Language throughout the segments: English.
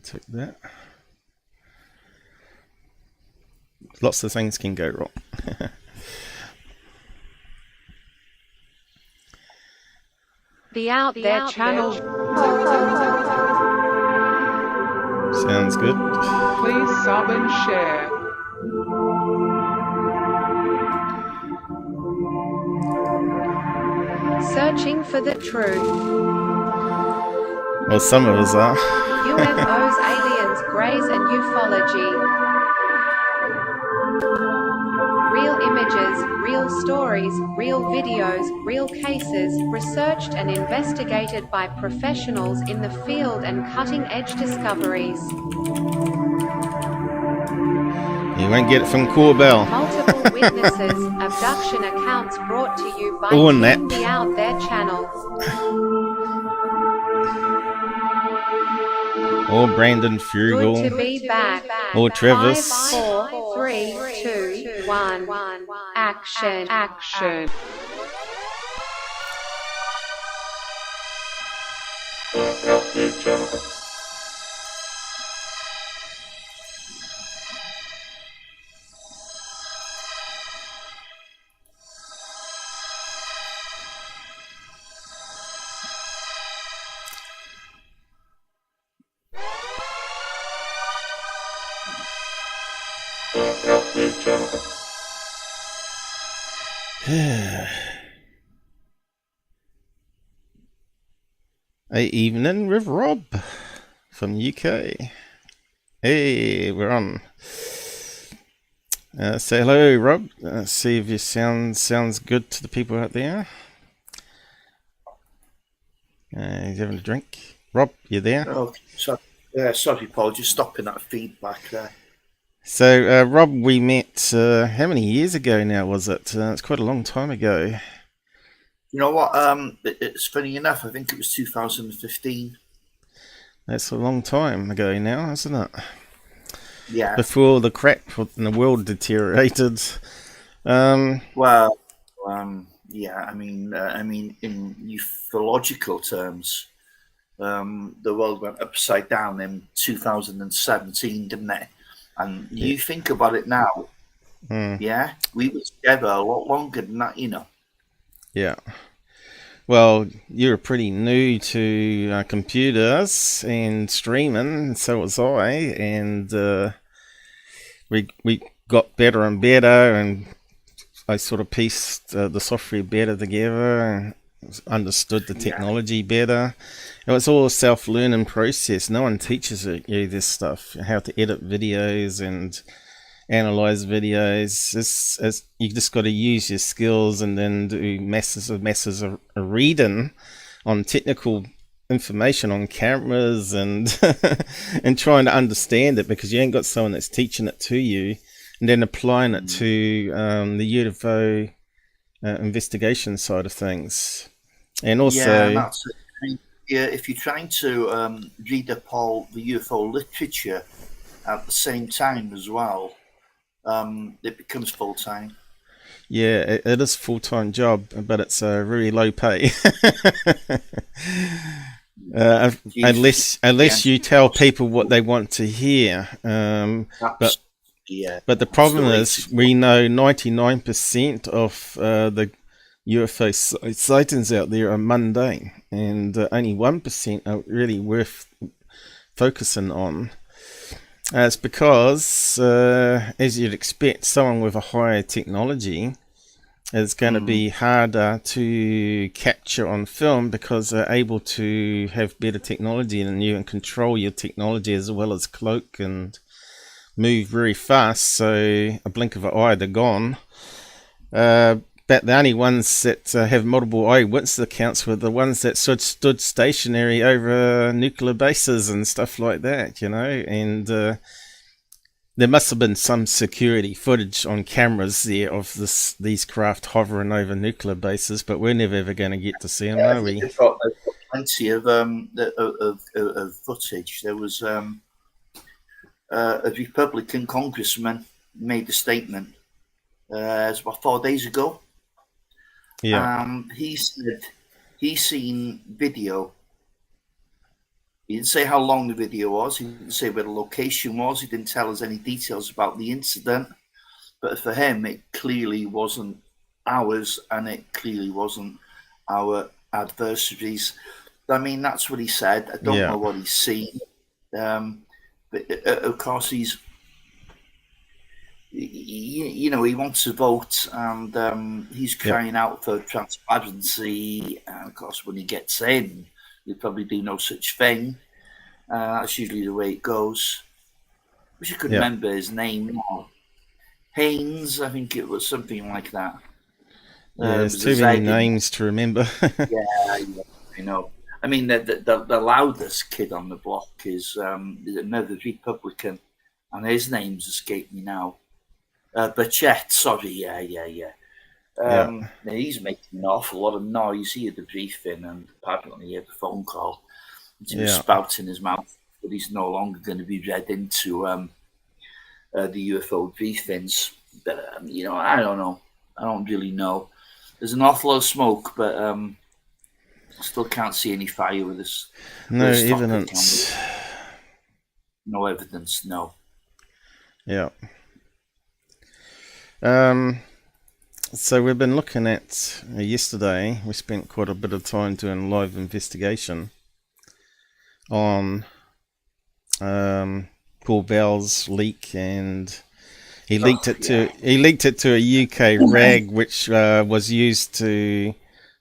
Took that. Lots of things can go wrong. The Out There channel. Sounds good. Please sub and share. Searching for the truth. Well, some of us are. UFOs, aliens, greys and ufology. Real images, real stories, real videos, real cases, researched and investigated by professionals in the field and cutting-edge discoveries. You won't get it from Corbell. Multiple witnesses, abduction accounts brought to you by Or Team Nat. The Out There channel. Or Brandon Fugel. Good to be back. Or Travis. 5, 4, 3, 2, 1. Action. Action. Hey, evening with Rob from UK. Hey, we're on. Say hello, Rob. See if your sounds good to the people out there. He's having a drink. Rob, you there? Oh, sorry, Paul. Just stopping that feedback there. So, Rob, we met how many years ago now was it? It's quite a long time ago. You know what? It's funny enough. I think it was 2015. That's a long time ago now, isn't it? Yeah. Before the crap in the world deteriorated. Yeah. I mean, in ufological terms, the world went upside down in 2017, didn't it? And you think about it now. Yeah, we were together a lot longer than that, you know. Yeah. Well, you're pretty new to computers and streaming, and so was I, and we got better and better, and I sort of pieced the software better together and understood the technology better. It was all a self-learning process. No one teaches you this stuff, how to edit videos and analyze videos. You just got to use your skills and then do masses of reading on technical information on cameras and and trying to understand it, because you ain't got someone that's teaching it to you and then applying it to the UFO investigation side of things. And also, that's it. Yeah, if you're trying to read up all the UFO literature at the same time as well, it becomes full-time. Yeah, it is a full-time job, but it's a really low pay. Unless you tell people what they want to hear. But the problem is, we know 99% of the UFO sightings out there are mundane, and only 1% are really worth focusing on. It's because, as you'd expect, someone with a higher technology is going to be harder to capture on film, because they're able to have better technology than you and control your technology, as well as cloak and move very fast. So a blink of an eye, they're gone. But the only ones that have multiple eyewitness accounts were the ones that stood stationary over nuclear bases and stuff like that, you know. And there must have been some security footage on cameras there of these craft hovering over nuclear bases, but we're never ever going to get to see them, are we? They've got plenty of footage. There was a Republican congressman made a statement. It was about 4 days ago. Yeah. He said he's seen video He didn't say how long the video was. He didn't say where the location was. He didn't tell us any details about the incident. But for him, it clearly wasn't ours, and it clearly wasn't our adversaries. I mean, that's what he said. I don't know what he's seen. But of course, he's, you know, he wants to vote, and he's crying out for transparency. And of course, when he gets in, he'll probably do no such thing. That's usually the way it goes. Wish I could remember his name now. Haynes, I think it was something like that. There's too many names to remember. Yeah, I know. I mean, the loudest kid on the block is another Republican, and his name's escaped me now. Bachette, sorry, yeah. He's making an awful lot of noise. He had the briefing, and apparently he had the phone call. He was spouting his mouth, but he's no longer going to be read into the UFO briefings. But you know, I don't know. I don't really know. There's an awful lot of smoke, but I still can't see any fire with this. No evidence. No evidence. No. Yeah. So we've been looking at yesterday. We spent quite a bit of time doing live investigation on Corbell's leak, and he leaked it to a UK rag, which was used to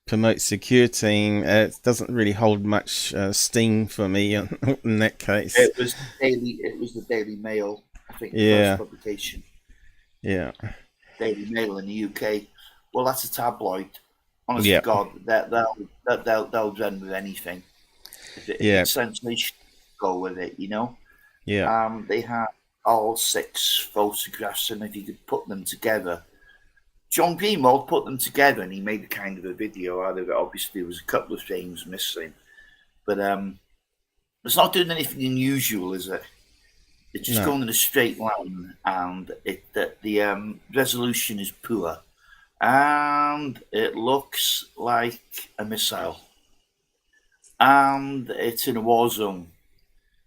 promote security. It doesn't really hold much steam for me in that case. It was the Daily Mail, I think, the first publication. Yeah. Daily Mail in the UK. Well, that's a tabloid. Honest to God, they'll run with anything. If it's sensation, go with it, you know. Yeah. They had all 6 photographs, and if you could put them together, John Greenwald put them together, and he made a kind of a video out of it. Obviously, there was a couple of things missing, but it's not doing anything unusual, is it? It's just going in a straight line, and the resolution is poor, and it looks like a missile, and it's in a war zone.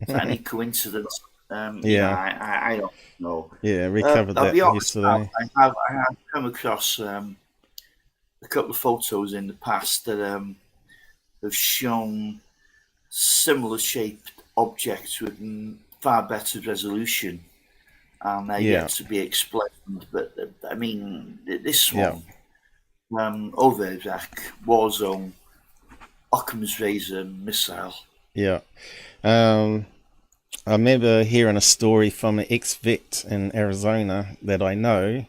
Is that any coincidence? I don't know. Yeah, we covered that yesterday. I have come across a couple of photos in the past that have shown similar shaped objects with far better resolution, and they're yet to be explained. But I mean, this one, over Iraq, war zone, Occam's razor missile. Yeah. I remember hearing a story from an ex-vet in Arizona that I know.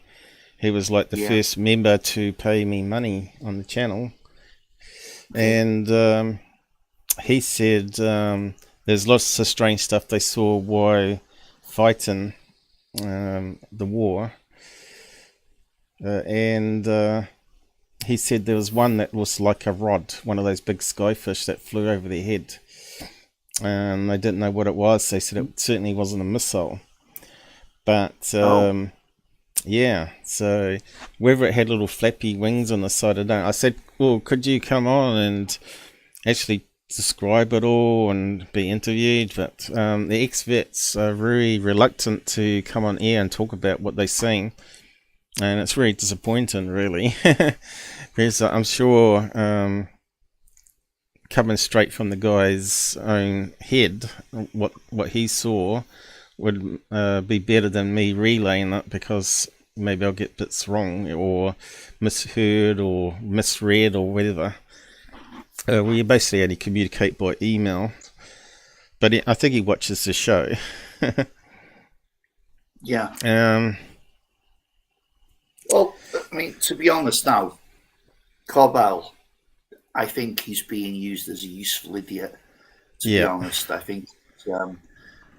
He was like the first member to pay me money on the channel. And he said there's lots of strange stuff they saw while fighting the war. And he said there was one that was like a rod, one of those big skyfish that flew over their head. And they didn't know what it was. They said it certainly wasn't a missile. But, so whether it had little flappy wings on the side, I don't. I said, well, could you come on and actually describe it all and be interviewed? But the ex-vets are very reluctant to come on air and talk about what they're seeing. And it's really disappointing, really. Because I'm sure... coming straight from the guy's own head, what he saw would be better than me relaying it, because maybe I'll get bits wrong or misheard or misread or whatever. We basically only communicate by email, but I think he watches the show. Yeah. Well, I mean, to be honest now, Corbell, I think he's being used as a useful idiot, to be honest. I think,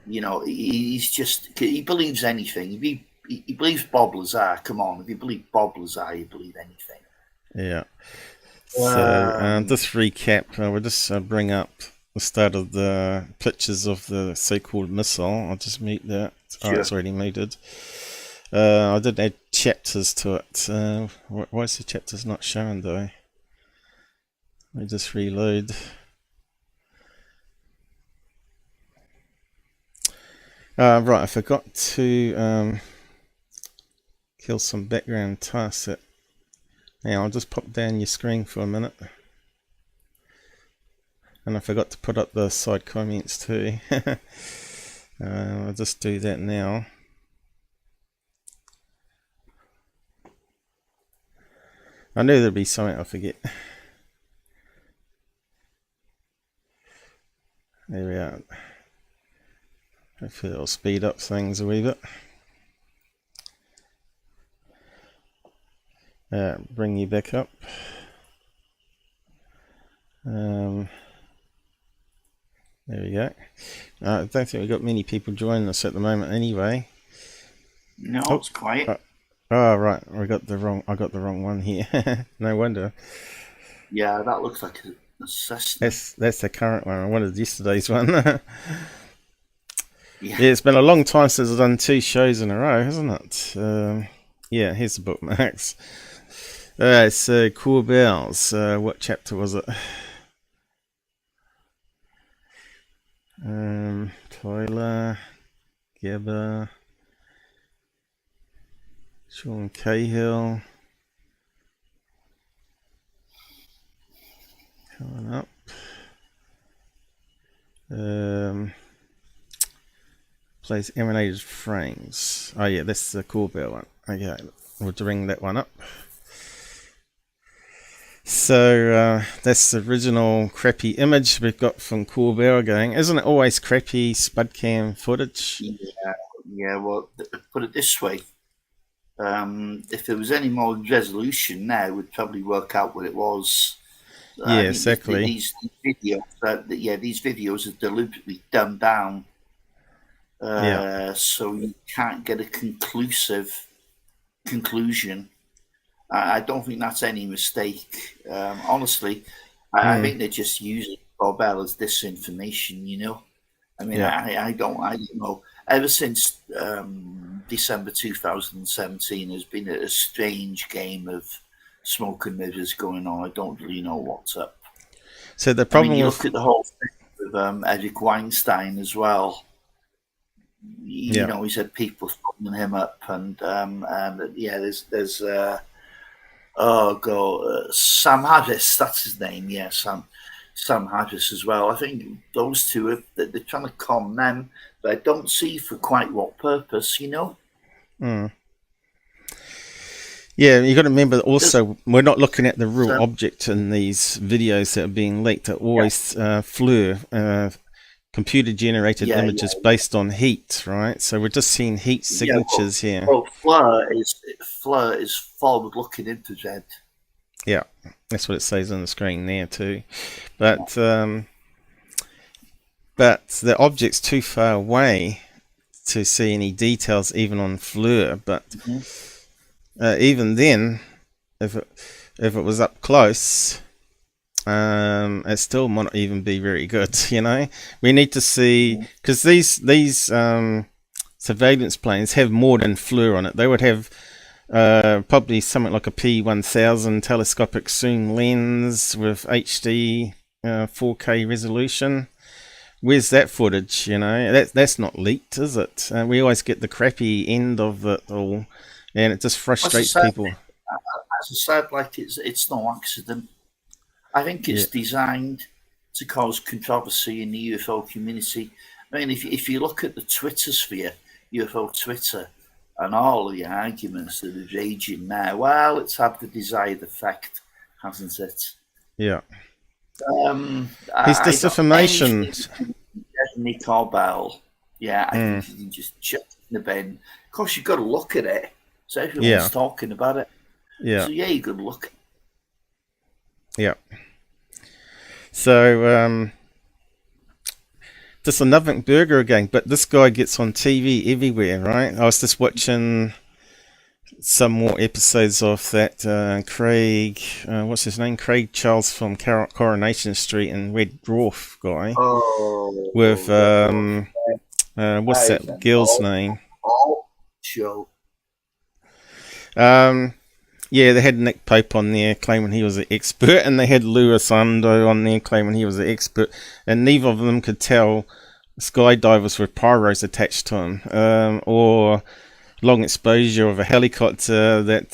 you know, he believes anything. If he believes Bob Lazar, come on. If you believe Bob Lazar, you believe anything. Yeah. So, just recap, we'll just bring up the start of the pictures of the so-called missile. I'll just mute that. Sure. Oh, it's already muted. I did add chapters to it. Why is the chapters not showing, though? Let me just reload. Right, I forgot to kill some background tasks. Now I'll just pop down your screen for a minute. And I forgot to put up the side comments too. I'll just do that now. I knew there'd be something I forget. There we are. Hopefully it'll speed up things a wee bit. Bring you back up. There we go. I don't think we've got many people joining us at the moment anyway. No, it's quiet. Oh right, I got the wrong one here. No wonder. Yeah, that looks like a Cessna. That's the current one. I wanted yesterday's one. Yeah, it's been a long time since I've done 2 shows in a row, hasn't it? Yeah, here's the bookmarks. It's Corbells. What chapter was it? Tyler, Gabber, Sean Cahill. Coming up. Plays emanated frames. Oh yeah, that's the Corbell one. Okay, we'll bring that one up. So that's the original crappy image we've got from Corbell going. Isn't it always crappy spud cam footage? Yeah. Well, put it this way: if there was any more resolution now, we'd probably work out what it was. Yeah, exactly. These videos are deliberately dumbed down, so you can't get a conclusive conclusion. I don't think that's any mistake. Honestly, I think they're just using Corbell as disinformation. You know, I mean, I don't know. Ever since December 2017, there's been a strange game of smoke and mirrors going on. I don't really know what's up. So the problem you look at the whole thing with Eric Weinstein as well. You know, he's had people phoning him up, and there's Sam Harris, that's his name. Yeah, Sam Harris as well. I think those two they're trying to con them, but I don't see for quite what purpose. You know. Yeah, you got to remember also we're not looking at the real object in these videos that are being leaked. They're always FLIR, computer-generated images based on heat, right? So we're just seeing heat signatures here. Well, FLIR is forward-looking infrared. Yeah, that's what it says on the screen there too. But the object's too far away to see any details, even on FLIR. But even then, if it was up close, it still might not even be very good. You know, we need to see, because these surveillance planes have more than FLIR on it. They would have probably something like a P1000 telescopic zoom lens with HD 4K resolution. Where's that footage? You know, that's not leaked, is it? We always get the crappy end of it all, and it just frustrates people. As I said, like it's no accident. I think it's designed to cause controversy in the UFO community. I mean, if you look at the Twitter sphere, UFO Twitter, and all the arguments that are raging now, well, it's had the desired effect, hasn't it? Yeah. His disinformation. Definitely Corbell. Yeah, I think you can just chuck it in the bin. Of course, you've got to look at it. So everyone's talking about it. Yeah. So you've got to look. Yeah. So, just another burger again, but this guy gets on TV everywhere, right? I was just watching some more episodes of that Craig, what's his name? Craig Charles from Coronation Street and Red Dwarf guy. Oh. With, what's that girl's name? Show. Yeah, they had Nick Pope on there claiming he was an expert, and they had Louis Ando on there claiming he was an expert, and neither of them could tell skydivers with pyros attached to them, or long exposure of a helicopter that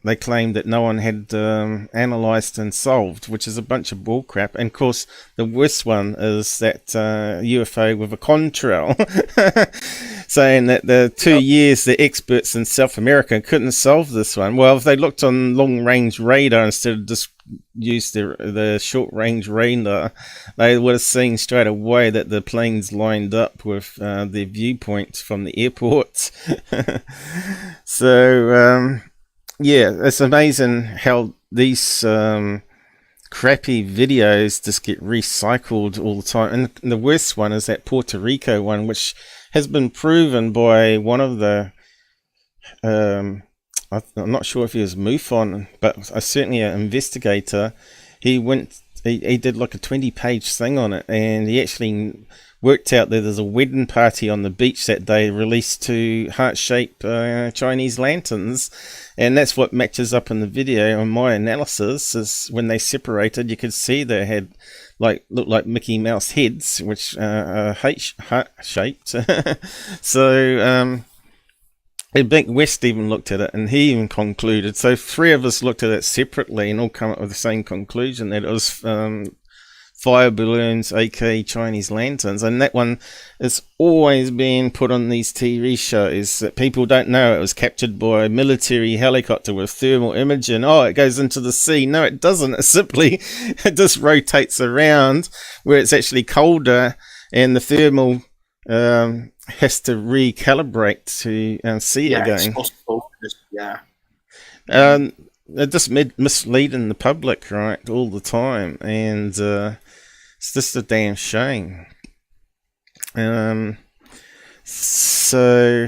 they claimed that no one had analysed and solved, which is a bunch of bullcrap. And of course, the worst one is that UFO with a contrail, saying that the 2 years the experts in South America couldn't solve this one. Well, if they looked on long-range radar instead of just used the short-range radar, they would have seen straight away that the planes lined up with their viewpoint from the airport. So, yeah, it's amazing how these crappy videos just get recycled all the time. And the worst one is that Puerto Rico one, which has been proven by one of the I'm not sure if he was MUFON, but certainly an investigator. He did like a 20-page thing on it, and he actually worked out that there's a wedding party on the beach that day released to heart-shaped Chinese lanterns, and that's what matches up in the video. On my analysis is when they separated, you could see they had looked like Mickey Mouse heads, which are heart-shaped. So Big West even looked at it, and he even concluded. So 3 of us looked at it separately and all come up with the same conclusion, that it was fire balloons, aka Chinese lanterns. And that one is always being put on these TV shows that people don't know it was captured by a military helicopter with thermal imaging. Oh, it goes into the sea. No, it doesn't. It just rotates around where it's actually colder, and the thermal has to recalibrate to see it again. It's possible. Yeah. They're just misleading the public, right, all the time, and it's just a damn shame. So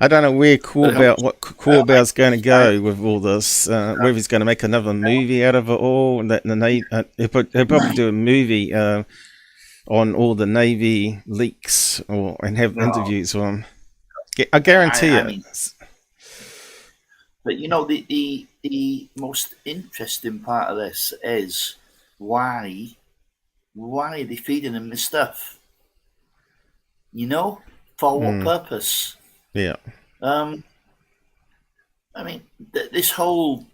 I don't know where Corbell's going to go with all this. Whether he's going to make another movie out of it all. He'll probably do a movie on all the Navy leaks and have interviews with them. I guarantee it. But you know, the most interesting part of this is why are they feeding him this stuff? You know, for what purpose? Yeah. I mean, this whole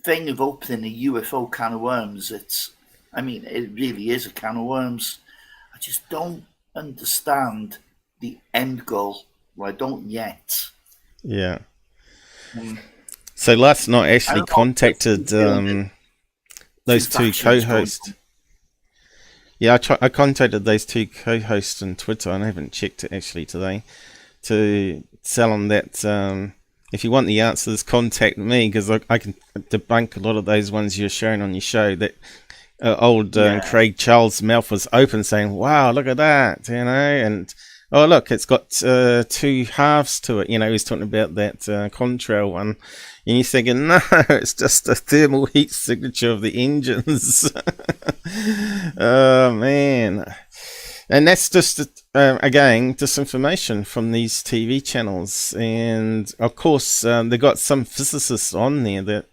thing of opening a UFO can of worms, it really is a can of worms. I just don't understand the end goal. Well, I don't yet. Yeah. So last night I actually contacted those 2 co-hosts. Yeah, I contacted those 2 co-hosts on Twitter, and I haven't checked it actually today, to tell them that if you want the answers, contact me, because I can debunk a lot of those ones you're showing on your show. That Craig Charles' mouth was open, saying, "Wow, look at that," you know, and oh look, it's got 2 halves to it. You know, he's talking about that contrail one, and you're thinking, no, it's just a thermal heat signature of the engines. Oh man. And that's just, again, disinformation from these TV channels. And, of course, they got some physicists on there that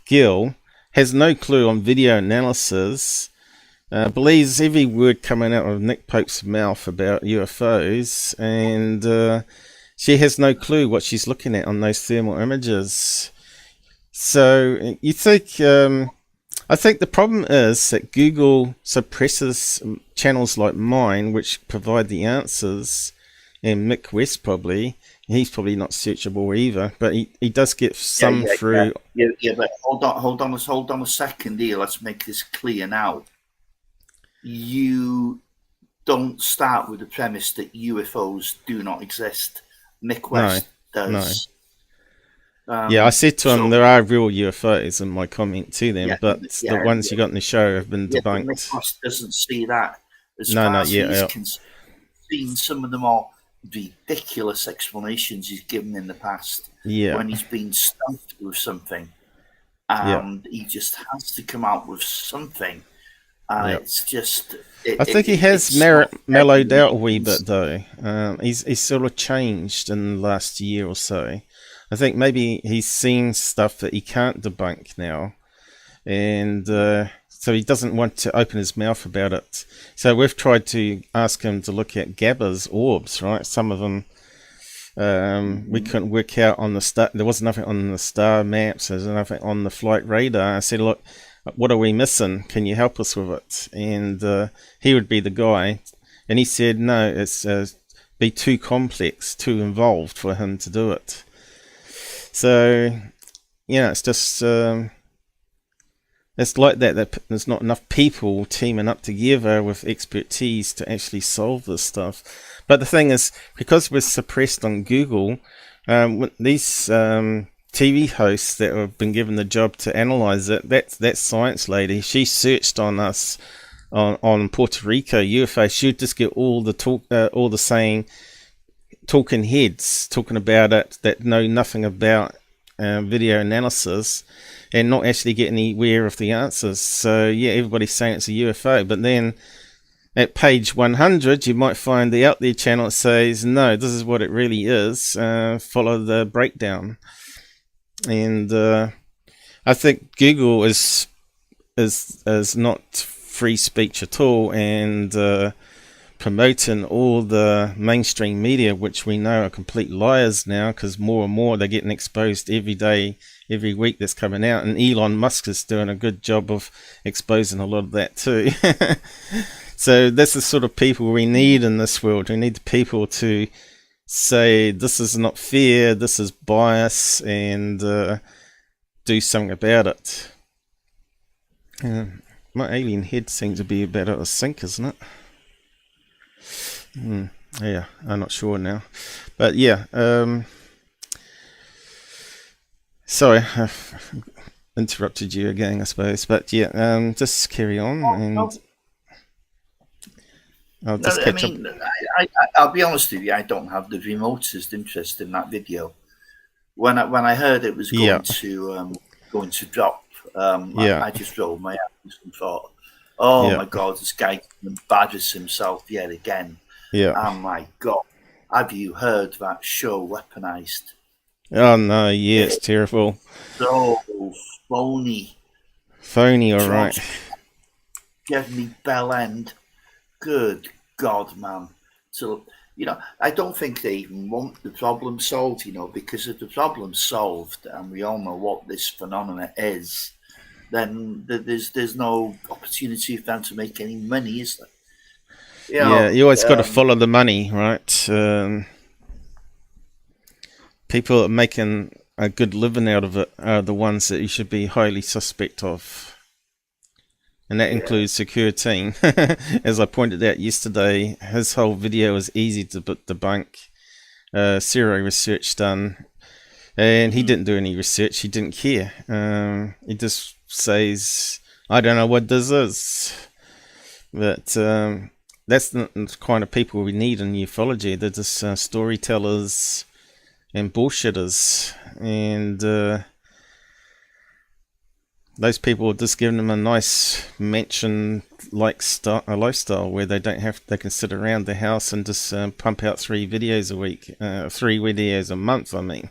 Gil has no clue on video analysis, believes every word coming out of Nick Pope's mouth about UFOs, and she has no clue what she's looking at on those thermal images. So you think... I think the problem is that Google suppresses channels like mine, which provide the answers, and Mick West he's probably not searchable either, but he does get some through. Yeah, but hold on a second here. Let's make this clear now. You don't start with the premise that UFOs do not exist. Mick West does. No. I said to him there are real UFOs in my comment to them, but the ones you got in the show have been debunked. Mick West doesn't see that. He's seen some of the more ridiculous explanations he's given in the past. Yeah. When he's been stumped with something, and he just has to come out with something. It's just. I think he has mellowed out a wee bit though. He's sort of changed in the last year or so. I think maybe he's seen stuff that he can't debunk now, and so he doesn't want to open his mouth about it. So we've tried to ask him to look at Gabber's orbs, right? Some of them we couldn't work out on the star. There was nothing on the star maps. There's nothing on the flight radar. I said, look, what are we missing? Can you help us with it? And he would be the guy. And he said, no, it's be too complex, too involved for him to do it. So, it's just it's like that there's not enough people teaming up together with expertise to actually solve this stuff. But the thing is, because we're suppressed on Google, these TV hosts that have been given the job to analyze it, that science lady, she searched on us on Puerto Rico UFO. She'd just get all the talking heads talking about it that know nothing about video analysis, and not actually get anywhere of the answers. So yeah, everybody's saying it's a UFO, but then at page 100 you might find the Out There channel that says, no, this is what it really is, follow the breakdown. And I think Google is not free speech at all, and promoting all the mainstream media, which we know are complete liars now, because more and more they're getting exposed every day, every week that's coming out. And Elon Musk is doing a good job of exposing a lot of that too. So that's the sort of people we need in this world. We need the people to say, this is not fair, this is bias, and do something about it. My alien head seems to be about out of sync, isn't it? Yeah, I'm not sure now. But yeah, sorry, I've interrupted you again, I suppose. But yeah, just carry on, and I'll just catch up. I'll be honest with you, I don't have the remotest interest in that video. When I heard it was going to drop, I just rolled my eyes and thought, oh my God, this guy embarrasses himself yet again. Yeah. Oh my God, have you heard that show Weaponized? Oh no, yeah, it's terrible. So phony. Phony, all right. Give me bell end. Good God, man. So, I don't think they even want the problem solved, because if the problem's solved and we all know what this phenomenon is, then there's no opportunity for them to make any money, is there? You always got to follow the money, right? People that are making a good living out of it are the ones that you should be highly suspect of. And that includes Secure Team. As I pointed out yesterday, his whole video is easy to debunk. Zero research done. And he didn't do any research. He didn't care. He just says, I don't know what this is. But that's the kind of people we need in ufology. They're just storytellers and bullshitters. And those people are just giving them a nice mansion-like lifestyle where they can sit around the house and just pump out 3 videos a week, 3 videos a month, I mean.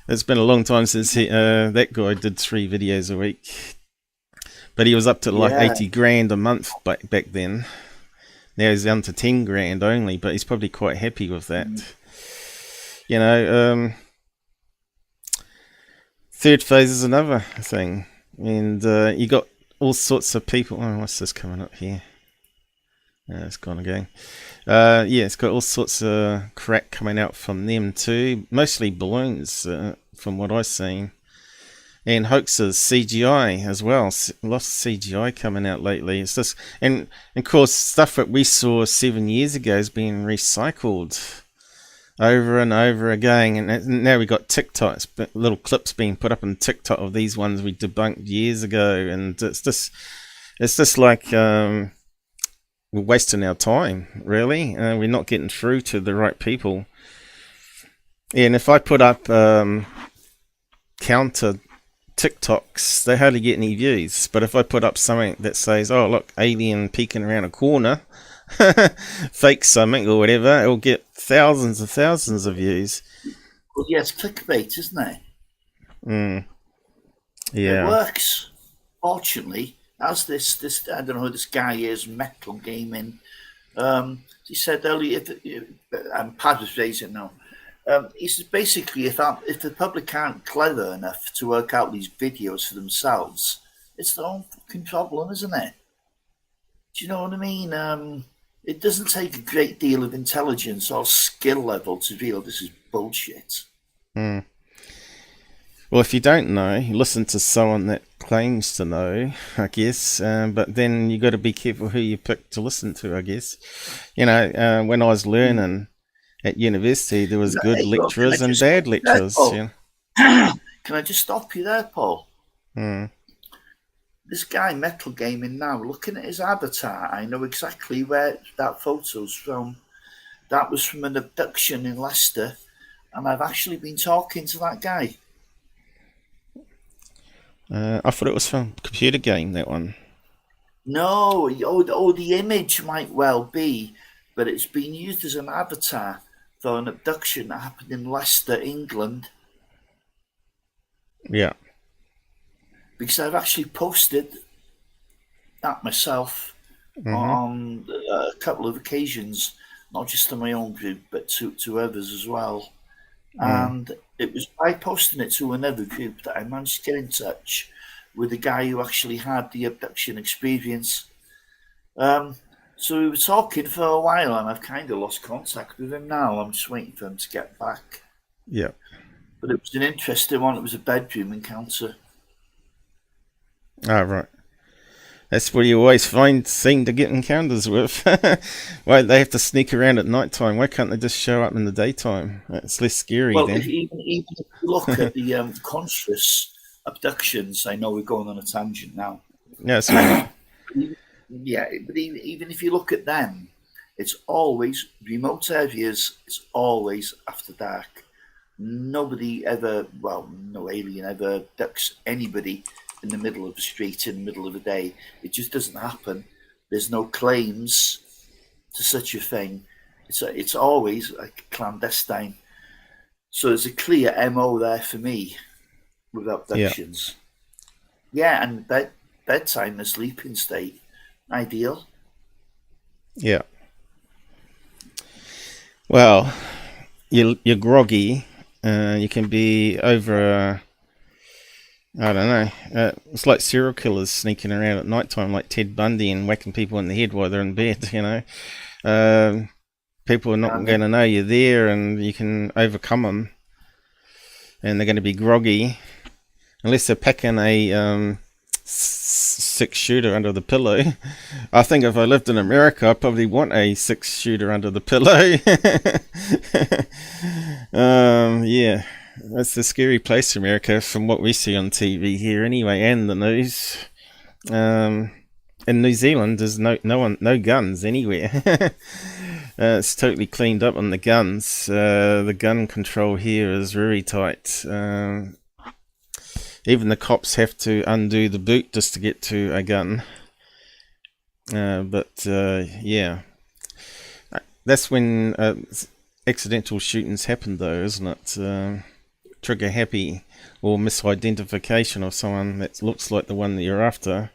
It's been a long time since that guy did 3 videos a week. But he was up to like 80 grand a month back then. Now he's down to 10 grand only, but he's probably quite happy with that. Third phase is another thing. And you got all sorts of people. Oh, what's this coming up here? It's gone again. It's got all sorts of crap coming out from them too. Mostly balloons, from what I've seen. And hoaxes, CGI as well. Lots of CGI coming out lately. It's just, and of course, stuff that we saw 7 years ago is being recycled over and over again. And now we got TikToks, little clips being put up on TikTok of these ones we debunked years ago. And it's just like we're wasting our time, really. We're not getting through to the right people. And if I put up counter TikToks, they hardly get any views. But if I put up something that says, oh look, alien peeking around a corner, fake something or whatever, it'll get thousands and thousands of views. Well, yeah, it's clickbait, isn't it? Yeah, it works. unfortunately, as this I don't know who this guy is, Metal Gaming. He said earlier, I'm paraphrasing now. He says basically, if the public aren't clever enough to work out these videos for themselves, it's their own fucking problem, isn't it? Do you know what I mean? It doesn't take a great deal of intelligence or skill level to feel this is bullshit. Mm. Well, if you don't know, you listen to someone that claims to know, I guess. But then you got to be careful who you pick to listen to, I guess. You know, when I was learning at university, there was good lecturers and bad lecturers. Yeah. Can I just stop you there, Paul? Mm. This guy, Metal Gaming now, looking at his avatar, I know exactly where that photo's from. That was from an abduction in Leicester, and I've actually been talking to that guy. I thought it was from a computer game, that one. No, the image might well be, but it's been used as an avatar for an abduction that happened in Leicester, England. Yeah. Because I've actually posted that myself on a couple of occasions, not just to my own group, but to others as well. And it was by posting it to another group that I managed to get in touch with the guy who actually had the abduction experience. So we were talking for a while, and I've kind of lost contact with him now. I'm just waiting for him to get back. Yeah. But it was an interesting one. It was a bedroom encounter. Ah, right. That's where you always seem to get encounters with. Why they have to sneak around at night time? Why can't they just show up in the daytime? It's less scary then. Even if you look at the conscious abductions, I know we're going on a tangent now. Yes. Yeah, yeah, but even if you look at them, it's always remote areas. It's always after dark. Nobody ever, no alien ever abducts anybody in the middle of the street, in the middle of the day. It just doesn't happen. There's no claims to such a thing. It's always like clandestine. So there's a clear MO there for me with abductions. Yeah, and bedtime, the sleeping state, ideal. Yeah. Well, you're groggy. You can be over. I don't know. It's like serial killers sneaking around at night time, like Ted Bundy, and whacking people in the head while they're in bed. You know, people are not going to know you're there, and you can overcome them. And they're going to be groggy, unless they're packing a 6-shooter under the pillow. I think if I lived in America, I'd probably want a 6-shooter under the pillow. Yeah. That's the scary place, America, from what we see on TV here anyway, and the news. In New Zealand, there's no guns anywhere. It's totally cleaned up on the guns. The gun control here is very tight. Even the cops have to undo the boot just to get to a gun. Yeah. That's when accidental shootings happen, though, isn't it? Trigger happy or misidentification of someone that looks like the one that you're after.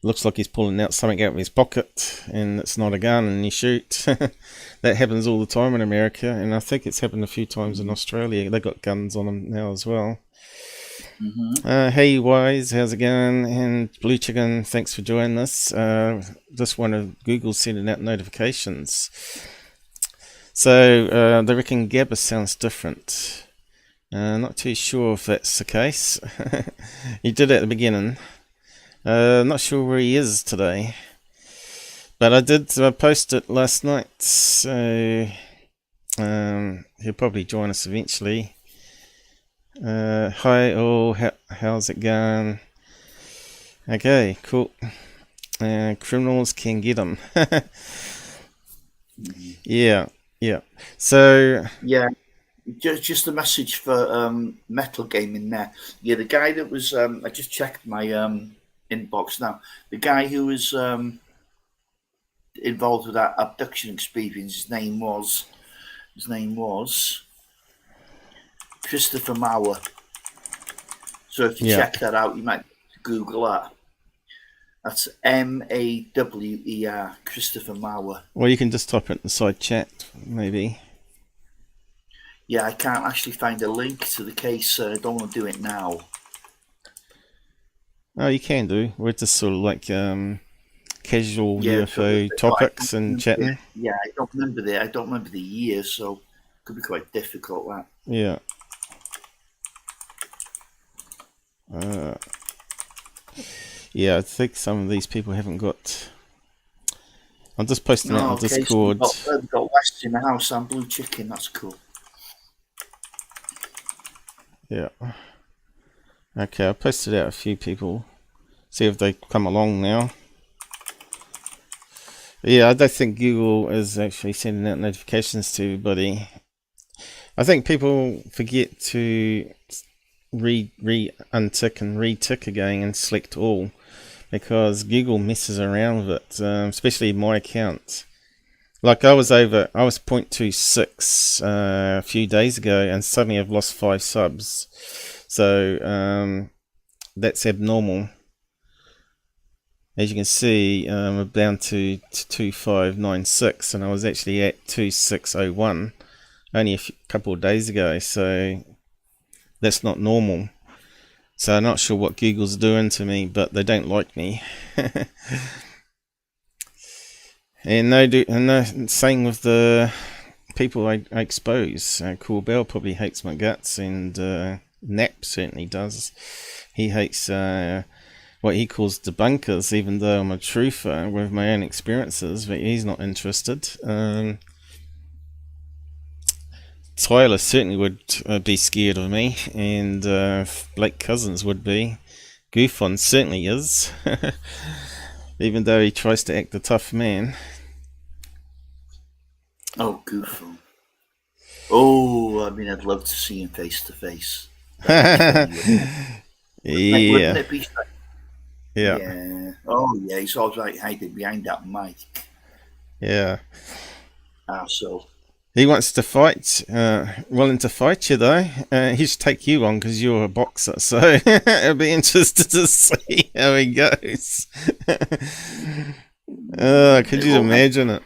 Looks like he's pulling out something out of his pocket and it's not a gun and you shoot. That happens all the time in America, and I think it's happened a few times in Australia. They got guns on them now as well. Hey Wise, how's it going? And Blue Chicken, thanks for joining us. Just one of Google sending out notifications. So they reckon Gabber sounds different. Not too sure if that's the case. He did at the beginning. Not sure where he is today. But I did post it last night. So he'll probably join us eventually. Hi all, how's it going? Okay, cool. Criminals can get them. Yeah. So... Yeah. Just a message for Metal Gaming there. Yeah, the guy that was I just checked my inbox now. The guy who was involved with that abduction experience, his name was Christopher Mauer. So if you check that out, you might Google that. That's Mawer, Christopher Mauer. Well, you can just type it in the side chat, maybe. Yeah, I can't actually find a link to the case, so I don't want to do it now. Oh, you can do. We're just sort of like casual UFO topics and chatting. Yeah, I don't remember the year, so it could be quite difficult. That. Yeah. Yeah, I think some of these people haven't got. I'm just posting it on Discord. So we've got West in the house and Blue Chicken. That's cool. Yeah. Okay, I posted out a few people. See if they come along now. Yeah, I don't think Google is actually sending out notifications to everybody. I think people forget to untick and retick again and select all, because Google messes around with it, especially my account. Like I was 0.26 a few days ago, and suddenly I've lost 5 subs. So that's abnormal. As you can see, I'm down to 2596, and I was actually at 2601 only a couple of days ago. So that's not normal. So I'm not sure what Google's doing to me, but they don't like me. And same with the people I expose. Corbell probably hates my guts, and Nap certainly does. He hates what he calls debunkers, even though I'm a truther with my own experiences, but he's not interested. Tyler certainly would be scared of me, and Blake Cousins would be. GUFON certainly is, even though he tries to act a tough man. Oh, GUFON. Oh, I mean, I'd love to see him face to face. Yeah. Wouldn't it be? Yeah. Yeah. Oh, yeah. He's always like hiding behind that mic. Yeah. So. He wants to fight, willing to fight you though. He should take you on because you're a boxer, so it'll be interesting to see how he goes. Could you imagine it?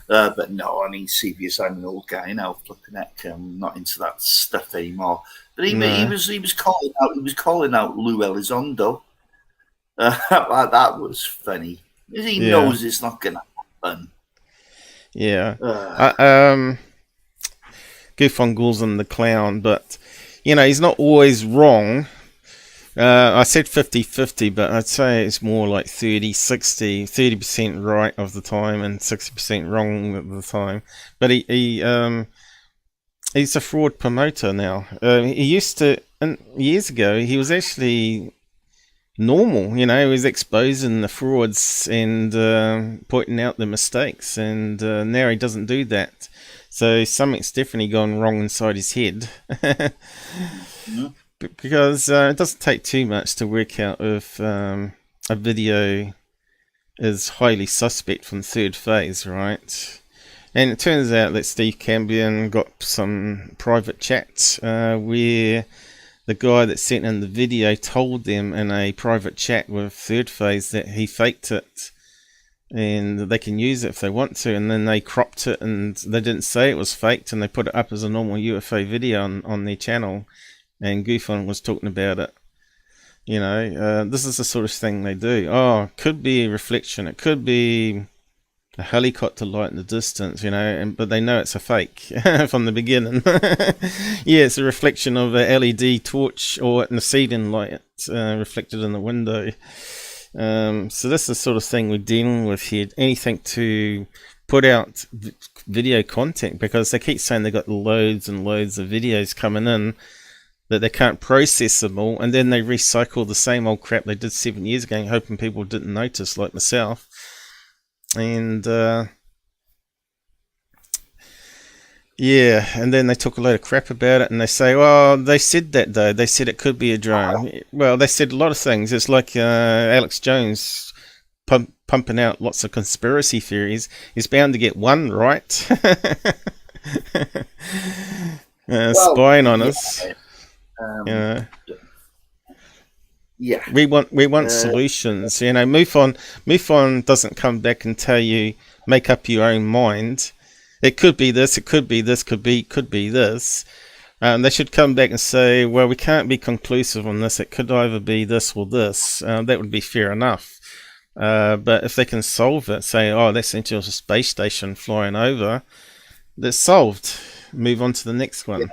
But no, I mean, serious. I'm an old guy now. Flipping heck, I'm not into that stuff anymore. But he was calling out Lou Elizondo. That was funny. He knows it's not going to happen. Yeah. GUFON calls him the clown, but he's not always wrong. I said 50-50, but I'd say it's more like 30-60, 30% right of the time and 60% wrong at the time. But he's a fraud promoter now. He used to, and years ago, he was actually normal. He was exposing the frauds and pointing out the mistakes, and now he doesn't do that. So something's definitely gone wrong inside his head. Because it doesn't take too much to work out if a video is highly suspect from third phase, right? And it turns out that Steve Cambion got some private chats where the guy that sent in the video told them in a private chat with third phase that he faked it and they can use it if they want to, and then they cropped it and they didn't say it was faked and they put it up as a normal UFO video on their channel, and GUFON was talking about it. This is the sort of thing they do. Oh, could be a reflection, it could be a helicopter light in the distance, but they know it's a fake from the beginning. Yeah, it's a reflection of a LED torch or an acetylene light reflected in the window. So that's the sort of thing we're dealing with here. Anything to put out video content, because they keep saying they've got loads and loads of videos coming in that they can't process them all, and then they recycle the same old crap they did 7 years ago, hoping people didn't notice, like myself. And yeah, and then they talk a load of crap about it, and they say, well, they said that though, they said it could be a drone. Well, they said a lot of things. It's like Alex Jones pumping out lots of conspiracy theories. He's bound to get one right. Spying on us. Yeah. We want solutions. You know, MUFON doesn't come back and tell you, make up your own mind. It could be this, it could be this, could be this. They should come back and say, well, we can't be conclusive on this. It could either be this or this. That would be fair enough. But if they can solve it, say, oh, that's into a space station flying over, that's solved. Move on to the next one. Yeah.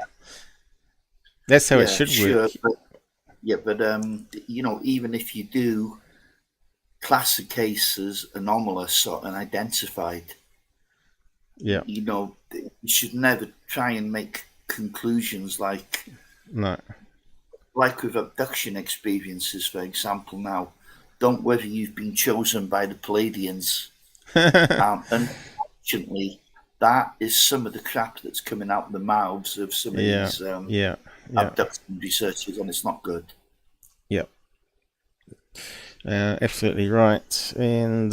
That's how it should work. But you know, even if you do class a case as anomalous or unidentified, you know, you should never try and make conclusions like with abduction experiences, for example. Now, don't whether you've been chosen by the Palladians. Unfortunately, that is some of the crap that's coming out of the mouths of some of these abduction researchers, and it's not good. Yep. Absolutely right. And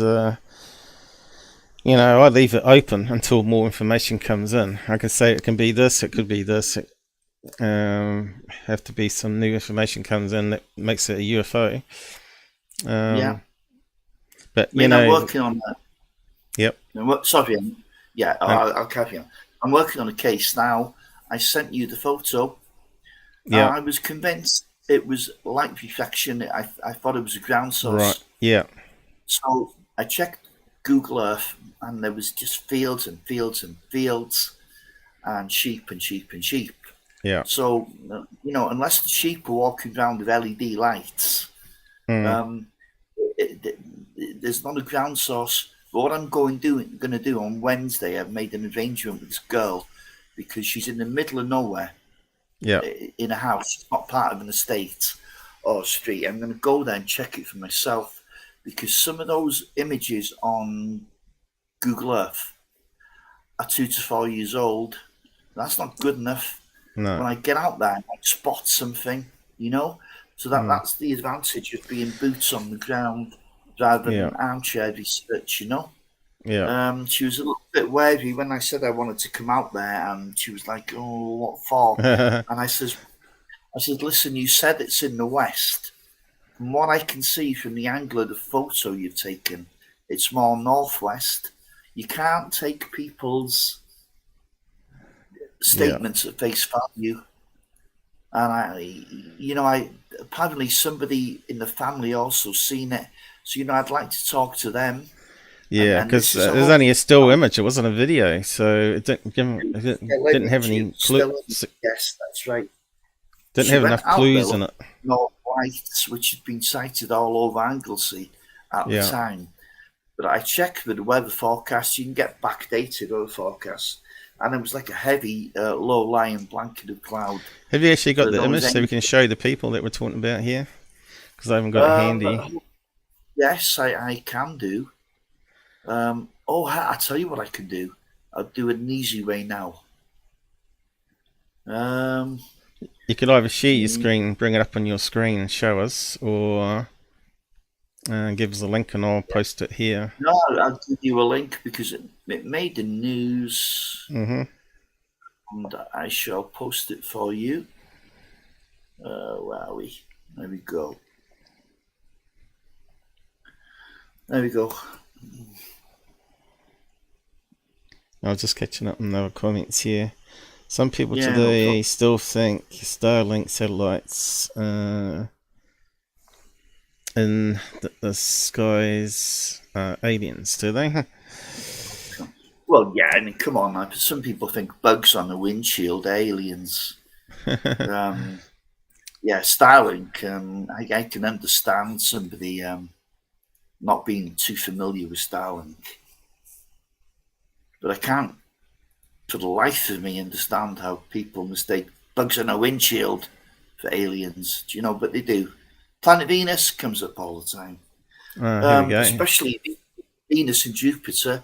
you know, I leave it open until more information comes in. I can say it can be this, it could be this. Have to be some new information comes in that makes it a UFO. But you know, I'm working on that. Yep. Sorry. I'll carry on. I'm working on a case now. I sent you the photo. Yeah. I was convinced it was light reflection. I thought it was a ground source. Right. Yeah. So I checked Google Earth, and there was just fields and fields and fields, and sheep and sheep and sheep. Yeah. So you know, unless the sheep were walking around with LED lights, there's not a ground source. But what I'm going to do on Wednesday, I've made an arrangement with this girl because she's in the middle of nowhere. Yeah. In a house, it's not part of an estate or street. I'm going to go there and check it for myself because some of those images on Google Earth are 2 to 4 years old. That's not good enough. No. When I get out there, I might spot something, you know. So that's the advantage of being boots on the ground rather than armchair research, you know. Yeah. She was a little bit wary when I said I wanted to come out there, and she was like, "Oh, what for?" And I said, "Listen, you said it's in the west. From what I can see from the angle of the photo you've taken, it's more northwest. You can't take people's statements at face value." And apparently somebody in the family also seen it. So, you know, I'd like to talk to them. Yeah, because there's only a still image. It wasn't a video, so it didn't have any clues. Yes, that's right. Didn't have enough clues in it. North Lights, which had been sighted all over Anglesey at the time. But I checked with the weather forecast. You can get backdated weather forecasts. And it was like a heavy, low-lying blanket of cloud. Have you actually got the image so we can show the people that we're talking about here? Because I haven't got it handy. Yes, I can do. I tell you what I can do. I'll do it an easy way now. You could either share your screen, bring it up on your screen and show us, or give us a link and I'll post it here. No, I'll give you a link because it made the news. And I shall post it for you. Where are we? There we go. There we go. I was just catching up on the comments here. Some people today still think Starlink satellites in the skies are aliens, do they? Well, yeah, I mean, come on, man. Some people think bugs on the windshield are aliens. Starlink, I can understand somebody not being too familiar with Starlink. But I can't, for the life of me, understand how people mistake bugs on a windshield for aliens. Do you know? But they do. Planet Venus comes up all the time. Especially Venus and Jupiter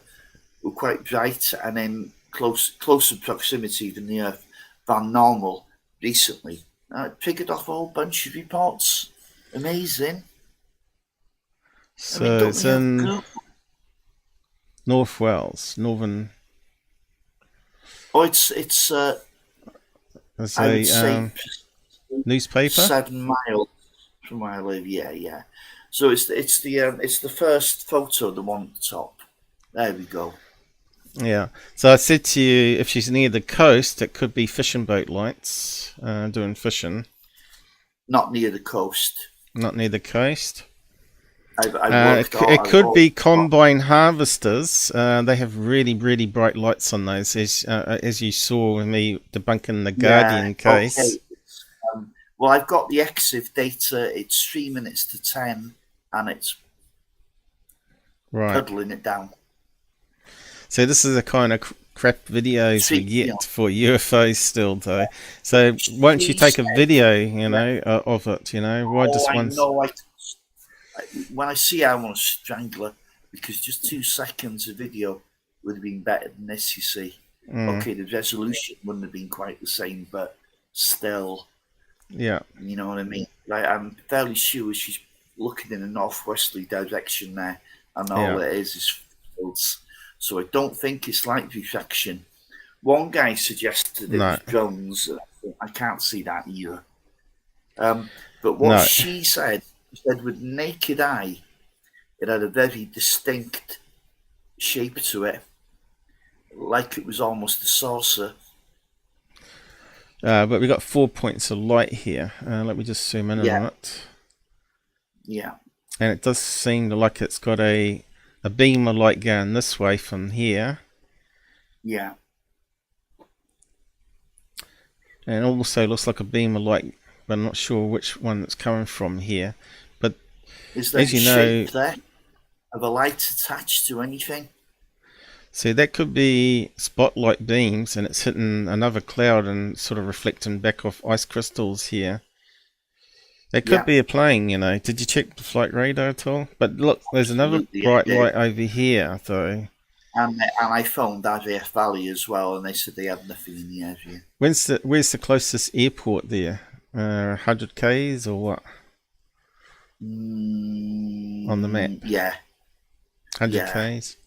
were quite bright and in closer proximity than the Earth than normal recently. I figured off a whole bunch of reports. Amazing. So it's in North Wales, northern. Oh, it's a newspaper. 7 miles From where I live, yeah. So it's the first photo, the one at the top. There we go. Yeah. So I said to you, if she's near the coast, it could be fishing boat lights doing fishing. Not near the coast. Not near the coast. It could be combine harvesters. They have really, really bright lights on those, as you saw with me debunking the Guardian case. Okay. Well, I've got the EXIF data. It's 3 minutes to 10, and it's cuddling it down. So this is the kind of crap videos we get for UFOs still, though. So why don't you take a video, of it? Why just one? When I see her, I want to strangle her, because just 2 seconds of video would have been better than this. You see, okay, the resolution wouldn't have been quite the same, but still, yeah, you know what I mean. Like, I'm fairly sure she's looking in a northwesterly direction there, and all it is fields. So I don't think it's light reflection. One guy suggested it was drones. I can't see that either. But what she said with naked eye, it had a very distinct shape to it, like it was almost a saucer. But we got 4 points of light here. Let me just zoom in on it. Yeah. And it does seem like it's got a beam of light going this way from here. Yeah. And it also looks like a beam of light, but I'm not sure which one it's coming from here. But is there as you shape there of a light attached to anything? See, that could be spotlight beams, and it's hitting another cloud and sort of reflecting back off ice crystals here. It could be a plane, Did you check the flight radar at all? But look, there's another bright light over here, though. And I phoned IVF Valley as well, and they said they had nothing in the area. Where's the closest airport there? 100 k's or what? On the map? Yeah. 100 k's?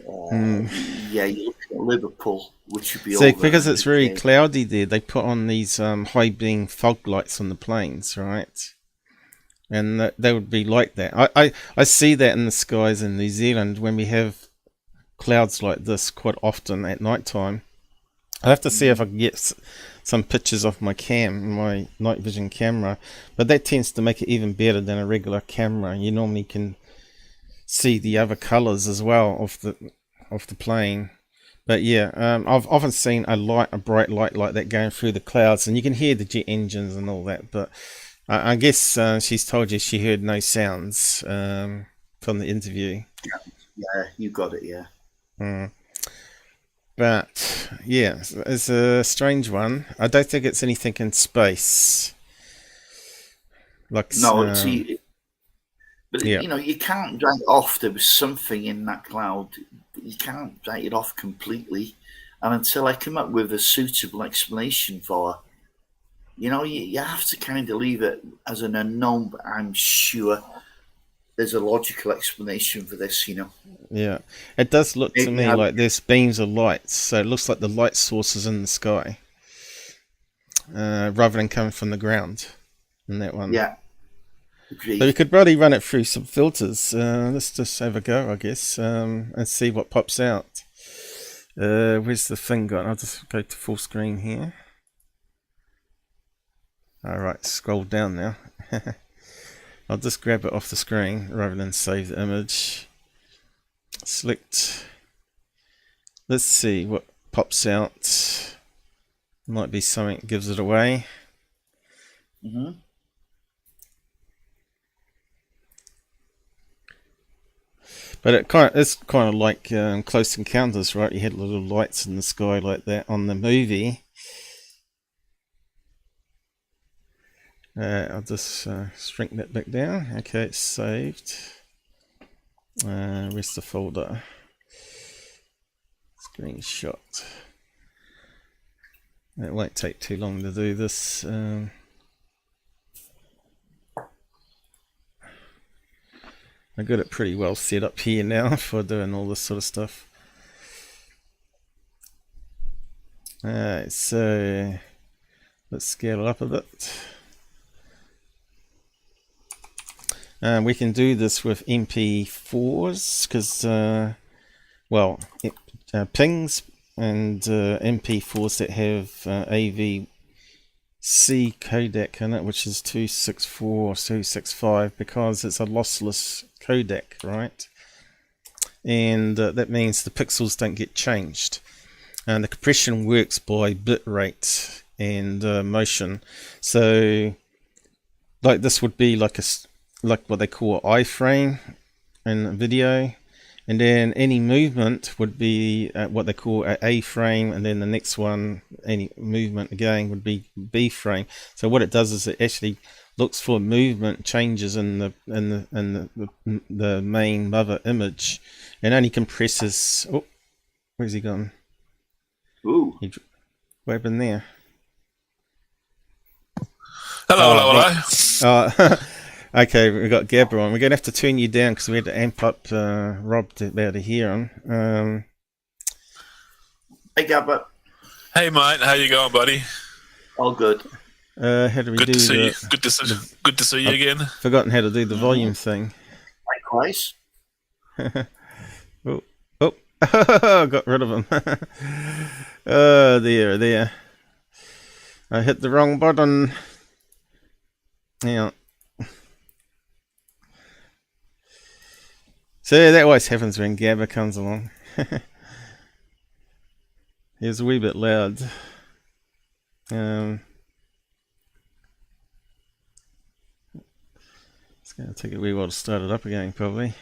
Yeah, you're looking at Liverpool, which should be so because it's very cloudy there, they put on these high beam fog lights on the planes, right? And they would be like that. I see that in the skies in New Zealand when we have clouds like this quite often at night time. I have to see if I can get some pictures off my night vision camera, but that tends to make it even better than a regular camera. You normally can see the other colors as well of the plane. But yeah, I've often seen a bright light like that going through the clouds, and you can hear the jet engines and all that. But I guess she's told you she heard no sounds from the interview. Yeah, you got it. Yeah. But yeah, it's a strange one. I don't think it's anything in space. Like no, but you can't write off there was something in that cloud. You can't write it off completely, and until I come up with a suitable explanation for, you have to kind of leave it as an unknown. But I'm sure there's a logical explanation for this. Yeah, it does look to me like there's beams of lights, so it looks like the light source is in the sky, rather than coming from the ground. In that one, yeah. Agreed. But we could probably run it through some filters. Let's just have a go, I guess, and see what pops out. Where's the thing gone? I'll just go to full screen here. Alright, scroll down now. I'll just grab it off the screen rather than save the image. Select. Let's see what pops out. Might be something that gives it away. But it's kind of like Close Encounters, right? You had little lights in the sky like that on the movie. I'll just shrink that back down. Okay, it's saved. Where's the folder? Screenshot. It won't take too long to do this. I got it pretty well set up here now for doing all this sort of stuff. Alright, so let's scale it up a bit. We can do this with MP4s because, pings and MP4s that have AVC codec in it, which is 264 or 265, because it's a lossless codec, right? And that means the pixels don't get changed. And the compression works by bit rate and motion. So, like this would be like what they call an iframe in a video, and then any movement would be what they call an A frame, and then the next one, any movement again, would be B frame. So what it does is it actually looks for movement changes in the main mother image, and only compresses. Oh, where's he gone? Ooh. What happened there? Hello. Okay, we got Gabber on. We're going to have to turn you down because we had to amp up Rob to be able to hear him. Hey, Gabber. Hey, mate. How you going, buddy? All good. How do we Good do to see you. the, Good to see you again. forgotten how to do the volume thing. Likewise. Oh, got rid of him. There. I hit the wrong button. Yeah. So that always happens when Gabber comes along. He was a wee bit loud. It's going to take a wee while to start it up again, probably.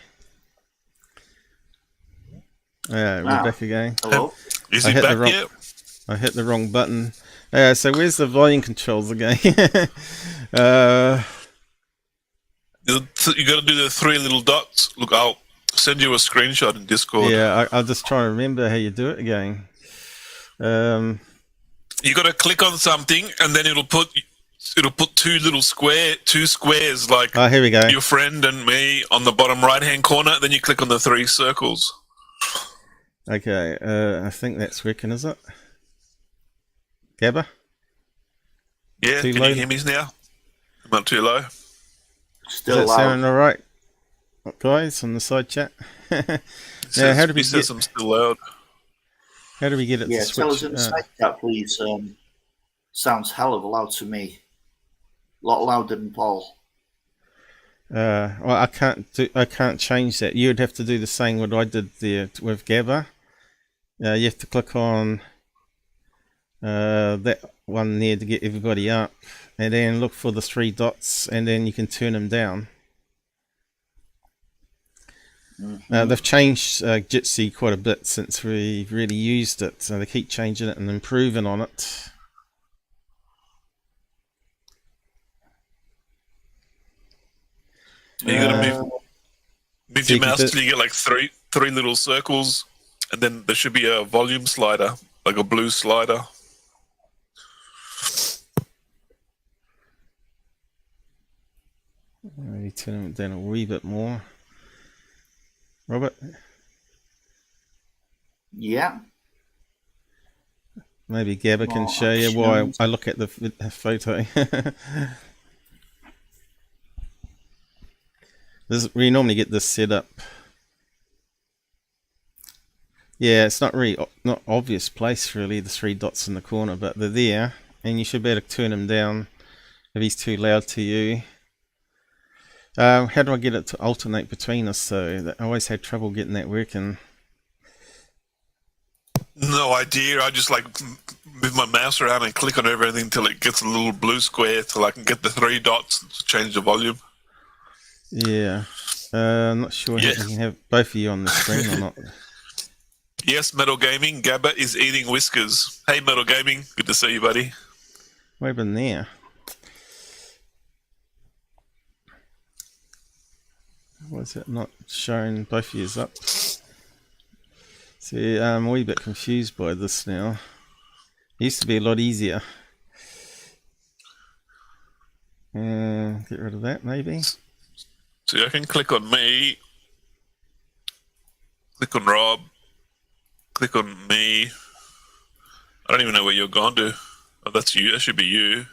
We're back again. Hello. Is he back yet? I hit the wrong button. So where's the volume controls again? You got to do the three little dots. Look, I'll send you a screenshot in Discord. Yeah, I'll just try to remember how you do it again. You got to click on something, and then it'll put two squares like here we go. your friend and me on the bottom right hand corner. Then you click on the three circles. Okay, I think that's working, is it? Gabber? Yeah, Too can low? you hear me now? I'm not too low. Still Does that loud. sound alright, guys, on the side chat? Says, how do we he says I'm still loud. How do we get it Yeah, to switch? tell us in the side chat, please. Sounds hell of a loud to me. A lot louder than Paul. Well, I can't change that. You'd have to do the same what I did there with Gabber. You have to click on that one there to get everybody up, and then look for the three dots, and then you can turn them down. They've changed Jitsi quite a bit since we really used it, so they keep changing it and improving on it. You got to move your mouse till you get like three little circles, and then there should be a volume slider, like a blue slider. Maybe turn it down a wee bit more. Robert? Yeah. Maybe Gabber can show you why I look at the photo. We normally get this set up. Yeah, it's not really not obvious place really, the three dots in the corner, but they're there, and you should be able to turn them down if he's too loud to you. How do I get it to alternate between us though? I always had trouble getting that working. No idea. I just like move my mouse around and click on everything till it gets a little blue square till I can get the three dots to change the volume. Yeah. I'm not sure if you can have both of you on the screen or not. Yes, Metal Gaming. Gabber is eating whiskers. Hey, Metal Gaming. Good to see you, buddy. What happened there? Why is it not showing both of yous up? See, I'm a wee bit confused by this now. It used to be a lot easier. Get rid of that, maybe. So I can click on me, click on Rob, click on me. I don't even know where you're gone to. Oh, that's you. That should be you.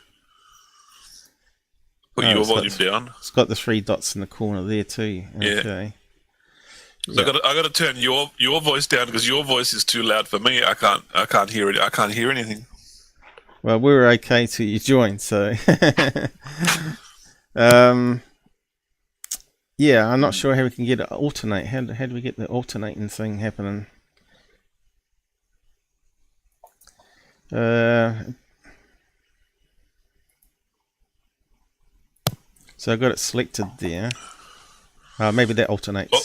Put your volume down. It's got the 3 dots in the corner there too. Yeah. Okay. So I got to turn your voice down because your voice is too loud for me. I can't hear it. I can't hear anything. Well, we were okay till you joined, so yeah, I'm not sure how we can get it alternate. How do we get the alternating thing happening? So I got it selected there. Maybe that alternates. Oh.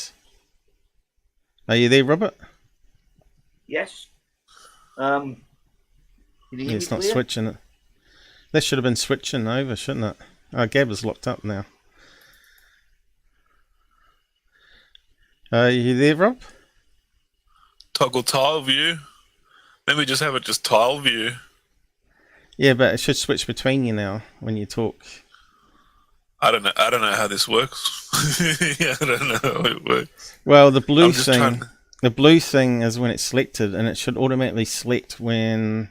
Are you there, Robert? Yes. Can you hear me it's not clear? switching it. That should have been switching over, shouldn't it? Oh, Gabber's locked up now. Are you there, Rob? Toggle tile view. Maybe just have it just tile view. Yeah, but it should switch between you now when you talk. I don't know how this works. Yeah, I don't know how it works. Well, the blue thing is when it's selected, and it should automatically select when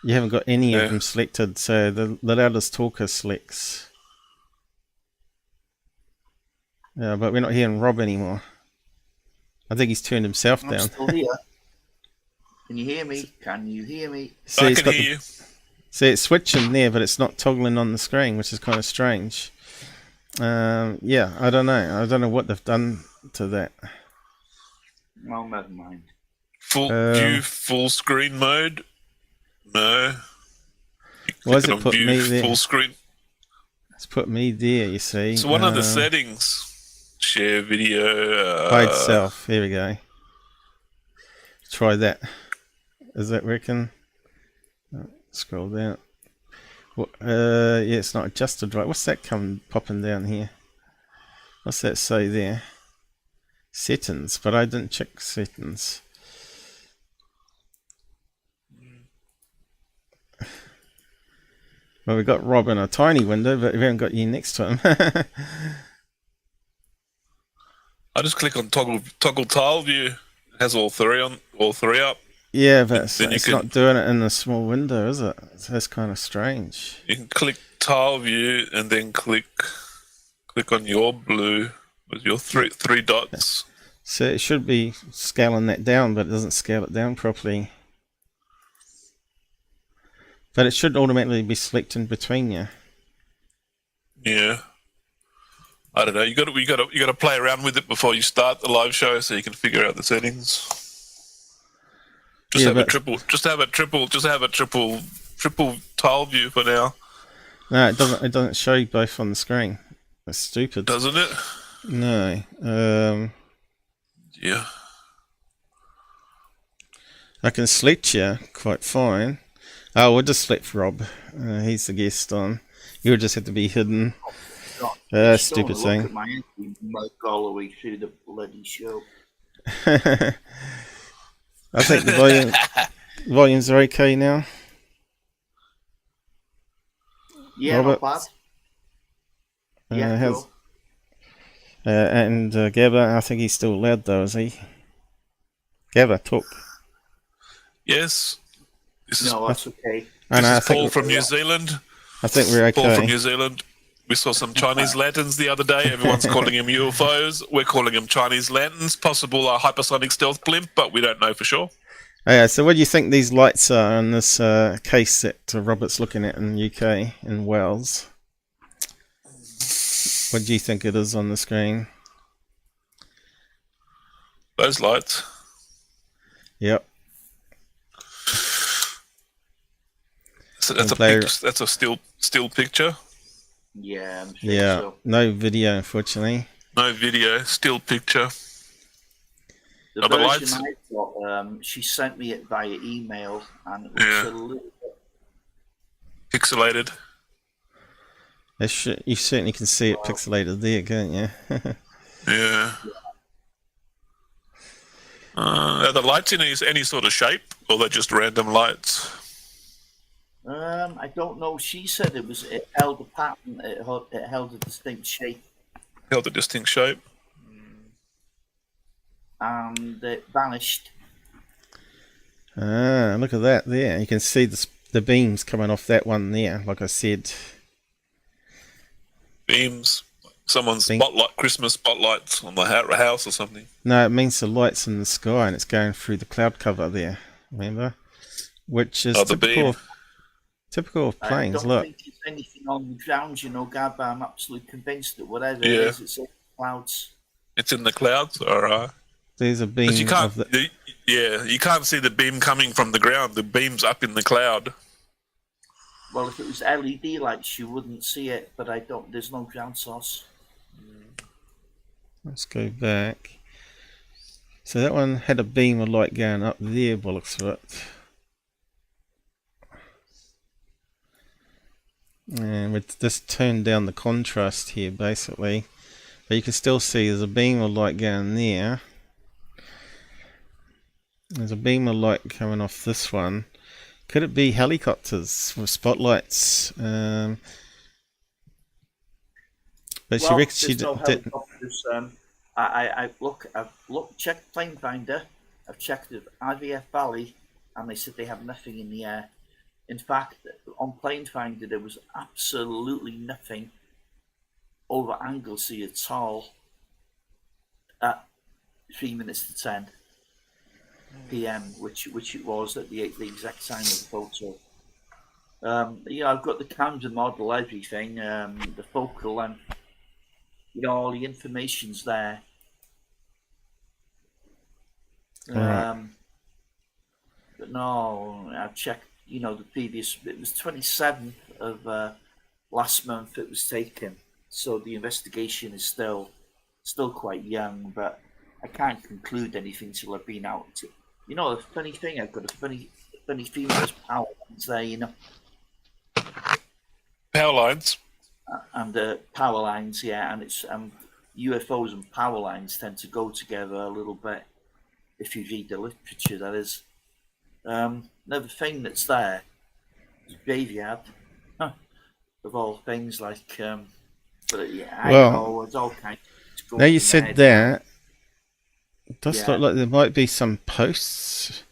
you haven't got any of them selected. So the loudest talker selects. Yeah, but we're not hearing Rob anymore. I think he's turned himself down. I'm still here. Can you hear me? Can you hear me? See, I can hear you. See, it's switching there, but it's not toggling on the screen, which is kind of strange. Yeah, I don't know. I don't know what they've done to that. No, never mind. Full screen mode? No. Why does it put me there? Full screen. It's put me there, you see. So one of the settings, share video. Hide self. Here we go. Try that. Is that working? Scroll down. Yeah, it's not adjusted right. What's that popping down here? What's that say there? Settings, but I didn't check settings. Well, we've got Rob in a tiny window, but we haven't got you next to him. I just click on toggle tile view. It has all three up. Yeah, but it's not doing it in a small window, is it? That's kind of strange. You can click tile view and then click on your blue with your three dots. So it should be scaling that down, but it doesn't scale it down properly. But it should automatically be selecting between you. Yeah. I don't know. You got to play around with it before you start the live show, so you can figure out the settings. Just have a triple tile view for now. No, it doesn't. It doesn't show you both on the screen. That's stupid. Doesn't it? No. Yeah. I can select you quite fine. Oh, we'll just select Rob. He's the guest on. You'll just have to be hidden. Stupid thing. Look at my all the way through the bloody show. I think the volumes are okay now. Yeah, Robert? not bad. Yeah, cool. And Gabber, I think he's still loud though, is he? Gabber, talk. Yes. No, that's okay. This is Paul from New Zealand. I think we're okay. Paul from New Zealand. We saw some Chinese lanterns the other day. Everyone's calling them UFOs. We're calling them Chinese lanterns. Possible hypersonic stealth blimp, but we don't know for sure. Yeah, so what do you think these lights are in this case that Robert's looking at in the UK, in Wales? What do you think it is on the screen? Those lights. Yep. So that's a still picture. Yeah, I'm sure so. No video, unfortunately. No video, still picture. The version I got, she sent me it via email, and it was a little bit pixelated. You certainly can see it pixelated there, can't you? Yeah. Are the lights in any sort of shape, or they're just random lights? I don't know. She said it held a pattern. It held a distinct shape. Held a distinct shape. And it vanished. Look at that there. You can see the beams coming off that one there, like I said. beams. Someone's Beam. spotlight, Christmas spotlights on the house or something. No, it means the light's in the sky and it's going through the cloud cover there. Remember, which is typical of planes. I don't Look, think it's anything on the ground, you know, Gabber. I'm absolutely convinced that whatever it is, it's in the clouds. It's in the clouds, all right. there's a beam. You can't, of the, you can't see the beam coming from the ground. The beam's up in the cloud. Well, if it was LED lights, you wouldn't see it, but I don't. There's no ground source. Let's go back. So that one had a beam of light going up there, by the looks of it. And we've just turned down the contrast here, basically. But you can still see there's a beam of light going there. There's a beam of light coming off this one. Could it be helicopters with spotlights? But she reckons she didn't. I've checked Plane Finder. I've checked the IVF Valley, and they said they have nothing in the air. In fact, on Plane Finder there was absolutely nothing over Anglesey at all at 3 minutes to 10 p.m., which it was at the exact time of the photo. I've got the camera model, everything, the focal length, all the information's there. But no, I've checked, the previous, it was 27th of last month it was taken, so the investigation is still quite young, but I can't conclude anything till I've been out. The funny thing, I've got a funny female's power lines there, Power lines? And the power lines, yeah, and it's UFOs and power lines tend to go together a little bit, if you read the literature, that is. Another thing that's there is graveyard, of all things, like, but yeah, I know, it's all kind of... Now you said that, it does look like there might be some posts.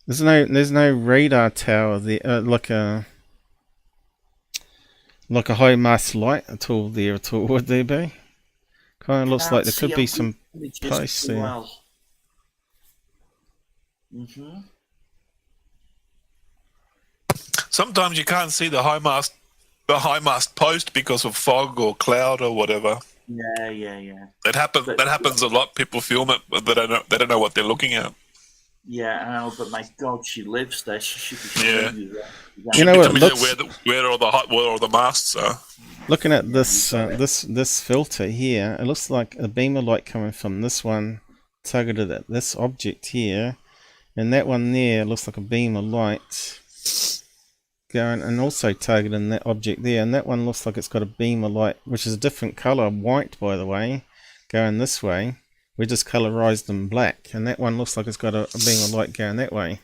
There's no radar tower there, like a high mast light at all there at all, would there be? Kind of looks like there could be some posts there. Well. Sometimes you can't see the high mast post because of fog or cloud or whatever. Yeah. That happens a lot. People film it, but they don't know what they're looking at. Yeah, I know, but my God, she lives there. She should be showing you that. You know what? Where all the masts are. Looking at this this filter here, it looks like a beam of light coming from this one targeted at this object here, and that one there looks like a beam of light going and also targeting that object there, and that one looks like it's got a beam of light which is a different color, white by the way, going this way. We just colorized them black, and that one looks like it's got a beam of light going that way.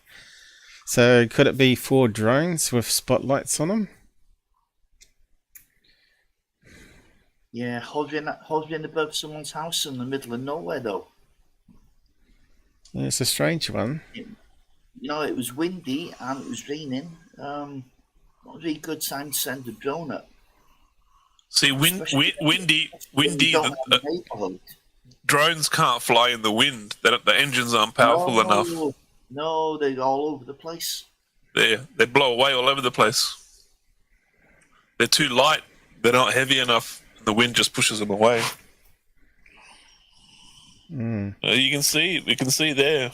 So could it be 4 drones with spotlights on them? Yeah, hovering above someone's house in the middle of nowhere though. Yeah, it's a strange one. It was windy and it was raining. Not a very good time to send a drone up. See, windy. Drones can't fly in the wind. The engines aren't powerful enough. No, they're all over the place. They blow away all over the place. They're too light. They're not heavy enough. The wind just pushes them away. You can see. We can see there.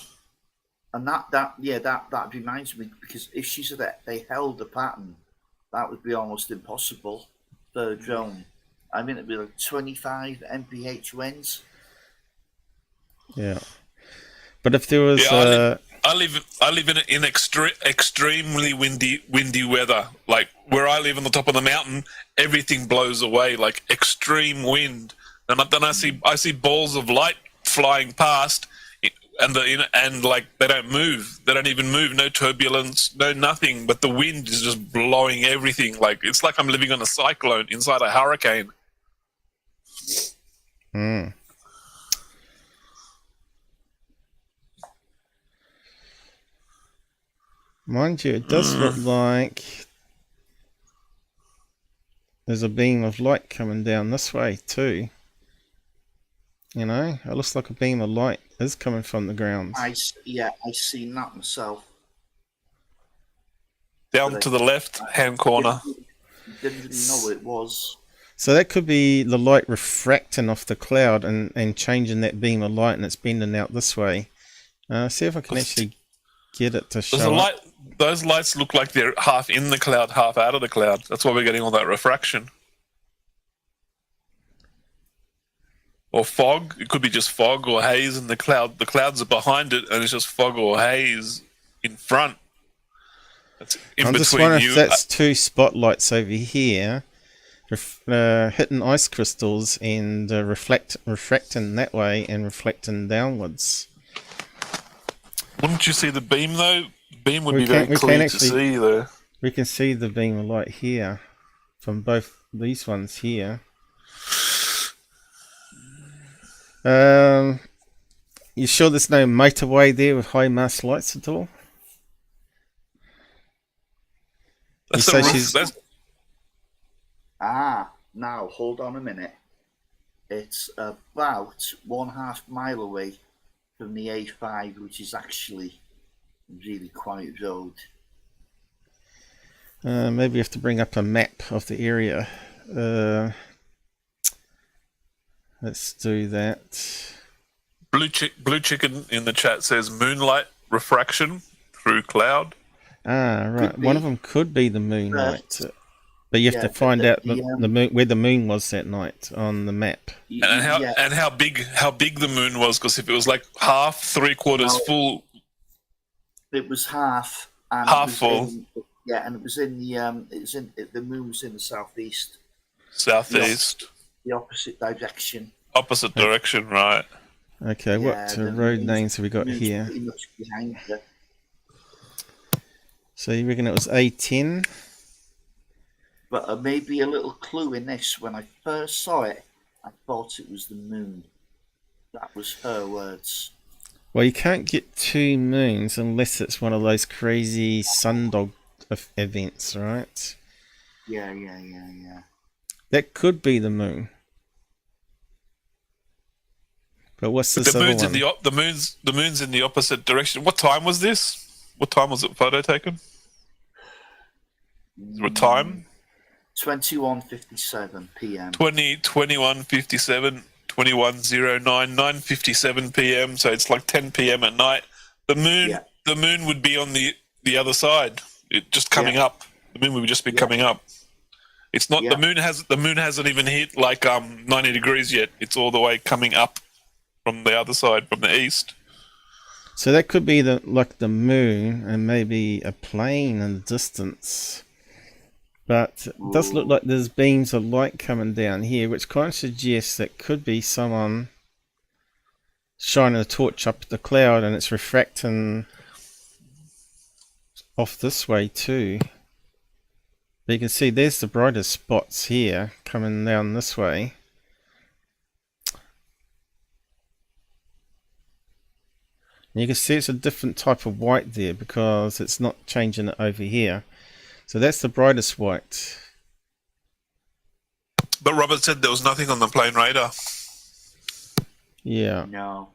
And that reminds me, because if she said that they held the pattern, that would be almost impossible for a drone. I mean, it'd be like 25 mph winds. Yeah, but if there was, I live in extremely windy weather. Like where I live on the top of the mountain, everything blows away, like extreme wind. And then I see balls of light flying past. And like they don't move. They don't even move. No turbulence. No nothing. But the wind is just blowing everything. Like it's like I'm living on a cyclone inside a hurricane. Mind you, it does look like there's a beam of light coming down this way too. You know, it looks like a beam of light is coming from the ground. I seen that myself. Down to the left-hand corner. Didn't really know what it was. So that could be the light refracting off the cloud and changing that beam of light, and it's bending out this way. See if I can actually get it to show up. Those lights look like they're half in the cloud, half out of the cloud. That's why we're getting all that refraction. Or fog. It could be just fog or haze in the cloud. The clouds are behind it, and it's just fog or haze in front. That's in I'm between just wondering you. if that's two spotlights over here, hitting ice crystals and refracting that way and reflecting downwards. Wouldn't you see the beam though? The beam would be very clear to see though. We can see the beam of light here from both these ones here. You sure there's no motorway there with high mast lights at all? Now hold on a minute. It's about 1/2 mile away from the A5, which is actually a really quiet road. Maybe you have to bring up a map of the area. Let's do that. Blue Chicken in the chat says moonlight refraction through cloud. Right. One of them could be the moonlight, but you have to find out the moon, where the moon was that night on the map, and how big the moon was. Because if it was like half, 3/4 full, it was half. And half full. And it was in the the moon was in the southeast. Southeast. The opposite direction. Opposite direction, right? Okay. What road names have we got here? Pretty much behind her. So you reckon it was A10? But maybe a little clue in this. When I first saw it, I thought it was the moon. That was her words. Well, you can't get two moons unless it's one of those crazy sundog events, right? Yeah. That could be the moon. But what's this other one? The moon's in the opposite direction. What time was this? What time was the photo taken? What time? 21:57 p.m. 21:57, 21:09, 9:57 p.m. So it's like 10 p.m. at night. The moon would be on the other side. It just coming up. The moon would just be coming up. It's not the moon hasn't even hit like 90 degrees yet. It's all the way coming up from the other side, from the east. So that could be the moon and maybe a plane in the distance. But it does look like there's beams of light coming down here, which kind of suggests that could be someone shining a torch up the cloud and it's refracting off this way too. But you can see there's the brightest spots here coming down this way. And you can see it's a different type of white there because it's not changing it over here. So that's the brightest white. But Robert said there was nothing on the plane radar. Yeah. No.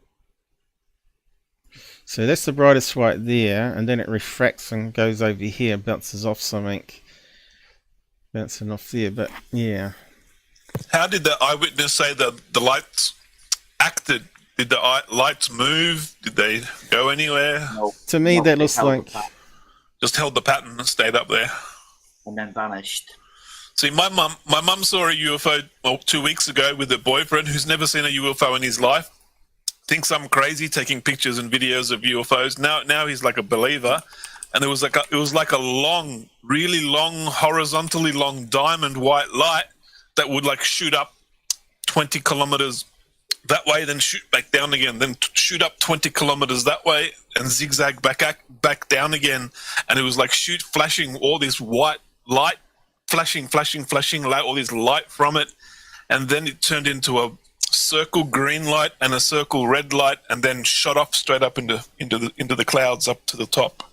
So that's the brightest white there, and then it refracts and goes over here, bounces off something. Bouncing off there, but yeah. How did the eyewitness say that the lights acted? Did the lights move? Did they go anywhere? No. To me, that looks like... Just held the pattern and stayed up there. And then vanished. See, my mum saw a UFO 2 weeks ago with her boyfriend who's never seen a UFO in his life. Thinks I'm crazy taking pictures and videos of UFOs. Now he's like a believer. And it was like a long, really long, horizontally long diamond white light that would like shoot up 20 kilometers that way, then shoot back down again, then shoot up 20 kilometers that way and zigzag back down again. And it was like flashing all this white light, flashing light, all this light from it. And then it turned into a circle green light and a circle red light, and then shot off straight up into the clouds up to the top.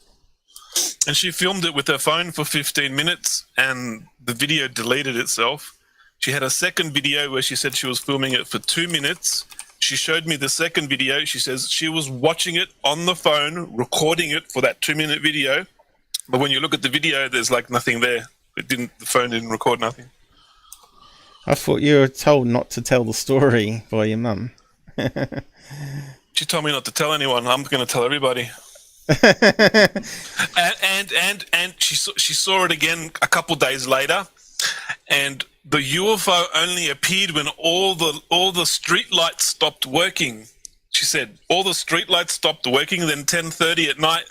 And she filmed it with her phone for 15 minutes, and the video deleted itself. She had a second video where she said she was filming it for 2 minutes. She showed me the second video. She says she was watching it on the phone, recording it for that 2-minute video. But when you look at the video, there's like nothing there. The phone didn't record nothing. I thought you were told not to tell the story by your mum. She told me not to tell anyone. I'm going to tell everybody. and she saw it again a couple days later, and the UFO only appeared when all the street lights stopped working. She said all the street lights stopped working, and then 10:30 at night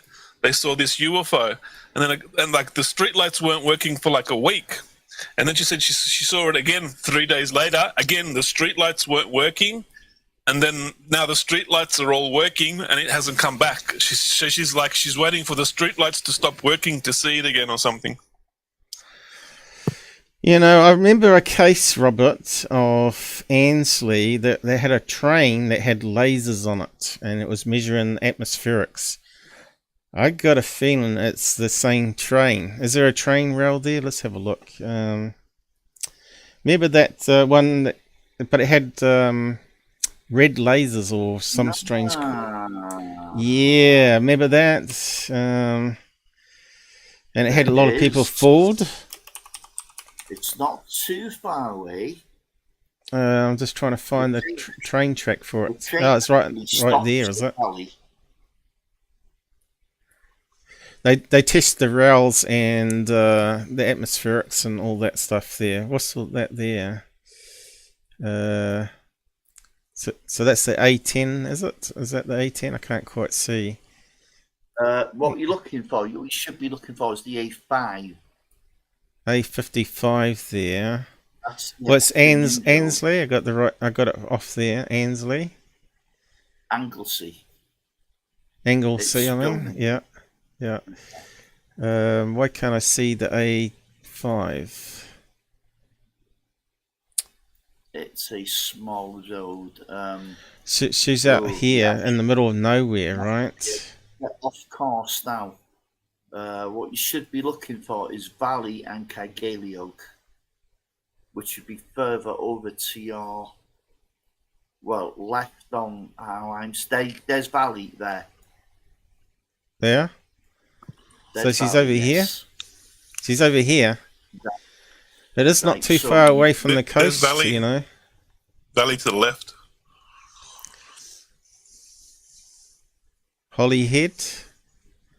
they saw this UFO, and like the street lights weren't working for like a week, and then she said she saw it again 3 days later. Again, the street lights weren't working. And then now the street lights are all working, and it hasn't come back. She's waiting for the street lights to stop working to see it again or something. You know, I remember a case, Robert, of Annesley that they had a train that had lasers on it, and it was measuring atmospherics. I got a feeling it's the same train. Is there a train rail there? Let's have a look. Remember that one, but it had red lasers or some strange. Yeah, remember that? And it had a lot of people fooled. It's not too far away. I'm just trying to find the train track for it. Oh, it's right there, is it? They test the rails and the atmospherics and all that stuff there. What's all that there? So that's the A10, is it? Is that the A10? I can't quite see. What you're looking for, you should be looking for is the A5. A55 there. Well, it's Annesley. I got it off there. Annesley. Anglesey. Anglesey, I mean. Yeah. Yeah. Why can't I see the A5? It's a small road. She's out here in the middle of nowhere, right? Off course now. What you should be looking for is Valley and Cahill, which would be further over to your left on our lines. There's Valley there. There? So she's over here? She's over here? It is not too far away from the coast, Valley, you know. Valley to the left. Holyhead.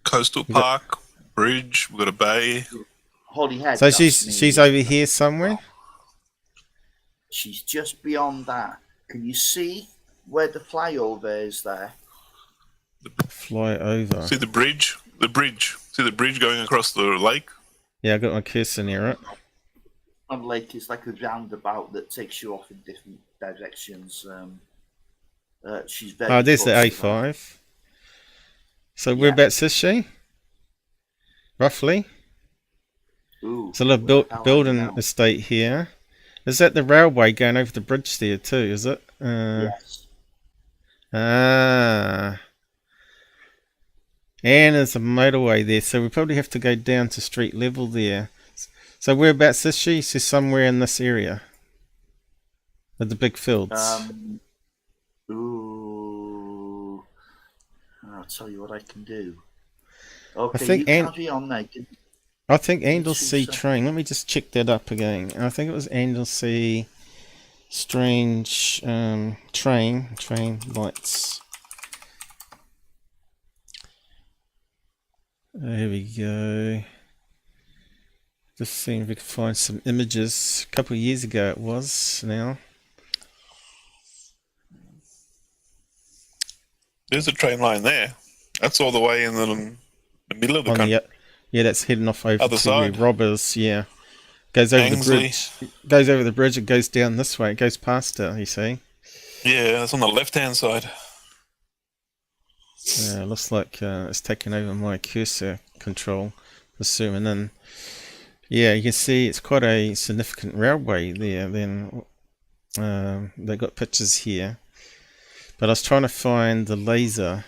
Coastal Park, bridge, we've got a bay. Holyhead. So she's over here somewhere? She's just beyond that. Can you see where the flyover is there? Flyover. See the bridge? The bridge. See the bridge going across the lake? Yeah, I got my cursor near it. On lake is like a roundabout that takes you off in different directions. She's very. Oh, there's the A5. So whereabouts is she? Roughly. Ooh, it's a little building estate here. Is that the railway going over the bridge there too? Is it? Yes. Ah. And there's a motorway there, so we probably have to go down to street level there. So whereabouts is she? She's somewhere in this area. With the big fields. Ooh. I'll tell you what I can do. Okay, I think carry on now. I think Anglesey train. Let me just check that up again. I think it was Anglesey strange train lights. There we go. Just seeing if we can find some images. A couple of years ago it was now. There's a train line there. That's all the way in the middle of the country. Yeah, that's heading off over Other to side. Robbers, yeah. Goes over the bridge. Goes over the bridge, it goes down this way. It goes past it, you see. Yeah, that's on the left-hand side. Yeah, looks like it's taking over my cursor control. Assuming then. Yeah, you can see it's quite a significant railway there. Then they got pictures here. But I was trying to find the laser.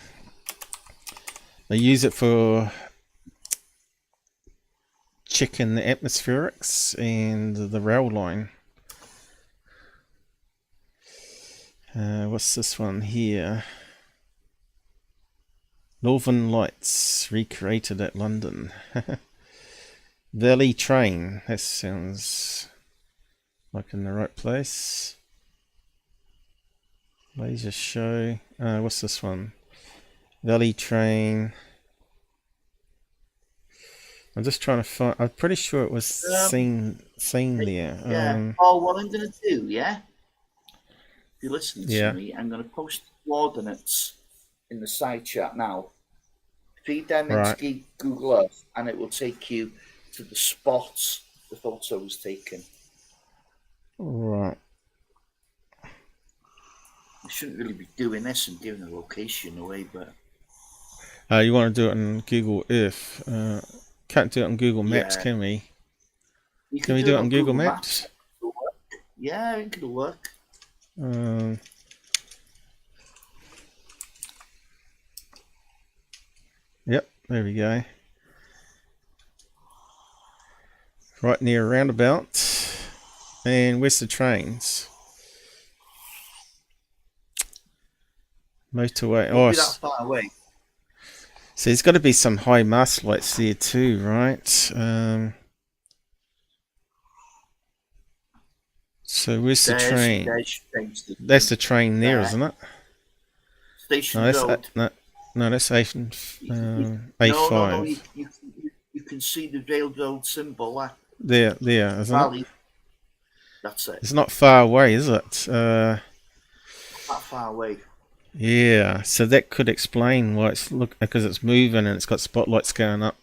They use it for checking the atmospherics and the rail line. What's this one here? Northern Lights recreated at London. Valley Train. That sounds like in the right place. Laser show. What's this one? Valley Train. I'm just trying to find. I'm pretty sure it was seen there. Yeah. What I'm going to do, yeah? If you listen to me, I'm going to post coordinates in the side chat now. Feed them into Google Earth, and it will take you to the spots the photo was taken. Right. I shouldn't really be doing this and giving the location away, but you want to do it on Google Earth? Can't do it on Google Maps, can we? Can we do it on Google Maps? Yeah, it could work. Yep, there we go. Right near a roundabout. And where's the trains? Motorway. Won't be that far away. So there's got to be some high mast lights there too, right? So where's the train? That's the train there, isn't it? Station Road. No, that's A5. No, you can see the railroad symbol there, isn't Valley. It? That's it. It's not far away, is it? Not that far away. Yeah, so that could explain why it's because it's moving and it's got spotlights going up.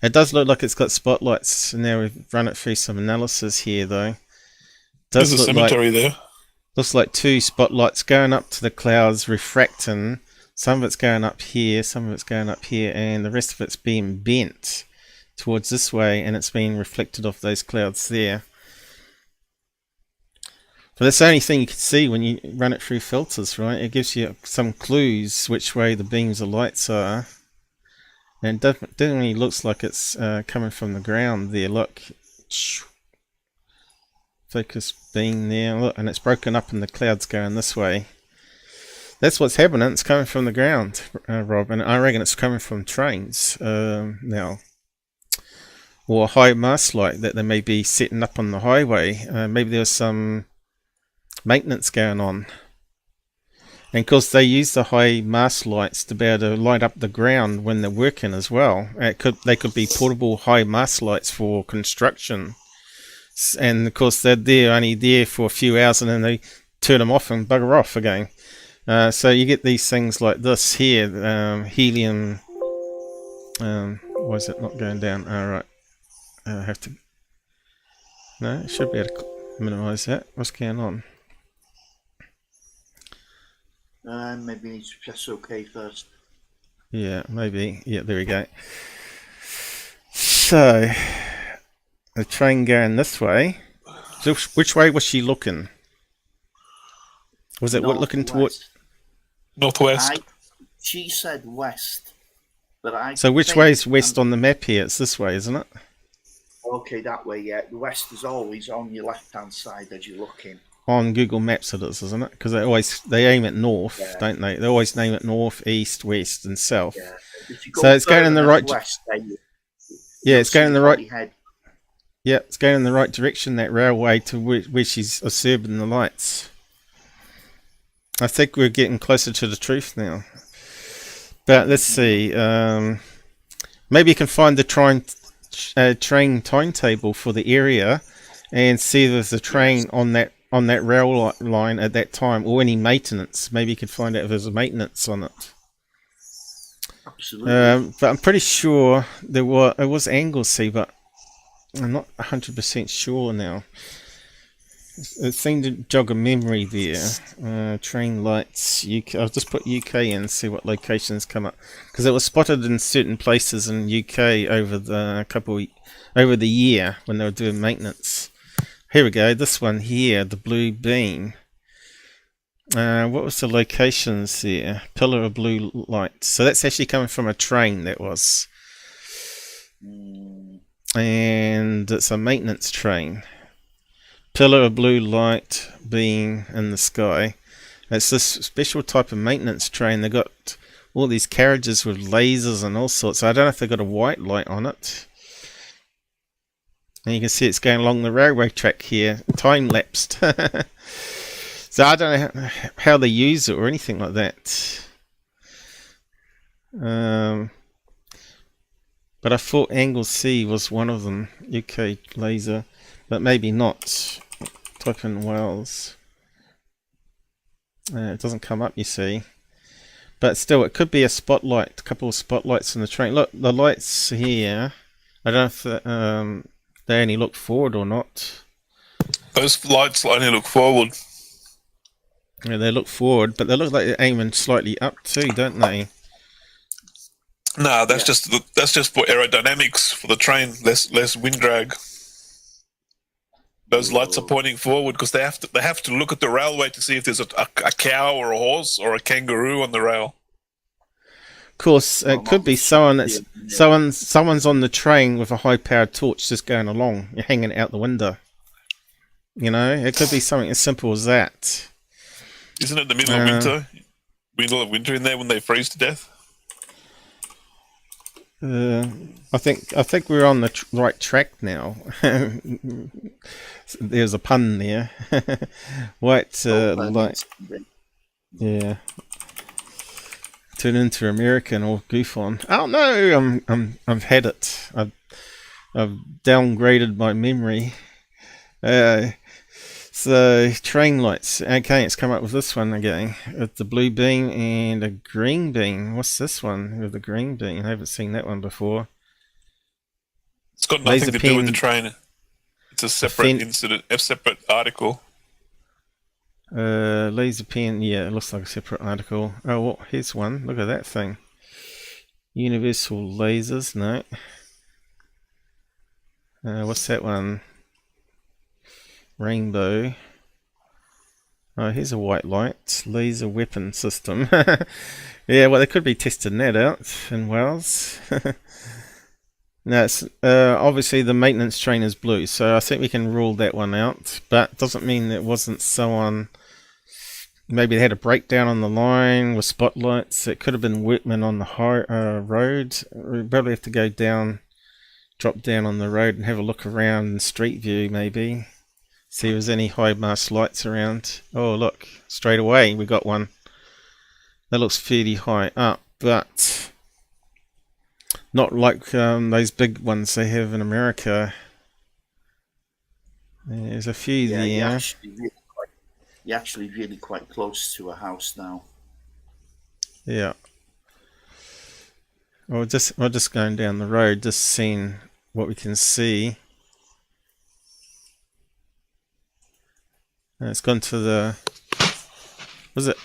It does look like it's got spotlights, and now we've run it through some analysis here, though. There's a cemetery there. Looks like two spotlights going up to the clouds, refracting. Some of it's going up here, some of it's going up here, and the rest of it's being bent towards this way, and it's being reflected off those clouds there. But that's the only thing you can see when you run it through filters, right? It gives you some clues which way the beams of lights are. And it definitely looks like it's coming from the ground there. Look. Focus beam there. Look, and it's broken up and the clouds going this way. That's what's happening. It's coming from the ground, Rob. And I reckon it's coming from trains now. Or a high mast light that they may be setting up on the highway. Maybe there's some maintenance going on, and of course they use the high mast lights to be able to light up the ground when they're working as well. They could be portable high mast lights for construction, and of course they're only there for a few hours and then they turn them off and bugger off again. So you get these things like this here, helium. Why is it not going down? Alright, I have to. No, it should be able to minimize that. What's going on? Maybe we need to press OK first. Yeah, maybe. Yeah, there we go. So, the train going this way. So which way was she looking? Was it looking towards northwest? She said west, but I. So which way is west on the map here? It's this way, isn't it? Okay, that way. Yeah, the west is always on your left-hand side as you're looking. On Google Maps it is, isn't it? Because they aim at north, don't they? They always name it north, east, west, and south. Yeah. So it's going in the right. Yeah, it's going in the right. Yeah, it's going in the right direction. That railway to where she's observing the lights. I think we're getting closer to the truth now. But let's see. Maybe you can find the train timetable for the area, and see if there's a train on that rail line at that time, or any maintenance. Maybe you could find out if there's a maintenance on it. Absolutely. But I'm pretty sure it was Anglesey, but I'm not 100% sure now. It seemed to jog a memory there. Train lights, UK. I'll just put UK in and see what locations come up, because it was spotted in certain places in UK over the year when they were doing maintenance. Here we go. This one here, the blue beam. What was the locations there? Pillar of blue light. So that's actually coming from a train. That was. and it's a maintenance train. Pillar of blue light being in the sky. It's this special type of maintenance train. They got all these carriages with lasers and all sorts. I don't know if they've got a white light on it. And you can see it's going along the railway track here, time-lapsed. So I don't know how they use it or anything like that. But I thought Angle C was one of them, UK laser, but maybe not. Type in Wales. It doesn't come up, you see. But still, it could be a spotlight, a couple of spotlights in the train. Look, the lights here, I don't know if they only look forward or not. Those lights only look forward. Yeah, they look forward, but they look like they're aiming slightly up too, don't they? No, that's just for aerodynamics for the train. Less wind drag. Those lights are pointing forward because they have to look at the railway to see if there's a cow or a horse or a kangaroo on the rail. Of course, it could be someone's on the train with a high-powered torch just going along, you're hanging out the window. You know, it could be something as simple as that. Isn't it the middle of winter? Middle of winter in there when they freeze to death? I think we're on the right track now. There's a pun there. White light. Yeah. Turn into American or GUFON. Oh no, I've had it. I've downgraded my memory. So train lights. Okay, it's come up with this one again. With the blue beam and a green beam. What's this one with the green beam? I haven't seen that one before. It's got nothing to do with the train. It's a separate incident, a separate article. Laser pen, yeah, it looks like a separate article. Oh, well, here's one. Look at that thing. Universal lasers, no. What's that one? Rainbow. Oh, here's a white light. Laser weapon system. Yeah, well, they could be testing that out in Wales. No, it's, obviously the maintenance train is blue, so I think we can rule that one out. But doesn't mean it wasn't someone. Maybe they had a breakdown on the line with spotlights. It could have been workmen on the high road. We probably have to go down, drop down on the road and have a look around in street view, maybe. See if there's any high mast lights around. Oh, look, straight away we got one. That looks fairly high up, but not like those big ones they have in America. There's a few there. You're actually really quite close to a house now. Yeah. We're just going down the road, just seeing what we can see. It's gone to the. Was it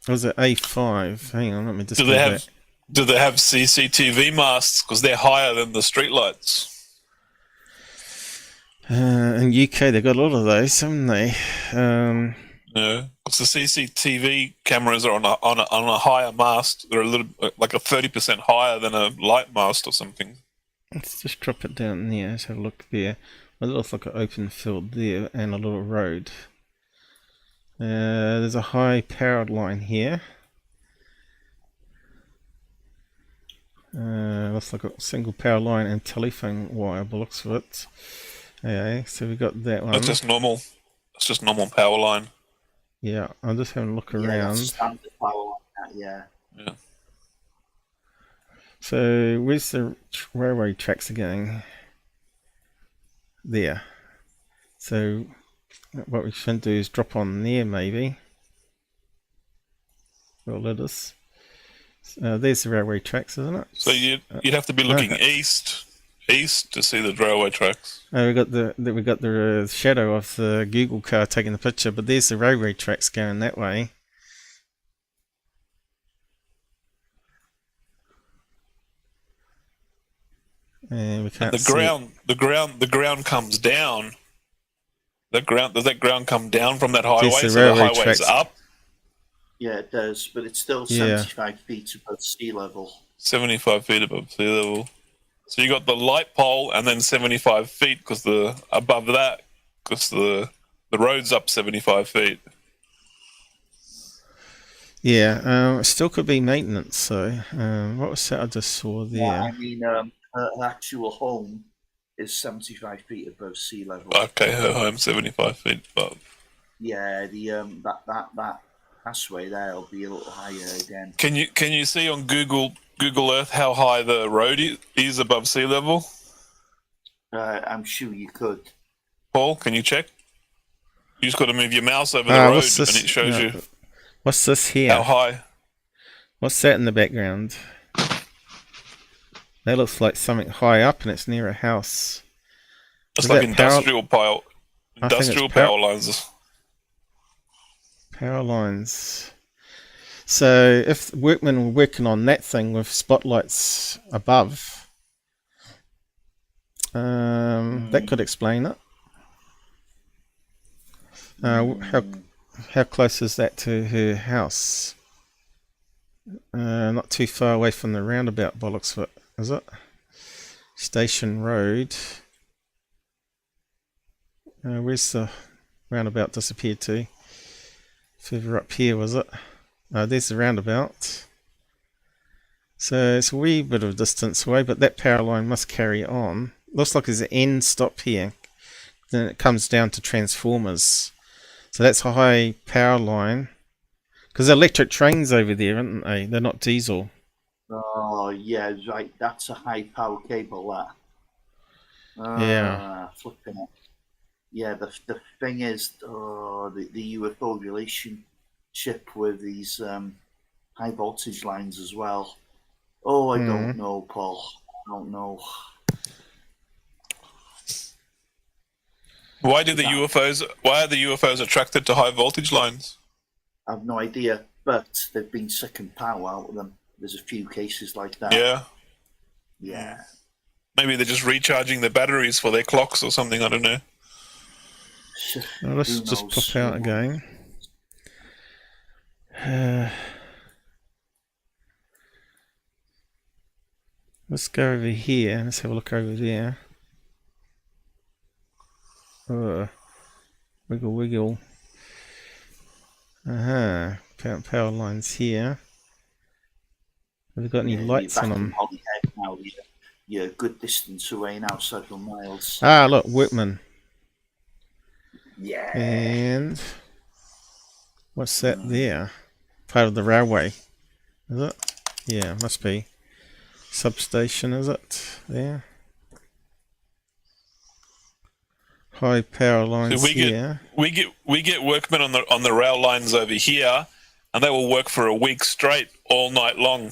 A5? Hang on, let me just. Do they have CCTV masts? Because they're higher than the streetlights. In UK, they've got a lot of those, haven't they? No, because the CCTV cameras are on a higher mast. They're a little like a 30% higher than a light mast or something. Let's just drop it down there. Let's have a look there. It looks like an open field there and a little road. There's a high powered line here. Looks like a single power line and telephone wire by the looks of it. Okay, so we got that one. That's just normal. It's just normal power line. Yeah, I'm just having a look around. That's standard power line, yeah. Yeah. So where's the railway tracks going? There. So what we should do is drop on there, maybe. Well, let us. There's the railway tracks, isn't it? So you'd have to be looking east to see the railway tracks. We got the shadow of the Google car taking the picture, but there's the railway tracks going that way. And we can't the ground comes down. Does that ground come down from that highway? The so the highway's up? Yeah, it does, but it's still 75 feet above sea level. 75 feet above sea level. So you got the light pole and then 75 feet because above that, because the road's up 75 feet. Yeah, it still could be maintenance. So, what was that I just saw there? Yeah, I mean, her actual home is 75 feet above sea level. Okay, her home 75 feet above. Yeah, the that passway there will be a little higher again. Can you see on Google Earth how high the road is above sea level? I'm sure you could. Paul, can you check? You just got to move your mouse over the road and it shows you. What's this here? How high? What's that in the background? That looks like something high up, and it's near a house. It's like industrial power lines. Power lines. So if workmen were working on that thing with spotlights above, that could explain it. How close is that to her house? Not too far away from the roundabout, bollocks foot, is it? Station Road. Where's the roundabout disappeared to? Further up here, was it? There's the roundabout. So it's a wee bit of distance away, but that power line must carry on. Looks like there's an end stop here. Then it comes down to transformers. So that's a high power line. Because electric trains over there, aren't they? They're not diesel. Oh, yeah, right. That's a high power cable, that. Yeah. Flipping it. Yeah, the thing is, the UFO relationship with these high voltage lines as well. Oh, I don't know, Paul. I don't know. Why are the UFOs attracted to high voltage lines? I have no idea, but they've been sucking power out of them. There's a few cases like that. Yeah. Yeah. Maybe they're just recharging the batteries for their clocks or something. I don't know. Well, let's just pop out again. Let's go over here. Let's have a look over there. Wiggle, wiggle. Power lines here. Have we got any lights on them? Now, you're a good distance away now, several miles. Ah, look, workmen. Yeah. And what's that there? Part of the railway, is it? Yeah, must be. Substation, is it? There. High power lines so here. We get workmen on the rail lines over here, and they will work for a week straight, all night long,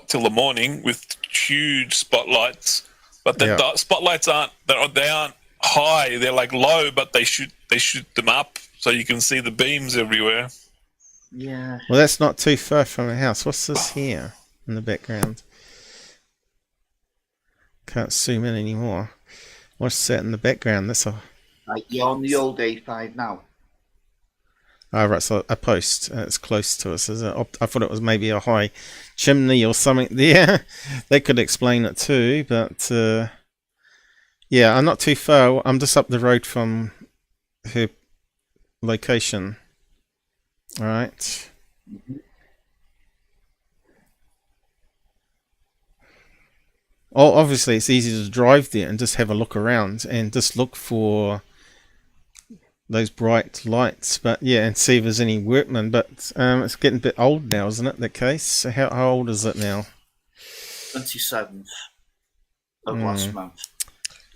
till the morning with huge spotlights. But the spotlights aren't high; they're like low, but they shoot them up so you can see the beams everywhere. Yeah. Well, that's not too far from the house. What's this here in the background? Can't zoom in anymore. What's that in the background? That's you're on the old A5 now. Oh, right, so a post. It's close to us, is it? I thought it was maybe a high chimney or something there. They could explain it too, but yeah, I'm not too far. I'm just up the road from her location. All right. Oh, obviously it's easy to drive there and just have a look around and just look for those bright lights, but yeah, and see if there's any workmen. But it's getting a bit old now, isn't it? The case. So how old is it now? 27th of last month.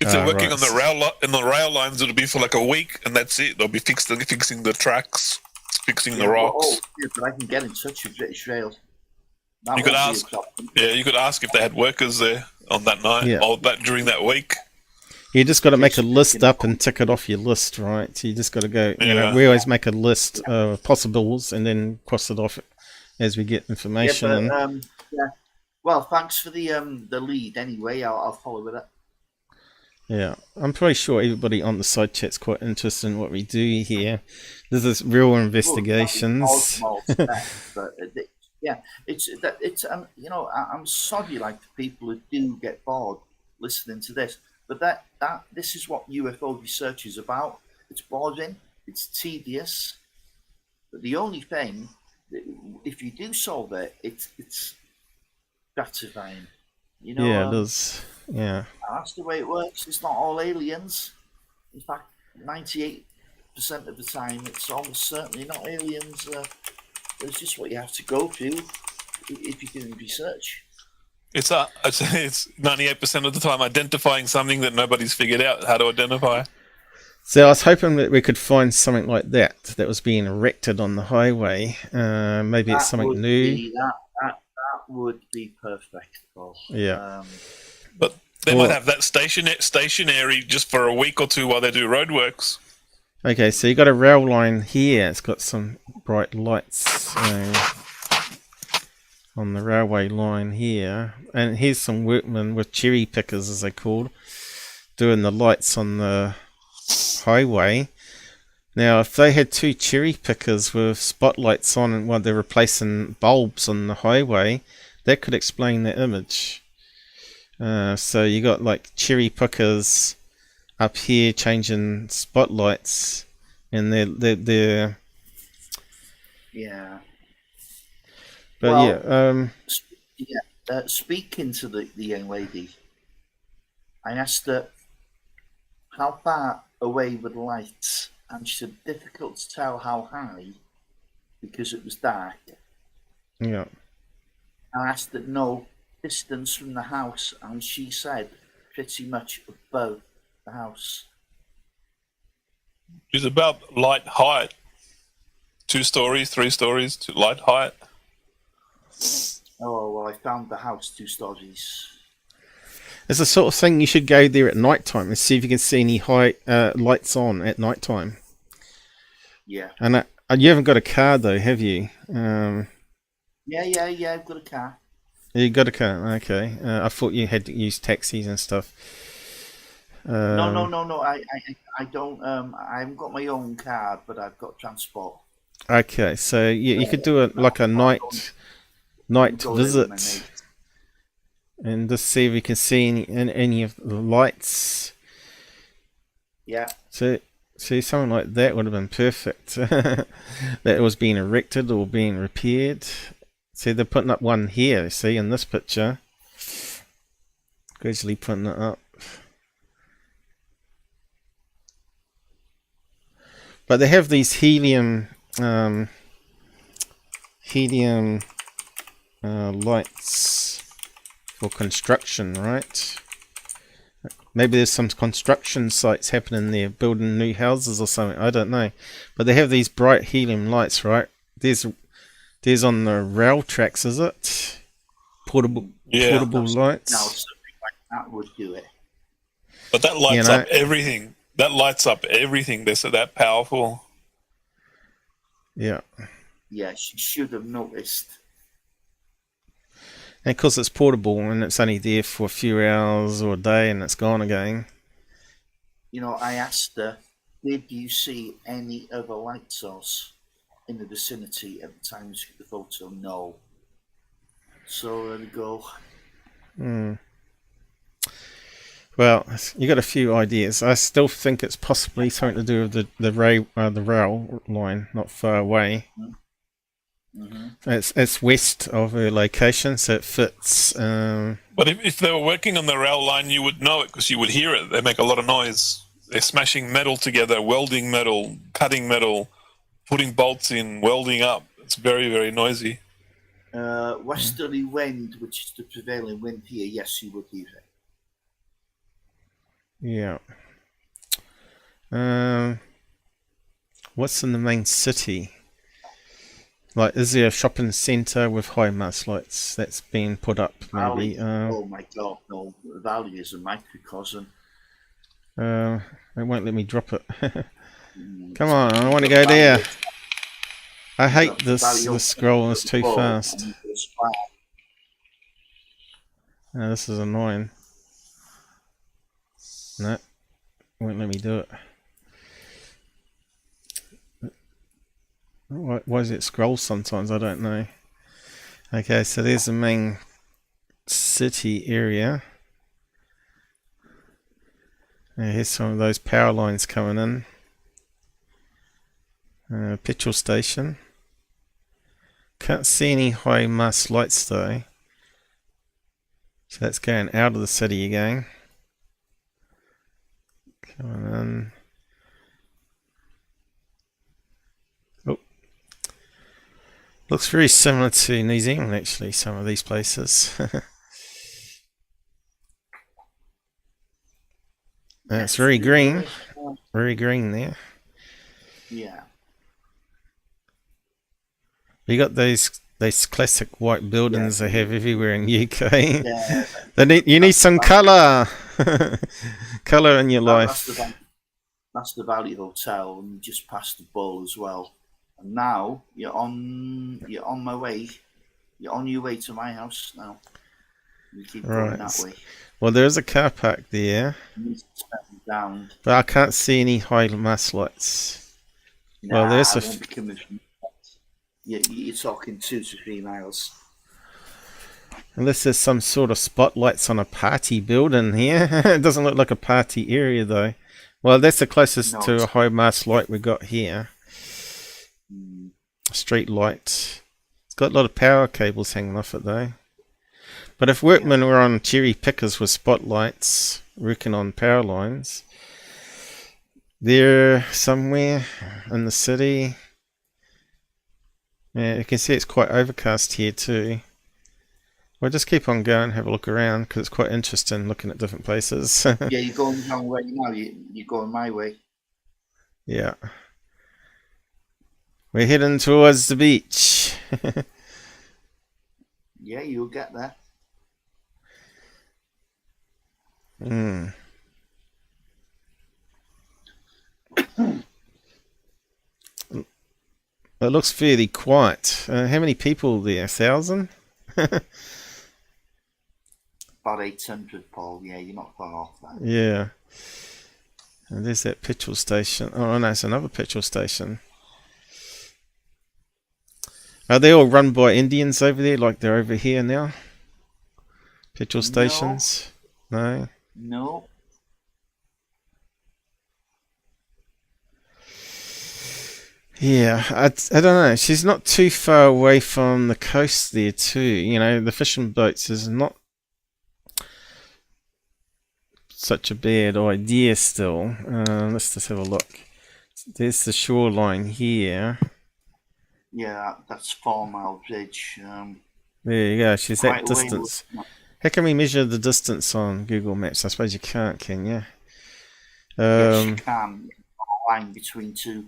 If they're working on the rail lines, it'll be for like a week, and that's it. They'll be fixing the tracks, fixing the rocks. But I can get in touch with British Rail. You could ask. Yeah, you could ask if they had workers there on that night or during that week. You just got to make a list up and tick it off your list, right? You just got to go. You know, we always make a list of possibles and then cross it off as we get information. Yeah, but, yeah. Well, thanks for the lead. Anyway, I'll follow with it. Yeah, I'm pretty sure everybody on the side chat's quite interested in what we do here. This is real investigations. But yeah, it's you know, I'm sorry, like, the people who do get bored listening to this. But this is what UFO research is about. It's boring, it's tedious. But the only thing, if you do solve it, it's gratifying. You know, yeah, it is. Yeah. That's the way it works. It's not all aliens. In fact, 98% of the time, it's almost certainly not aliens. It's just what you have to go through if you're doing research. It's 98% of the time identifying something that nobody's figured out how to identify. So I was hoping that we could find something like that was being erected on the highway. Maybe it's something new. That would be perfect, Paul. Yeah. But they might have that stationary just for a week or two while they do roadworks. Okay, so you got a rail line here. It's got some bright lights on the railway line here. And here's some workmen with cherry pickers, as they're called, doing the lights on the highway. Now, if they had two cherry pickers with spotlights on and while they're replacing bulbs on the highway, that could explain the image. So you got like cherry pickers up here changing spotlights, and they're yeah. But speaking to the young lady, I asked her how far away were the lights, and she said difficult to tell how high because it was dark. Yeah. I asked her no distance from the house, and she said pretty much above the house. It's about light height. 2 stories, 3 stories, to light height. Oh, well, I found the house 2 stories. It's the sort of thing you should go there at night time and see if you can see any high lights on at night time. Yeah. And you haven't got a car though, have you? Yeah, I've got a car. You got a car, okay. I thought you had to use taxis and stuff. No. I don't. I haven't got my own car, but I've got transport. Okay, so you could do like a night visit and just see if you can see any of the lights. Yeah. So something like that would have been perfect. That was being erected or being repaired. See, they're putting up one here, see, in this picture. Gradually putting it up. But they have these helium lights for construction, right? Maybe there's some construction sites happening there, building new houses or something. I don't know. But they have these bright helium lights, right? There's on the rail tracks, is it? Portable lights. No, something like that would do it. But that lights up everything. That lights up everything. They're so that powerful. Yeah. Yeah, she should have noticed. And because it's portable and it's only there for a few hours or a day and it's gone again. You know, I asked her, did you see any other light source in the vicinity at the time you took the photo? No. So there we go. Well, you got a few ideas. I still think it's possibly something to do with the rail line, not far away. Mm-hmm. It's west of her location, so it fits. But if they were working on the rail line, you would know it because you would hear it. They make a lot of noise. They're smashing metal together, welding metal, cutting metal, putting bolts in, welding up. It's very, very noisy. Westerly wind, which is the prevailing wind here, yes, you would hear it. Yeah. What's in the main city? Like, is there a shopping centre with high mast lights that's been put up? Maybe. Oh my God, no! The Valley is a microcosm. It won't let me drop it. Come on, I want to go there. I hate this scroll. It's too fast. Oh, this is annoying. No, won't let me do it. Why does it scroll sometimes? I don't know. Okay, so there's the main city area. Here's some of those power lines coming in. Petrol station. Can't see any high mast lights though. So that's going out of the city again. Coming in. Oh. Looks very similar to New Zealand actually, some of these places. It's very green. Very green there. Yeah. You got those classic white buildings they have everywhere in UK. Yeah. You need some colour. Colour in your life. That's the Valley Hotel, and you just passed the Bull as well. And now you're on my way. You're on your way to my house now. You keep going that way. Well, there's a car park there. You need to settle down. But I can't see any high mast lights. Nah, well, there's you're talking 2 to 3 miles. Unless there's some sort of spotlights on a party building here. It doesn't look like a party area though. Well, that's the closest to a high mast light we got here. A street light. It's got a lot of power cables hanging off it though. But if workmen were on cherry pickers with spotlights working on power lines, they're somewhere in the city. Yeah, you can see it's quite overcast here too. We'll just keep on going, have a look around, because it's quite interesting looking at different places. Yeah, you're going the wrong way now. You're going my way. Yeah. We're heading towards the beach. Yeah, you'll get there. It looks fairly quiet. How many people there? 1,000? About 800, Paul. Yeah, you're not far off that. Yeah. And there's that petrol station. Oh no, it's another petrol station. Are they all run by Indians over there, like they're over here now? Petrol stations? No? No. Yeah, I don't know. She's not too far away from the coast there too. You know, the fishing boats is not such a bad idea still. Let's just have a look. There's the shoreline here. Yeah, that's 4 Mile Bridge. There you go. She's that distance. How can we measure the distance on Google Maps? I suppose you can't, can you? Yes, you can. A line between two,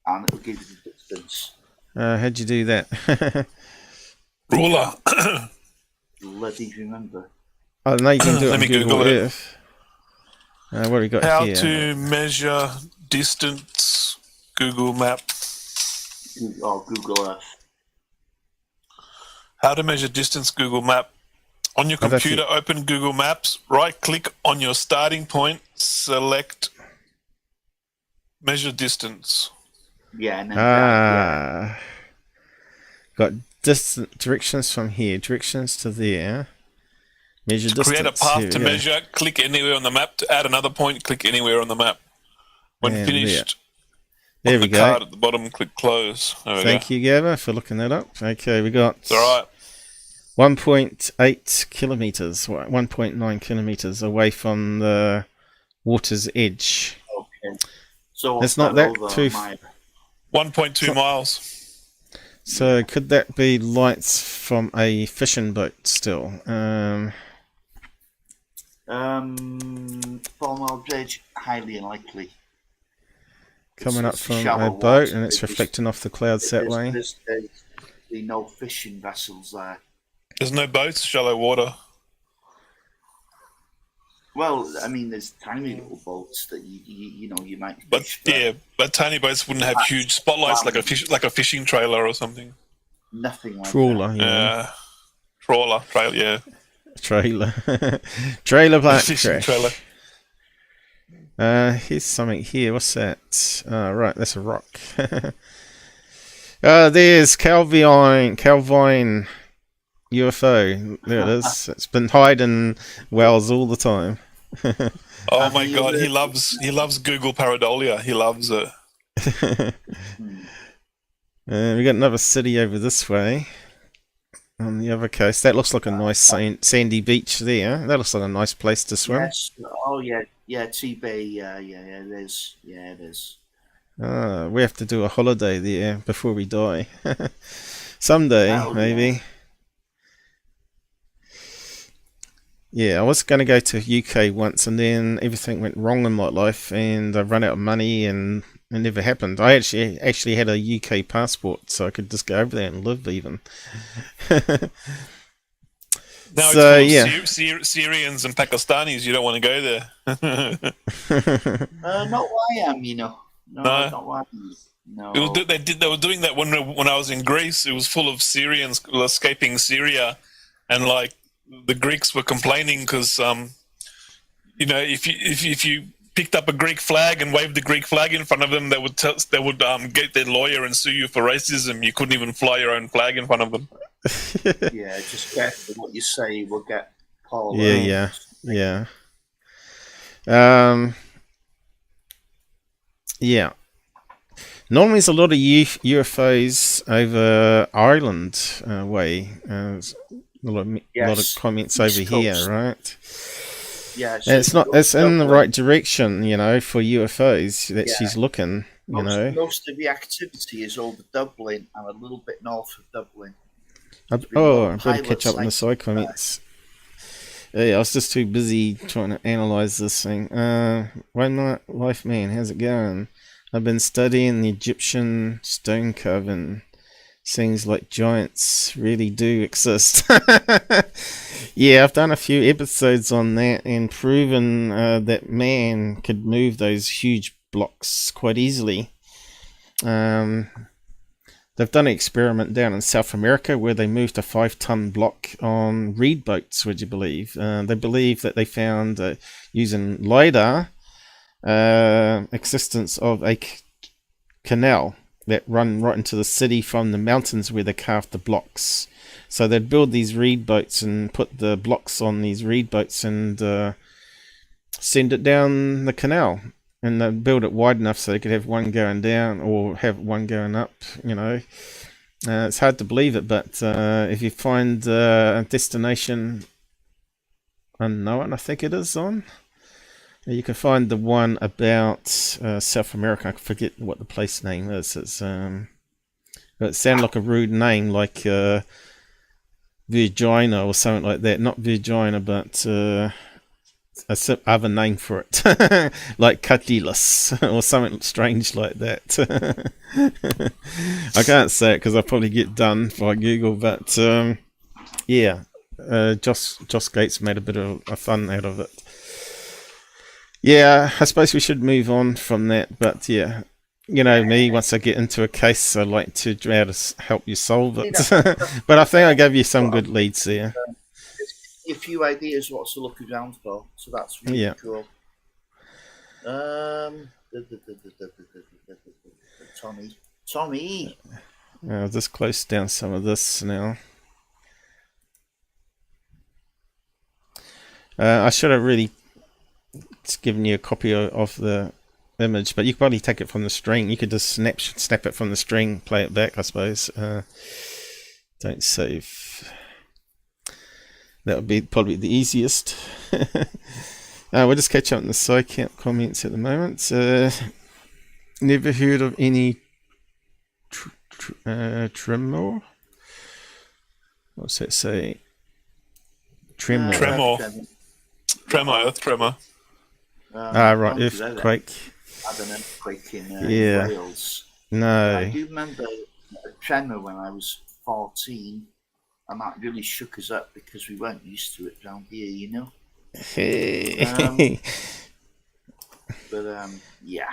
and it'll give you the distance. How'd you do that? Ruler. Bloody remember. Oh, no, you can do it Let on me Google Google it. Earth. What have we got How here? to measure distance, Google Map. Google Earth. How to measure distance, Google Map. On your computer, open Google Maps, right-click on your starting point, select measure distance. Yeah, and then got directions from here, directions to there. Measure distance. Create a path to measure, click anywhere on the map. To add another point, click anywhere on the map. When finished, there we go. Card at the bottom, click close. Thank you, Gabber, for looking that up. Okay, we got... It's alright. 1.8 kilometers, 1.9 kilometers away from the water's edge. Okay. So it's not that too... 1.2 miles. So could that be lights from a fishing boat still? 4 Mile Bridge, highly unlikely. Coming up from a boat and it's reflecting off the clouds that way. There's no fishing vessels there. There's no boats, shallow water. Well, I mean, there's tiny little boats that you know you might. But but tiny boats wouldn't have huge spotlights like a fishing trailer or something. Nothing like trawler, that. Yeah. Trawler, trailer, yeah. Trailer, trailer park fishing trailer. Here's something here. What's that? Right, that's a rock. There's Calvine UFO. There it is. It's been hiding wells all the time. Oh my God, he loves Google Pareidolia. He loves it. We got another city over this way on the other coast. That looks like a nice sandy beach there. That looks like a nice place to swim. Yes. Oh yeah, T-Bay. Yeah, it is. Yeah, it is. We have to do a holiday there before we die. Someday, maybe. Yeah, I was going to go to UK once, and then everything went wrong in my life, and I ran out of money, and it never happened. I actually had a UK passport, so I could just go over there and live even. Now So, it's full of Syrians and Pakistanis. You don't want to go there. Not why I am, you know. No, not why I am. No. They were doing that when I was in Greece. It was full of Syrians escaping Syria, and like the Greeks were complaining because you know, if you picked up a Greek flag and waved the Greek flag in front of them, they would get their lawyer and sue you for racism. You couldn't even fly your own flag in front of them. Yeah, just careful what you say will get Paul. Yeah. Yeah. Normally there's a lot of UFOs over Ireland way. A lot of comments over here, right? Yeah, and it's in the right direction, you know, for UFOs that she's looking, you know. Most of the activity is over Dublin and a little bit north of Dublin. I better catch up on the side comments. Yeah, I was just too busy trying to analyze this thing. One Night Life Man, how's it going? I've been studying the Egyptian stone carving. Things like giants really do exist. Yeah, I've done a few episodes on that and proven that man could move those huge blocks quite easily. They've done an experiment down in South America where they moved a 5-ton block on reed boats, would you believe? They believe that they found, using LiDAR, existence of a canal that run right into the city from the mountains where they carved the blocks. So they'd build these reed boats and put the blocks on these reed boats and send it down the canal. And they'd build it wide enough so they could have one going down or have one going up, you know. It's hard to believe it, but if you find a destination unknown, I think it is on, you can find the one about South America. I forget what the place name is. It's it sounded like a rude name, like Virginia or something like that. Not Virginia, but other name for it, like Catilas or something strange like that. I can't say it because I'll probably get done by Google, but yeah, Josh Gates made a bit of a fun out of it. Yeah, I suppose we should move on from that, but yeah, you know me, once I get into a case, I like to try to help you solve it. But I think I gave you some good leads there. A few ideas what to look around for, so that's really cool. Tommy. I'll just close down some of this now. I should have really given you a copy of the image, but you could probably take it from the string. You could just snap it from the string, play it back, I suppose. Don't save. That would be probably the easiest. We'll just catch up on the side count comments at the moment. Never heard of any tremor. What's that say? Tremor. Earth tremor. Right, earthquake. Had an earthquake in Yeah. Wales. No. I do remember a tremor when I was 14, and that really shook us up because we weren't used to it down here, you know. But yeah,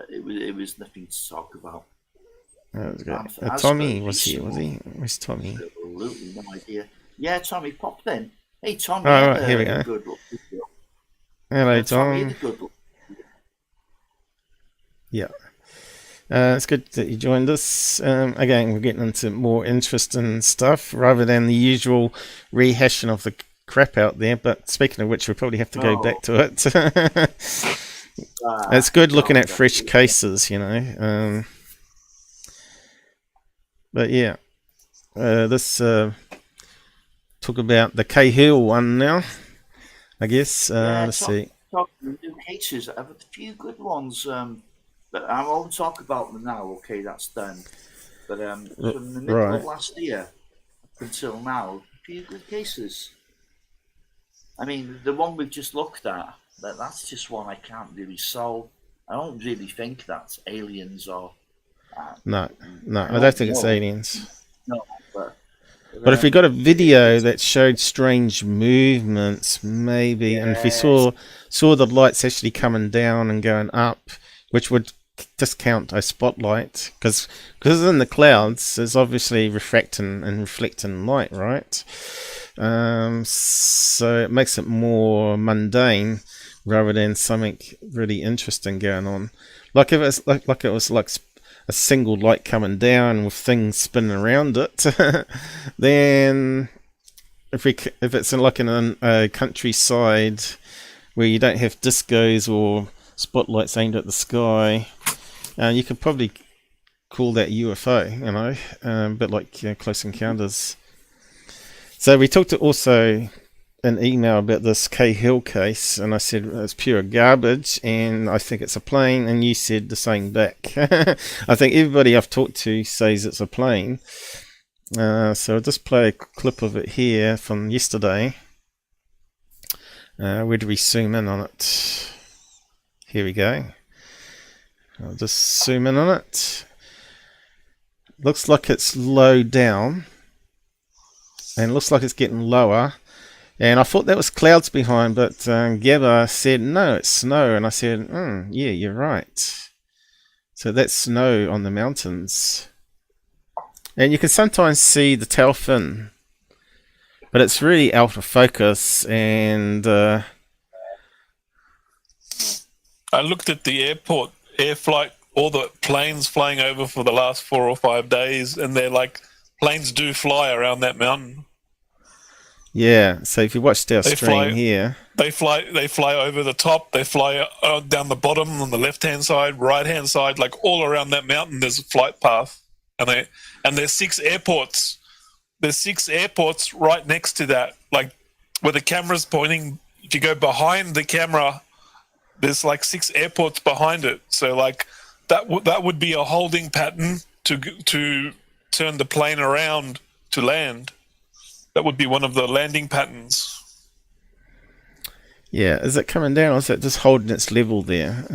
it was nothing to talk about. That was good. Tommy was here, was he? Where's Tommy? Absolutely no idea. Yeah, Tommy popped in. Hey, Tommy. Oh, right, here we go. Good look. Hello, Tom. Tommy, good look. Yeah. It's good that you joined us. Again, we're getting into more interesting stuff rather than the usual rehashing of the crap out there, but speaking of which, we'll probably have to go back to it. It's good looking at fresh cases, you know. But yeah, this talk about the Cahill one now, I guess. Let's see. Talking new cases, I have a few good ones, but I won't talk about them now. Okay, that's done. But from the middle of last year up until now, a few good cases. I mean, the one we've just looked at, that's just one I can't really solve. I don't really think that's aliens or... No, I don't think it's aliens. No, but if we got a video that showed strange movements, maybe, and if we saw the lights actually coming down and going up, which would discount a spotlight, because in the clouds there's obviously refracting and reflecting light, right? So it makes it more mundane rather than something really interesting going on. Like if it's like it was like a single light coming down with things spinning around it, then if it's in a countryside where you don't have discos or spotlights aimed at the sky, you could probably call that UFO, you know, a bit like Close Encounters. So we talked also an email about this Cahill case, and I said it's pure garbage and I think it's a plane, and you said the same back. I think everybody I've talked to says it's a plane. So I'll just play a clip of it here from yesterday. Where do we zoom in on it? Here we go. I'll just zoom in on it. Looks like it's low down, and looks like it's getting lower. And I thought that was clouds behind, but Gabber said, no, it's snow. And I said, yeah, you're right. So that's snow on the mountains. And you can sometimes see the tail fin, but it's really out of focus. And I looked at the air flight, all the planes flying over for the last 4 or 5 days, and they're like, planes do fly around that mountain. Yeah, so if you watched our stream here, they fly over the top, they fly down the bottom on the left-hand side, right-hand side, like all around that mountain. There's a flight path, and there's 6 airports. There's 6 airports right next to that, like where the camera's pointing. If you go behind the camera, there's like 6 airports behind it. So like that would be a holding pattern to turn the plane around to land. That would be one of the landing patterns. Yeah, is it coming down or is it just holding its level there?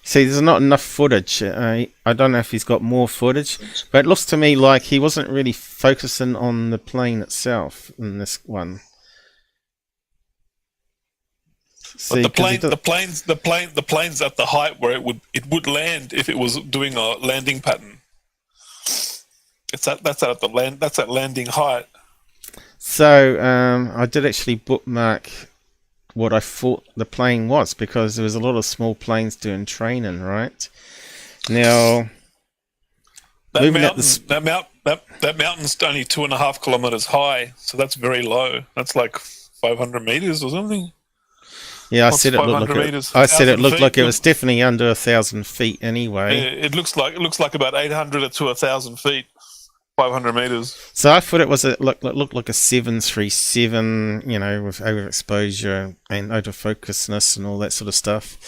See, there's not enough footage. I don't know if he's got more footage, but it looks to me like he wasn't really focusing on the plane itself in this one. See, but the plane's at the height where it would land if it was doing a landing pattern. That's at landing height. So I did actually bookmark what I thought the plane was, because there was a lot of small planes doing training, right? Now, that mountain's only 2.5 kilometers high, so that's very low. That's like 500 meters or something. Yeah, I said it looked like it was definitely under 1,000 feet anyway. It looks like about 800 to 1,000 feet. 500 meters. So I thought it looked like a 737, you know, with overexposure and autofocusness and all that sort of stuff.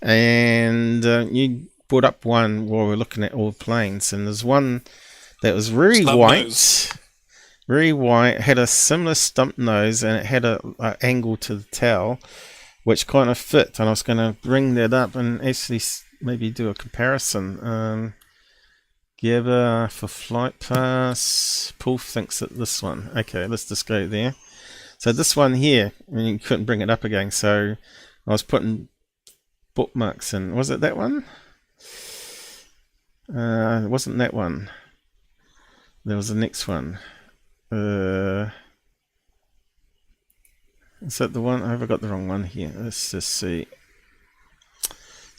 And you brought up one while we're looking at all planes, and there's one that was really white, had a similar stump nose, and it had a angle to the tail, which kind of fit. And I was going to bring that up and actually maybe do a comparison. Gabber for flight pass. Paul thinks that this one. Okay, let's just go there. So this one here, I mean, you couldn't bring it up again, so I was putting bookmarks in. Was it that one? It wasn't that one. There was the next one. Is that the one? Have I got the wrong one here? Let's just see.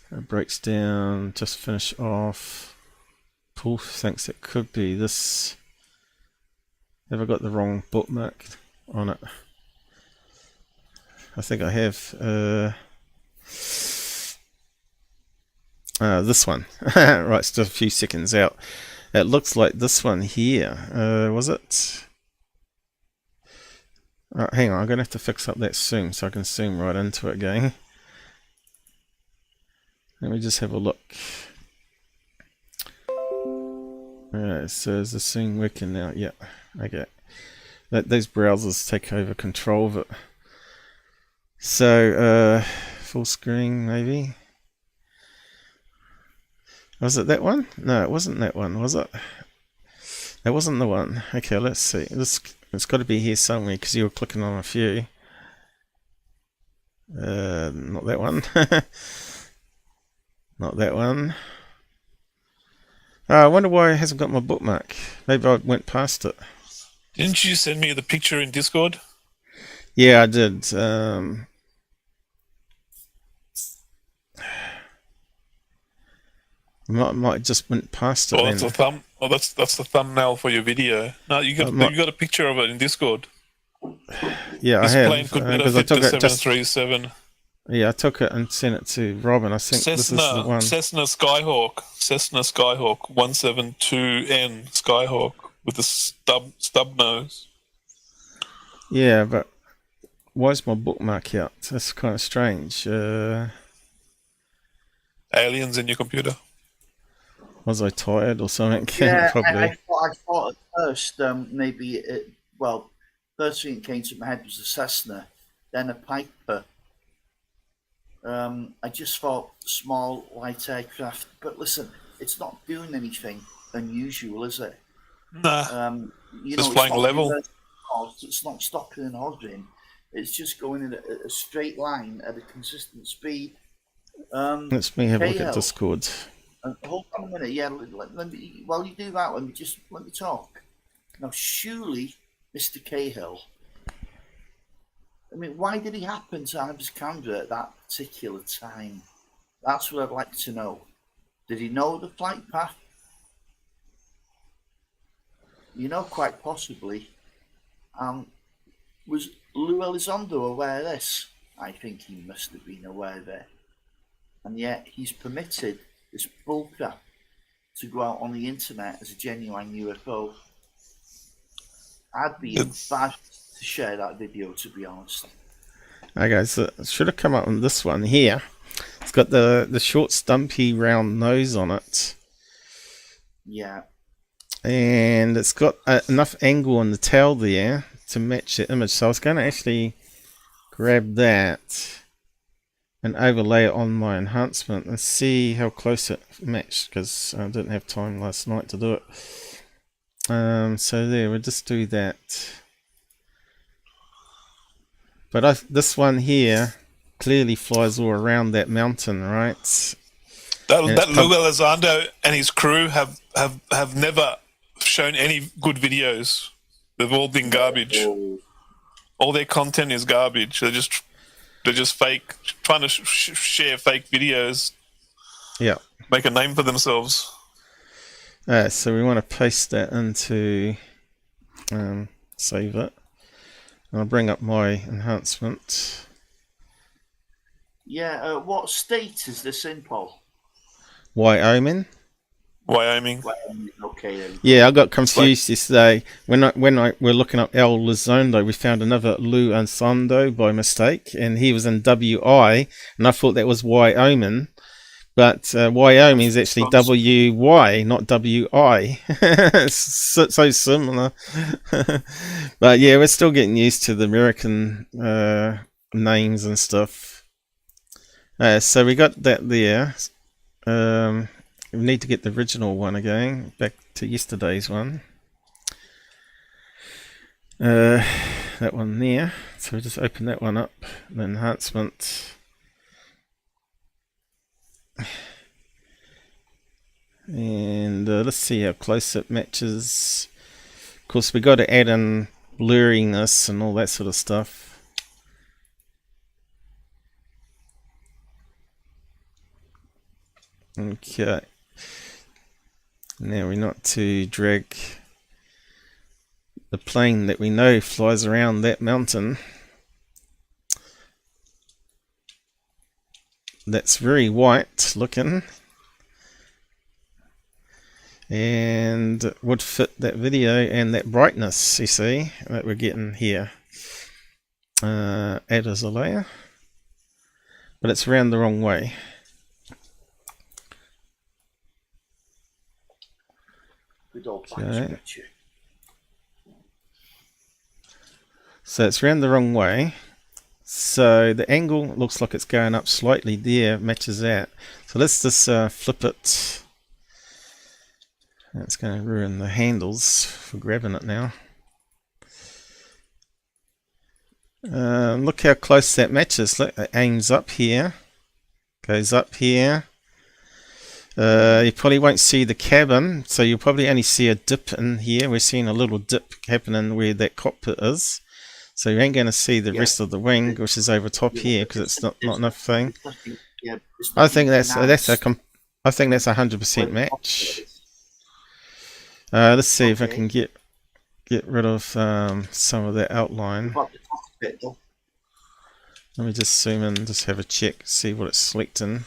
It breaks down. Just finish off. Paul thinks it could be this. Have I got the wrong bookmark on it? I think I have. This one. Right, it's just a few seconds out. It looks like this one here. Was it? Hang on, I'm going to have to fix up that zoom so I can zoom right into it again. Let me just have a look. Alright, so is the zoom working now? Yeah, okay. Those browsers take over control of it. So, full screen maybe. Was it that one? No, it wasn't that one, was it? That wasn't the one. Okay, let's see. It's got to be here somewhere because you were clicking on a few. Not that one. Not that one. I wonder why it hasn't got my bookmark. Maybe I went past it. Didn't you send me the picture in Discord? Yeah, I did. Might just went past it. Oh, that's the thumbnail for your video. No, you got a picture of it in Discord. Yeah, This I have. plane could be a 5737. Yeah, I took it and sent it to Robin. I think this is the one. Cessna Skyhawk 172N Skyhawk with the stub nose. Yeah, but why is my bookmark out? That's kind of strange. Aliens in your computer. Was I tired or something? Yeah, probably. I thought at first maybe first thing that came to my head was a Cessna, then a Piper. I just thought small, light aircraft. But listen, it's not doing anything unusual, is it? Nah. Just flying level. It's not stopping and hovering. It's just going in a straight line at a consistent speed. Let's me have a look at Discord. Hold on a minute. Yeah, let me. While you do that, let me talk. Now, surely, Mr. Cahill. I mean, why did he happen to have his camera at that particular time? That's what I'd like to know. Did he know the flight path? Quite possibly. Was Lou Elizondo aware of this? I think he must have been aware of it. And yet he's permitted this bullcrap to go out on the internet as a genuine UFO. I'd be embarrassed to share that video, to be honest. Okay, so it should have come up on this one here. It's got the short, stumpy, round nose on it. Yeah. And it's got enough angle on the tail there to match the image. So I was going to actually grab that and overlay it on my enhancement and see how close it matched, because I didn't have time last night to do it. So there, we'll just do that. But this one here clearly flies all around that mountain, right? That Lou Elizondo and his crew have never shown any good videos. They've all been garbage. All their content is garbage. They're just fake, trying to share fake videos. Yeah. Make a name for themselves. So we want to paste that into, save it. I'll bring up my enhancement. Yeah, what state is this in, Paul? Wyoming. Okay then. Yeah, I got confused yesterday when we're looking up El Elizondo. We found another Lou Elizondo by mistake, and he was in WI, and I thought that was Wyoming, but Wyoming is actually WY, not WI. so similar. But yeah, we're still getting used to the American names and stuff. So we got that there. We need to get the original one again, back to yesterday's one. That one there. So we just open that one up, the enhancement. And let's see how close it matches. Of course, we got to add in blurriness and all that sort of stuff. Okay. Now we need to drag the plane that we know flies around that mountain that's very white looking, and it would fit that video and that brightness, you see, that we're getting here. Add as a layer, but it's around the wrong way. Okay. So it's around the wrong way. So the angle looks like it's going up slightly there, matches that. So let's just flip it. It's going to ruin the handles for grabbing it now. Look how close that matches. Look, it aims up here, goes up here. You probably won't see the cabin, so you'll probably only see a dip in here. We're seeing a little dip happening where that cockpit is. So you ain't going to see the rest of the wing, which is over top here, because it's not enough thing. I think that's a 100% match. Let's see if I can get rid of some of that outline. Let me just zoom in, just have a check, see what it's selecting.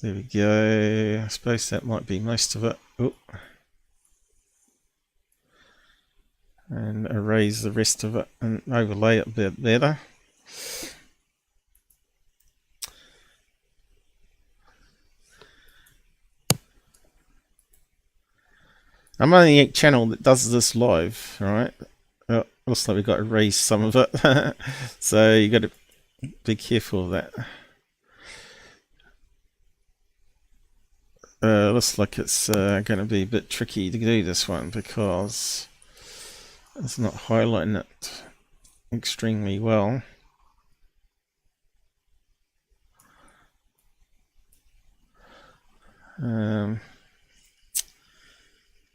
There we go. I suppose that might be most of it. Oop. And erase the rest of it and overlay it a bit better. I'm on the channel that does this live, right? Oh, looks like we've got to erase some of it. So you got to be careful of that. Looks like it's going to be a bit tricky to do this one because it's not highlighting it extremely well.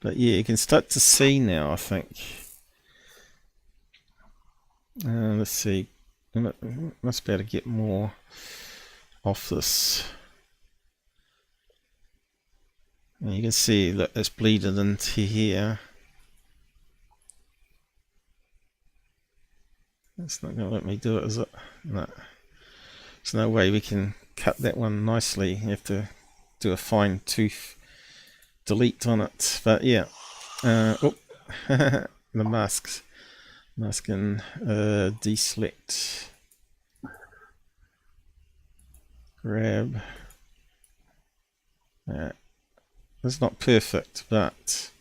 But yeah, you can start to see now, I think. Let's see. Must be able to get more off this. And you can see that it's bleeding into here. It's not going to let me do it, is it? No. There's no way we can cut that one nicely. You have to do a fine tooth delete on it. But yeah. Oh, the masks. Mask and deselect. Grab. It's not perfect, but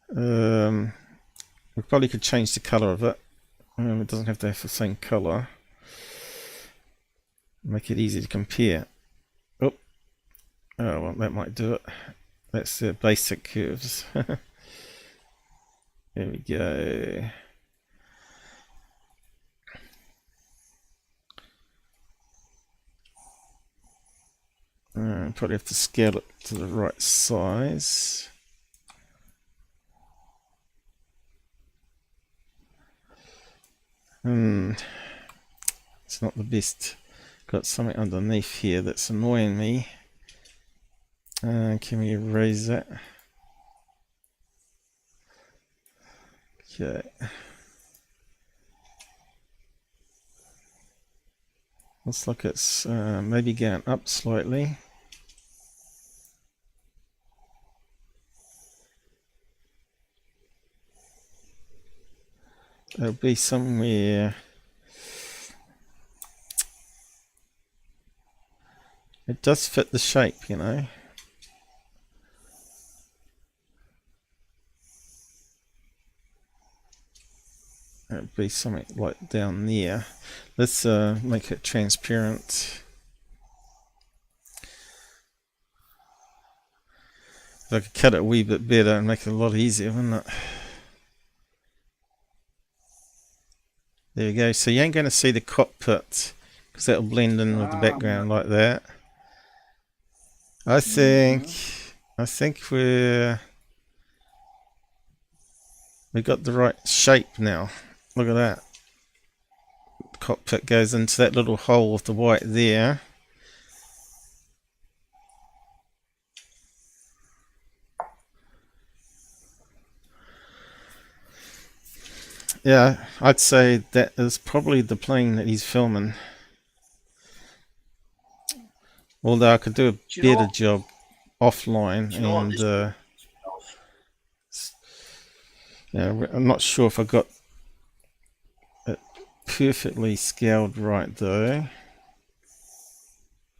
we probably could change the color of it. It doesn't have to have the same color. Make it easy to compare. Oh, well, that might do it. That's the basic curves. There we go. Probably have to scale it to the right size. It's not the best. Got something underneath here that's annoying me. Can we erase that? Okay. Looks like it's maybe going up slightly. There'll be somewhere. It does fit the shape, you know. It'll be something like down there. Let's make it transparent. If I could cut it a wee bit better and make it a lot easier, wouldn't it? There we go. So you ain't going to see the cockpit because that'll blend in with the background like that. I think we got the right shape now. Look at that. The cockpit goes into that little hole with the white there. Yeah, I'd say that is probably the plane that he's filming. Although I could do a you know better what? job offline, Do you know what and this yeah, I'm not sure if I got it perfectly scaled right though.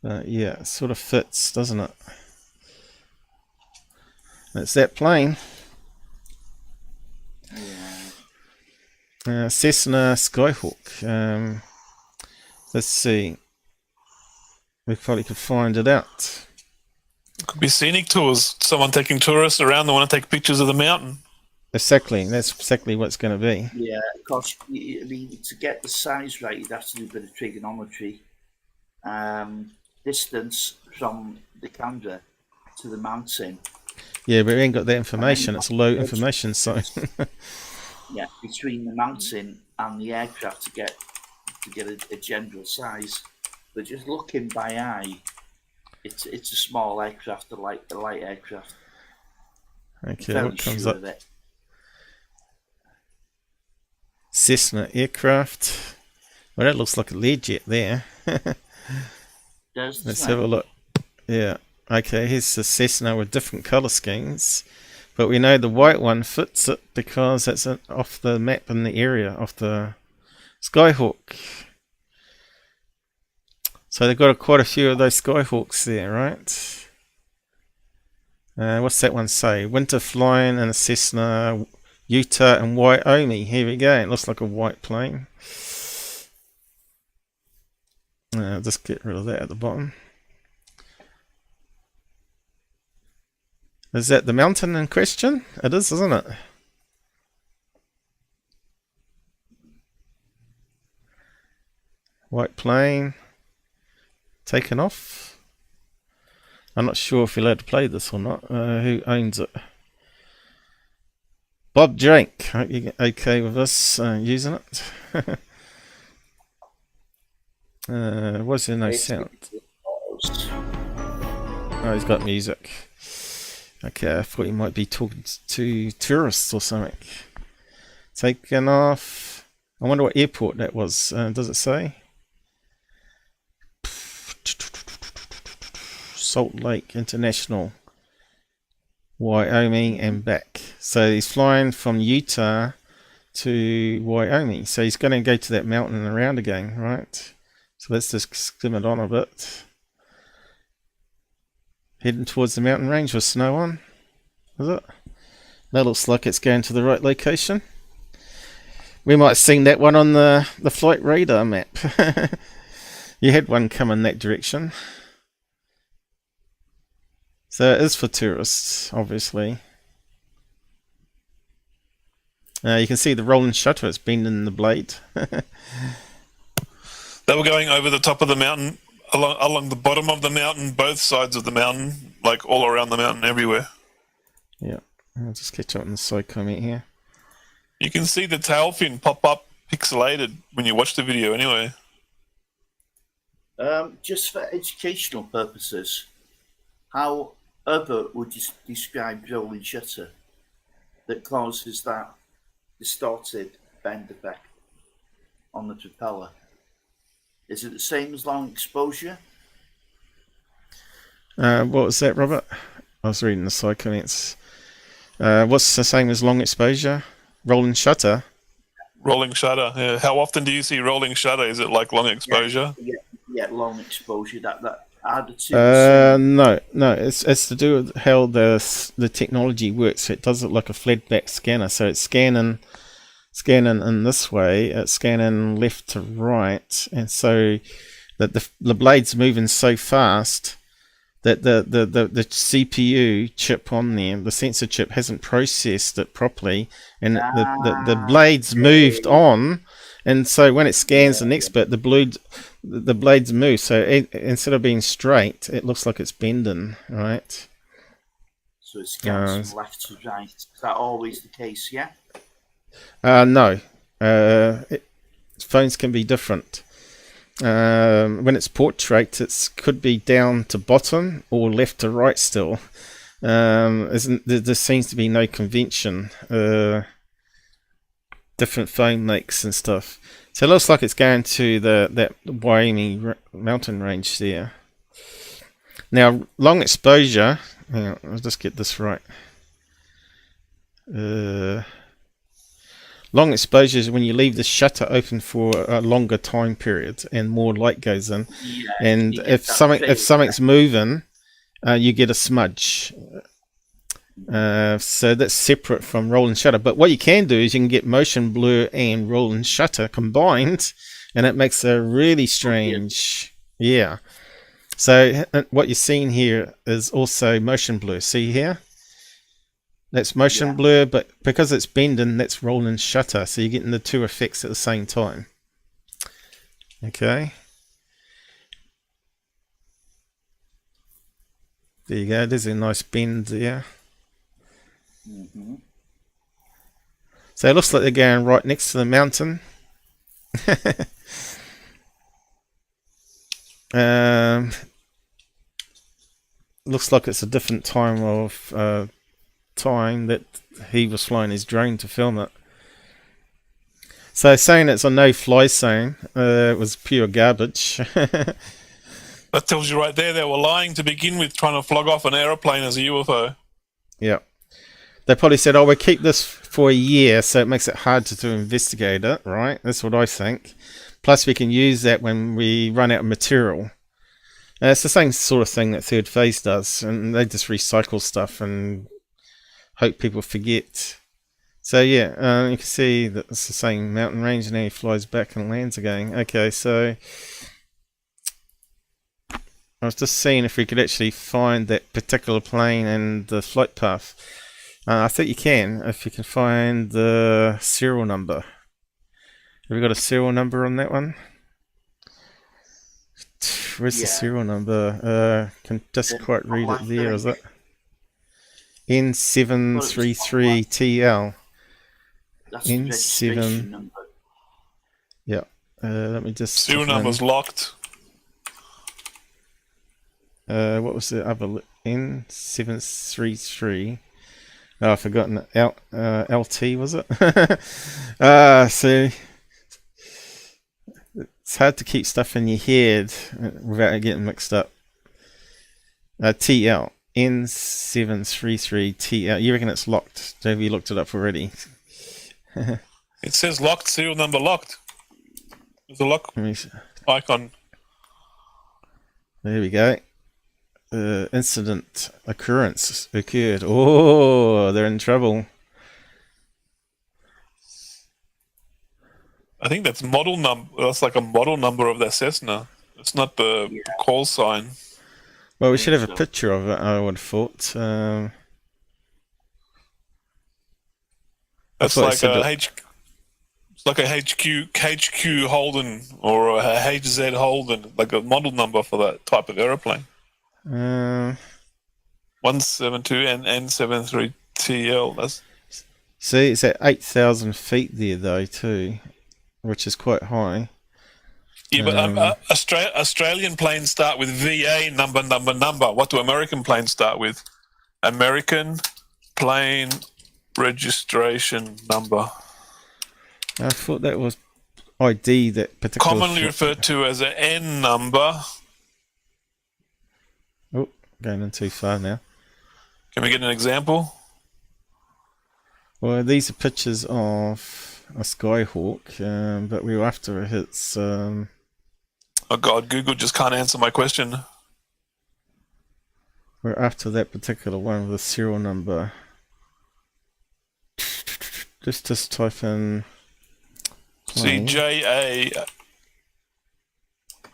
Yeah, it sort of fits, doesn't it? It's that plane. Cessna Skyhawk. Let's see. We probably could find it out. Could be scenic tours. Someone taking tourists around that want to take pictures of the mountain. Exactly. That's exactly what it's going to be. Yeah, because I mean, to get the size right, you'd have to do a bit of trigonometry. Distance from the camera to the mountain. Yeah, but we ain't got that information. It's low information, so. Yeah, between the mountain and the aircraft to get a general size. But just looking by eye, it's a small aircraft, a light aircraft. Okay, what comes up? Cessna aircraft. Well, that looks like a Learjet there. Let's have a look. Yeah. Okay, here's the Cessna with different colour schemes. But we know the white one fits it because that's off the map in the area of the Skyhawk. So they've got quite a few of those Skyhawks there, right? What's that one say? Winter flying in a Cessna, Utah and Wyoming. Here we go. It looks like a white plane. Just get rid of that at the bottom. Is that the mountain in question? It is, isn't it? White plane. Taken off. I'm not sure if you're allowed to play this or not. Who owns it? Bob Drake. Hope you're okay with us using it. Was there no sound? Oh, he's got music. Okay, I thought he might be talking to tourists or something. Taken off. I wonder what airport that was. Does it say? Salt Lake International, Wyoming and back. So he's flying from Utah to Wyoming. So he's going to go to that mountain and around again, right? So let's just skim it on a bit. Heading towards the mountain range with snow on. Is it? That looks like it's going to the right location. We might have seen that one on the flight radar map. You had one come in that direction. So it is for tourists, obviously. You can see the rolling shutter. It's bending the blade. They were going over the top of the mountain, along the bottom of the mountain, both sides of the mountain, like all around the mountain, everywhere. Yeah, I'll just catch up on the side comment here. You can see the tail fin pop up pixelated when you watch the video anyway. Just for educational purposes, how other would you describe rolling shutter that causes that distorted bend effect on the propeller? Is it the same as long exposure? What was that, Robert? I was reading the side comments. What's the same as long exposure? Rolling shutter? Rolling shutter, yeah. How often do you see rolling shutter? Is it like long exposure? Yeah, long exposure. That added to. No. It's to do with how the technology works. It does it like a flatback scanner. So it's scanning in this way. It's scanning left to right, and so that the blade's moving so fast that the CPU chip on there, the sensor chip, hasn't processed it properly, and the blade's moved on, and so when it scans the next bit, the blades move. So instead of being straight, it looks like it's bending, right? So it scans from left to right. Is that always the case? Yeah. No. Phones can be different. When it's portrait, it could be down to bottom or left to right still. There seems to be no convention. Different phone makes and stuff. So it looks like it's going to that Wyoming mountain range there. Now, long exposure. Hang on, I'll just get this right. Long exposure is when you leave the shutter open for a longer time period and more light goes in. Yeah, And if something's moving, you get a smudge. So that's separate from rolling shutter. But what you can do is you can get motion blur and rolling shutter combined, and it makes a really strange. Yeah. So what you're seeing here is also motion blur. See here? That's motion blur, but because it's bending, that's rolling shutter. So you're getting the two effects at the same time. Okay. There you go. There's a nice bend there. So it looks like they're going right next to the mountain. Looks like it's a different time of time that he was flying his drone to film it. So saying it's a no-fly zone, it was pure garbage. That tells you right there they were lying to begin with, trying to flog off an aeroplane as a UFO. Yeah. They probably said, oh, we'll keep this for a year, so it makes it hard to investigate it, right? That's what I think. Plus, we can use that when we run out of material. It's the same sort of thing that Third Phase does, and they just recycle stuff and hope people forget. So yeah, you can see that it's the same mountain range, and now he flies back and lands again. Okay, so I was just seeing if we could actually find that particular plane and the flight path. I think you can, if you can find the serial number. Have we got a serial number on that one? Where's the serial number? Can just quite read it there, is it? N733TL. N7. Yeah. Let me just. Serial number's locked. What was the other? N733. Oh, I've forgotten it. LT, was it? So it's hard to keep stuff in your head without getting mixed up. TL. N733TL. You reckon it's locked? Have you looked it up already? It says locked, serial number locked. There's a lock icon. There we go. Incident occurrence occurred. Oh, they're in trouble. I think that's model number. That's like a model number of the Cessna. It's not the call sign. Well, we should have a picture of it, I would have thought. That's like it's like a HQ Holden or a HZ Holden, like a model number for that type of aeroplane. 172 and N73TL. That's. See, it's at 8,000 feet there though too, which is quite high. Yeah, but Australian planes start with VA number. What do American planes start with? American plane registration number. I thought that was ID, that particular. Commonly referred to as an N number. Oh, going in too far now. Can we get an example? Well, these are pictures of a Skyhawk, but we were after its. Oh God, Google just can't answer my question. We're after that particular one with a serial number. Just type in. See, JA.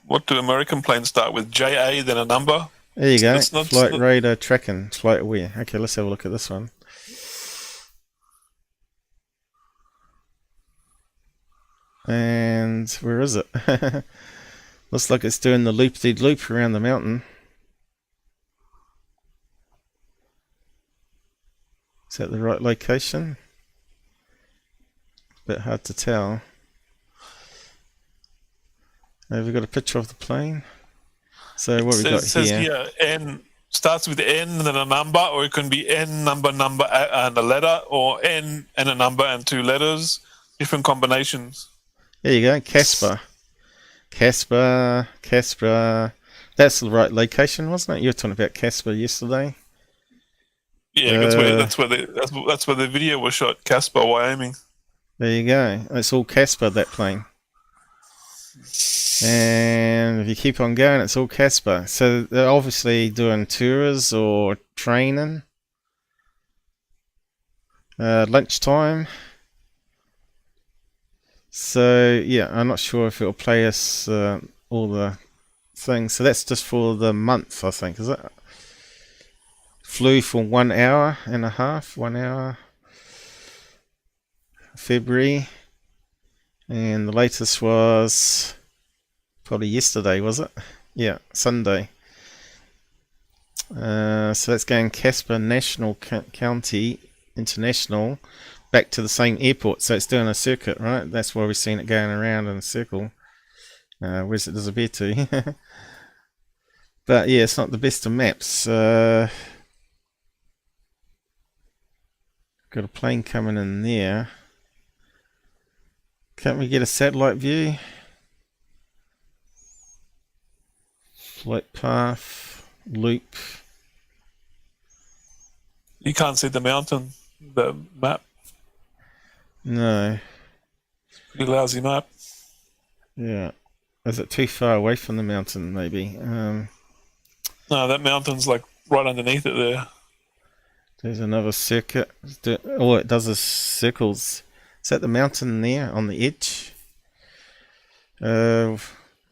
What do American planes start with? JA, then a number? There you go. Flight radar tracking. Flight aware. Okay, let's have a look at this one. And where is it? Looks like it's doing the loop-de-loop around the mountain. Is that the right location? A bit hard to tell. Have we got a picture of the plane? So what we got here? N starts with N and then a number, or it can be N number and a letter, or N and a number and two letters. Different combinations. There you go, Casper. That's the right location, wasn't it? You were talking about Casper yesterday. Yeah, that's where the video was shot. Casper, Wyoming. There you go. It's all Casper, that plane. And if you keep on going, it's all Casper. So they're obviously doing tours or training. Lunchtime. So yeah, I'm not sure if it'll play us all the things. So that's just for the month, I think, is it? Flew for 1 hour and a half, 1 hour. February. And the latest was probably yesterday, was it? Yeah, Sunday. So that's going Casper National County International back to the same airport. So it's doing a circuit, right? That's why we've seen it going around in a circle. Where's it disappear to? But yeah, it's not the best of maps. Got a plane coming in there. Can't we get a satellite view? Flight path, loop. You can't see the mountain, the map. No. Pretty lousy map. Yeah. Is it too far away from the mountain, maybe? No, that mountain's like right underneath it there. There's another circuit. All it does is circles. Is that the mountain there on the edge?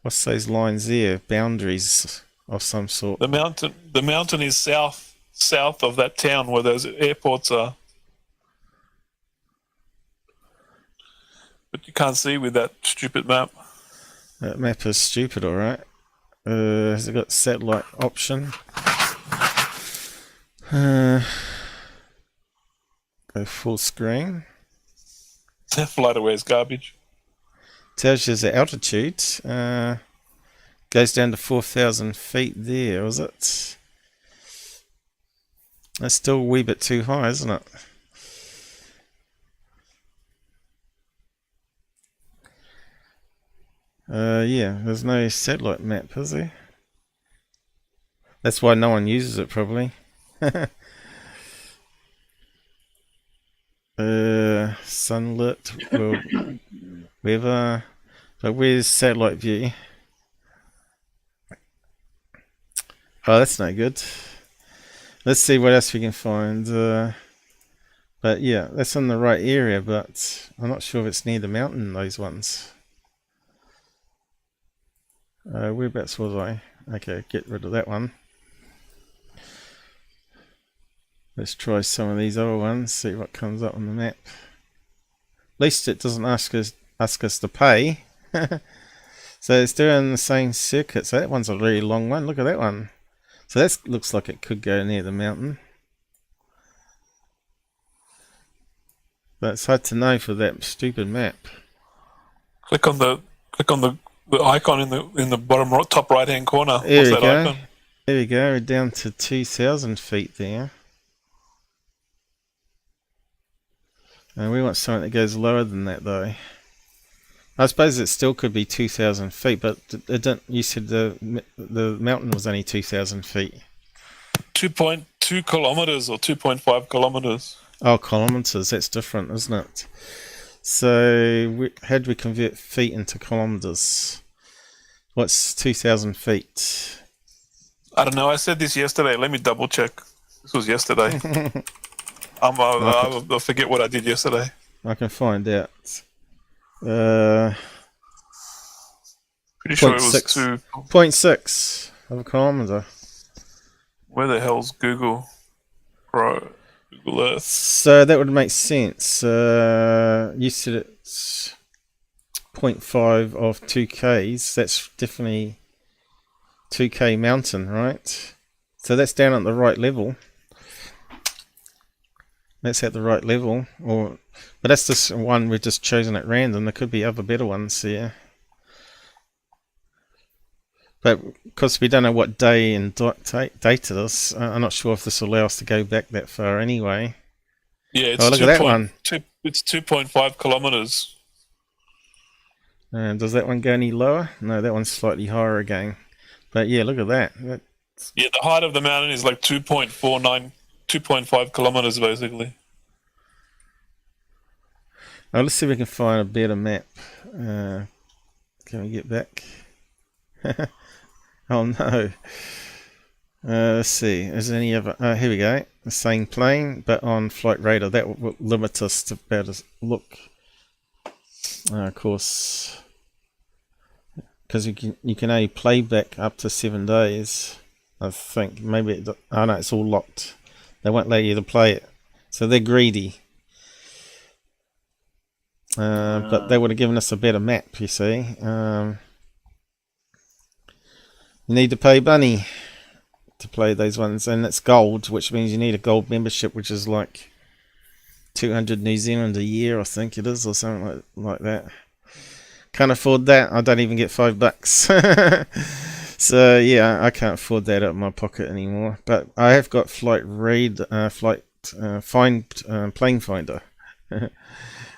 What's those lines there? Boundaries of some sort. The mountain is south of that town where those airports are. But you can't see with that stupid map. That map is stupid, alright. Has it got satellite option? Go full screen. Flight away is garbage. Tells you the altitude. Goes down to 4,000 feet there, was it? That's still a wee bit too high, isn't it? Yeah, there's no satellite map, is there? That's why no one uses it, probably. Sunlit, weather. But where's satellite view? Oh, that's no good. Let's see what else we can find. But yeah, that's in the right area, but I'm not sure if it's near the mountain, those ones. Whereabouts was I? Okay, get rid of that one. Let's try some of these other ones, see what comes up on the map. At least it doesn't ask us to pay. So it's doing the same circuit. So that one's a really long one. Look at that one. So that looks like it could go near the mountain. But it's hard to know for that stupid map. Click on the icon in the bottom top right hand corner. There What's we that go. icon? There we go. We're down to 2,000 feet there. And we want something that goes lower than that, though. I suppose it still could be 2,000 feet, but it didn't. You said the mountain was only 2,000 feet. 2.2 kilometers or 2.5 kilometers. Oh, kilometers. That's different, isn't it? So how do we convert feet into kilometers? What's 2,000 feet? I don't know. I said this yesterday. Let me double check. This was yesterday. I'll forget what I did yesterday. I can find out. Pretty sure it was 0.6 of a kilometer. Where the hell's Google Earth? So that would make sense. You said it's 0.5 of 2Ks. That's definitely 2K mountain, right? So that's down at the right level. That's at the right level, but that's just one we've just chosen at random. There could be other better ones here, but because we don't know what day and date it is, I'm not sure if this will allow us to go back that far anyway. Yeah, it's look at that one. It's 2.5 kilometers. And does that one go any lower? No, that one's slightly higher again. But yeah, look at that. Yeah, the height of the mountain is like 2.5 kilometers, basically. Oh, let's see if we can find a better map. Can we get back? Oh no. Let's see. Is there any other? Here we go. The same plane, but on flight radar. That will limit us to better look. Of course, because you can only play back up to 7 days. I think maybe. Oh no, it's all locked. They won't let you to play it, so they're greedy. But they would have given us a better map. You see. You need to pay money to play those ones, and it's gold, which means you need a gold membership, which is like 200 New Zealand a year, I think it is, or something like that. Can't afford that. I don't even get $5. So yeah, I can't afford that out of my pocket anymore. But I have got plane finder.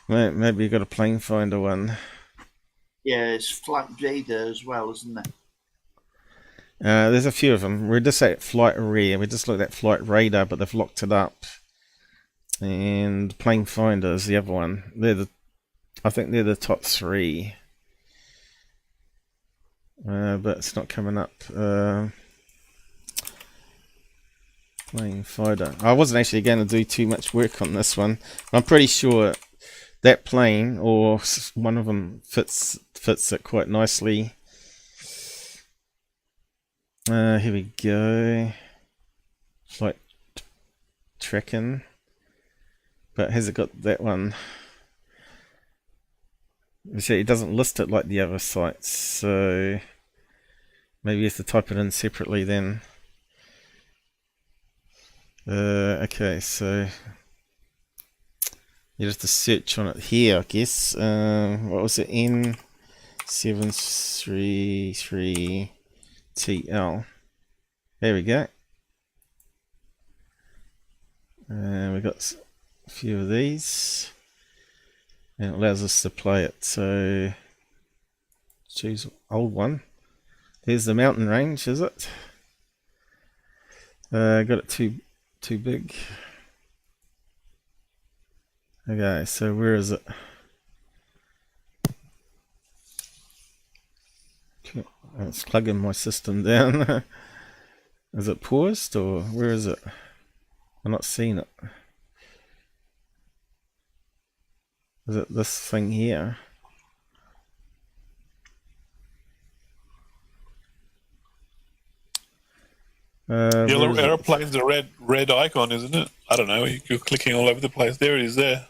Maybe you got a plane finder one. Yeah, it's flight radar as well, isn't it? There's a few of them. We're just at flight rear. We just looked at flight radar, but they've locked it up. And plane finder is the other one. I think they're the top 3. But it's not coming up. Plane finder. I wasn't actually going to do too much work on this one. I'm pretty sure that plane or one of them fits it quite nicely. Here we go. Flight tracking. But has it got that one? You see, it doesn't list it like the other sites, so maybe you have to type it in separately then. Okay, so you have to search on it here, I guess. What was it? N733TL. There we go. We got a few of these, and it allows us to play it. So choose old one. There's the mountain range, is it? Got it too big. Okay, so where is it? It's plugging my system down. Is it paused or where is it? I'm not seeing it. Is it this thing here? Yellow aeroplane's a red icon, isn't it? I don't know. You're clicking all over the place. There it is. There.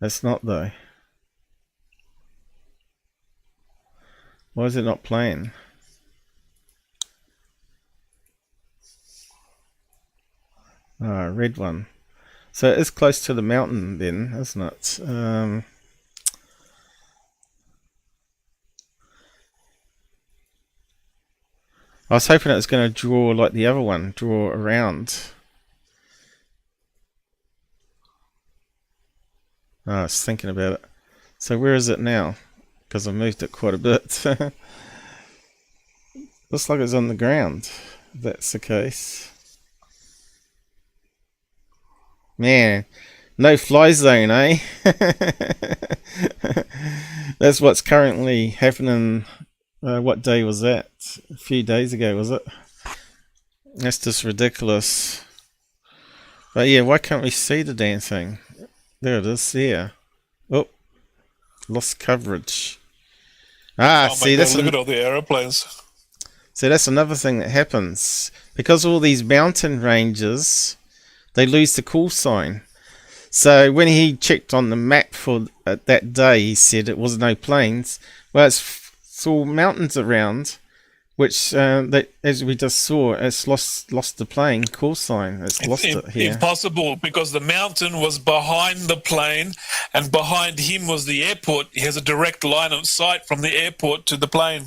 That's not though. Why is it not playing? Ah, red one. So it's close to the mountain then, isn't it? I was hoping it was going to draw like the other one, draw around. I was thinking about it. So where is it now? Because I moved it quite a bit. Looks like it's on the ground, if that's the case. Man, no fly zone, eh? That's what's currently happening. What day was that? A few days ago, was it? That's just ridiculous. But yeah, why can't we see the damn thing? There it is, there. Oh, lost coverage. Ah, Oh see, my God, that's look at all the aeroplanes. so that's another thing that happens. Because all these mountain ranges, they lose the call sign. So when he checked on the map for that day, he said it was no planes. Well, it's all mountains around, which as we just saw, it's lost the plane call sign. It's lost it here. Impossible, because the mountain was behind the plane, and behind him was the airport. He has a direct line of sight from the airport to the plane.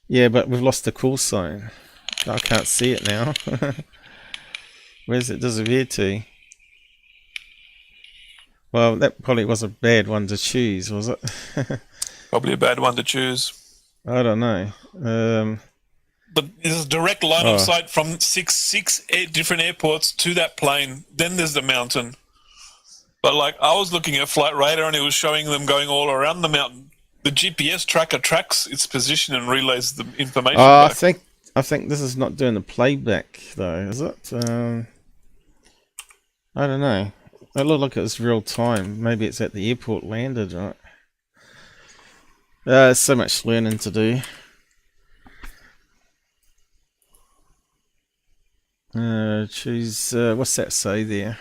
Yeah, but we've lost the call sign. I can't see it now. Where's it disappeared to? Well, that probably was a bad one to choose, was it? Probably a bad one to choose. I don't know. But there's a direct line of sight from six different airports to that plane. Then there's the mountain. But like I was looking at Flight Radar and it was showing them going all around the mountain. The GPS tracker tracks its position and relays the information back. I think this is not doing the playback though, is it? I don't know. It looked like it was real time. Maybe it's at the airport landed, right? There's so much learning to do. Choose, what's that say there?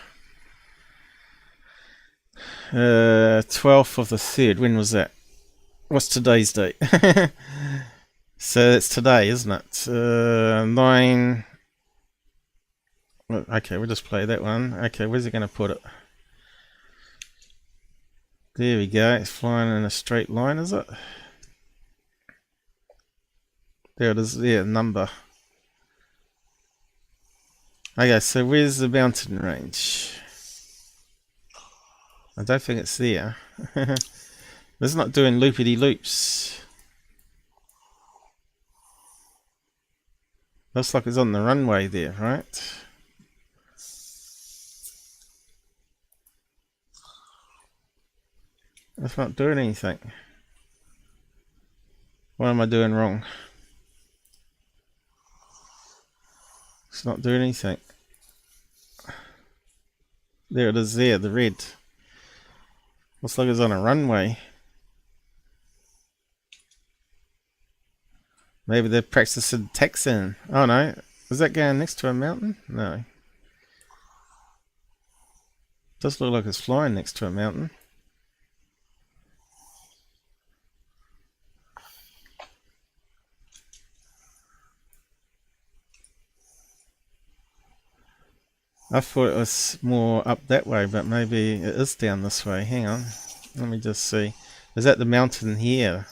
12th of the 3rd. When was that? What's today's date? So it's today, isn't it? 9. Okay, we'll just play that one. Okay, where's it going to put it? There we go. It's flying in a straight line, is it? There it is. There, number. Okay, so where's the mountain range? I don't think it's there. It's not doing loopity loops. Looks like it's on the runway there, right? It's not doing anything. What am I doing wrong? It's not doing anything. There it is there, the red. Looks like it's on a runway. Maybe they're practicing taxiing. Oh no, is that going next to a mountain? No. Does look like it's flying next to a mountain. I thought it was more up that way, but maybe it is down this way. Hang on. Let me just see. Is that the mountain here?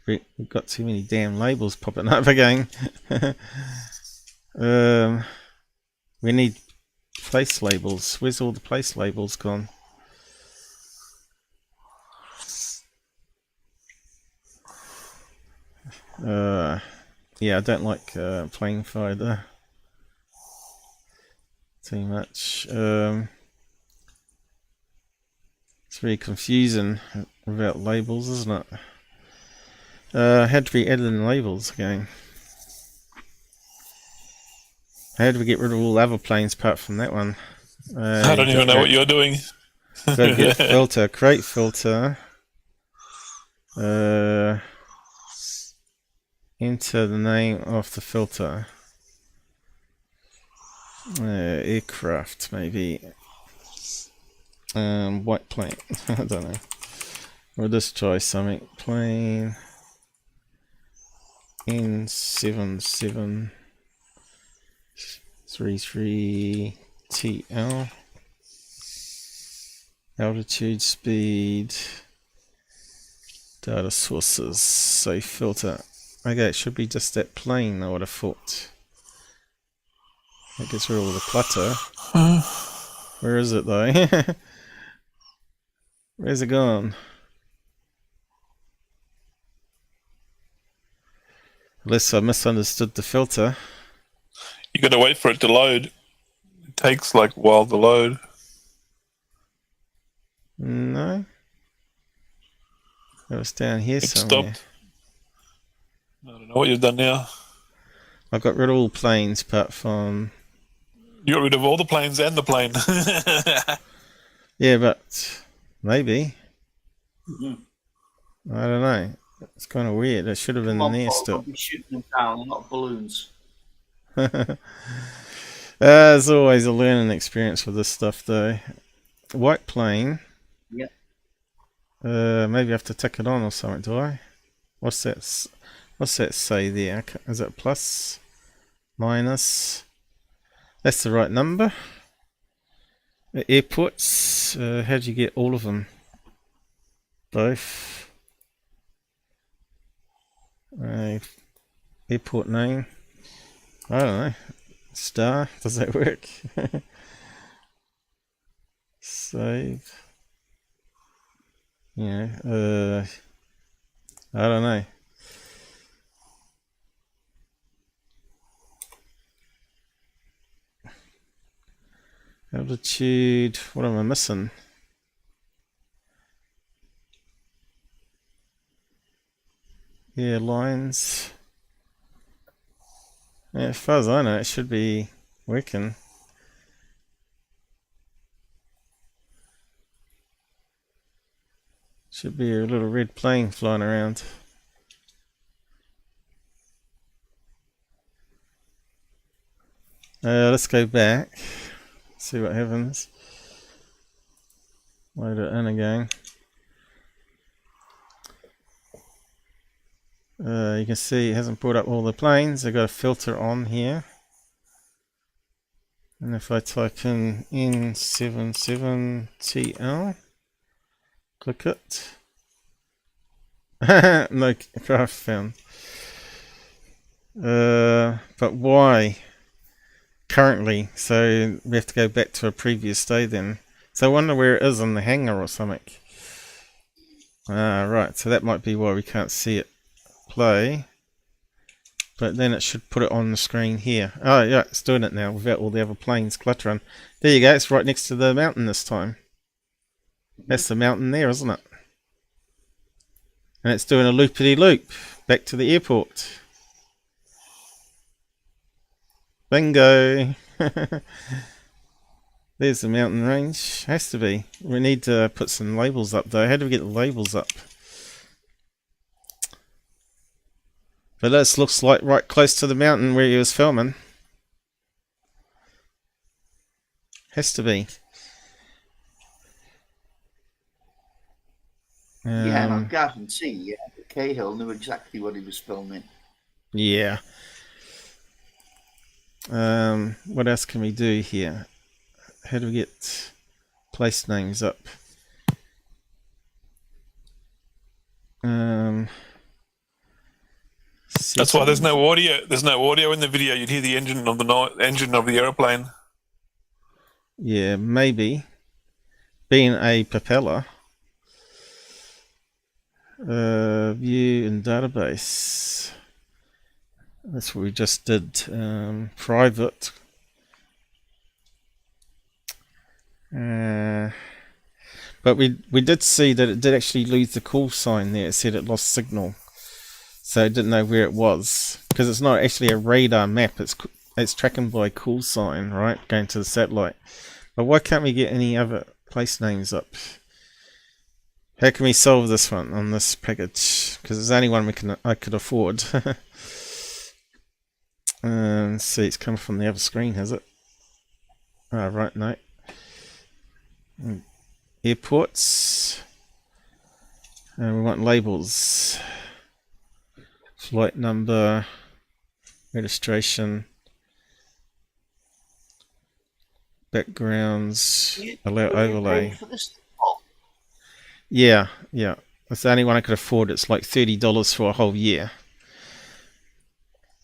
We've got too many damn labels popping up again. We need place labels. Where's all the place labels gone? Yeah, I don't like playing fighter too much. It's very confusing without labels, isn't it? How do we add in labels again? How do we get rid of all other planes apart from that one? I don't even know what you're doing. Gotta get filter, create filter. Enter the name of the filter. Aircraft, maybe. White plane. I don't know. We'll just try something. Plane N7733TL. Altitude, speed, data sources. Say filter. Okay, it should be just that plane, I would have thought. That gets rid of all the clutter. Where is it though? Where's it gone? Unless I misunderstood the filter. You gotta wait for it to load. It takes like a while to load. No. It was down here It somewhere. stopped. I don't know what you've done now. I got rid of all planes apart from... You got rid of all the planes and the plane. Yeah, but maybe. I don't know. It's kind of weird. It should have been there still. Be shooting them down, not balloons. There's always a learning experience with this stuff, though. White plane. Yeah. Maybe I have to tick it on or something. Do I? What's that? What's that say there? Is it plus, minus? That's the right number. Airports. How do you get all of them? Both. Airport name. I don't know. Star. Does that work? Save. Yeah. I don't know. Altitude. What am I missing? Yeah, lines. Yeah, as far as I know, it should be working. Should be a little red plane flying around. Let's go back. See what happens. Load it in again. You can see it hasn't brought up all the planes. I've got a filter on here. And if I type in N77TL, click it. No craft found. But why? Currently, so we have to go back to a previous day then. So I wonder where it is in the hangar or something. Right, so that might be why we can't see it play. But then it should put it on the screen here. Oh yeah, it's doing it now without all the other planes cluttering. There you go, it's right next to the mountain this time. That's the mountain there, isn't it? And it's doing a loopity-loop back to the airport. Bingo! There's the mountain range. Has to be. We need to put some labels up though. How do we get the labels up? But this looks like right close to the mountain where he was filming. Has to be. Yeah, and I guarantee, yeah, Cahill knew exactly what he was filming. Yeah. What else can we do here? How do we get place names up? That's why there's no audio. There's no audio in the video. You'd hear the engine of the aeroplane. Yeah, maybe. Being a propeller. View and database. That's what we just did. Private. But we did see that it did actually lose the call sign there. It said it lost signal. So it didn't know where it was. Because it's not actually a radar map. It's tracking by call sign, right? Going to the satellite. But why can't we get any other place names up? How can we solve this one on this package? Because it's the only one I could afford. See, it's coming from the other screen, has it? Oh, right, no. Airports. And we want labels. Flight number. Registration. Backgrounds. Allow overlay. Yeah. That's the only one I could afford. It's like $30 for a whole year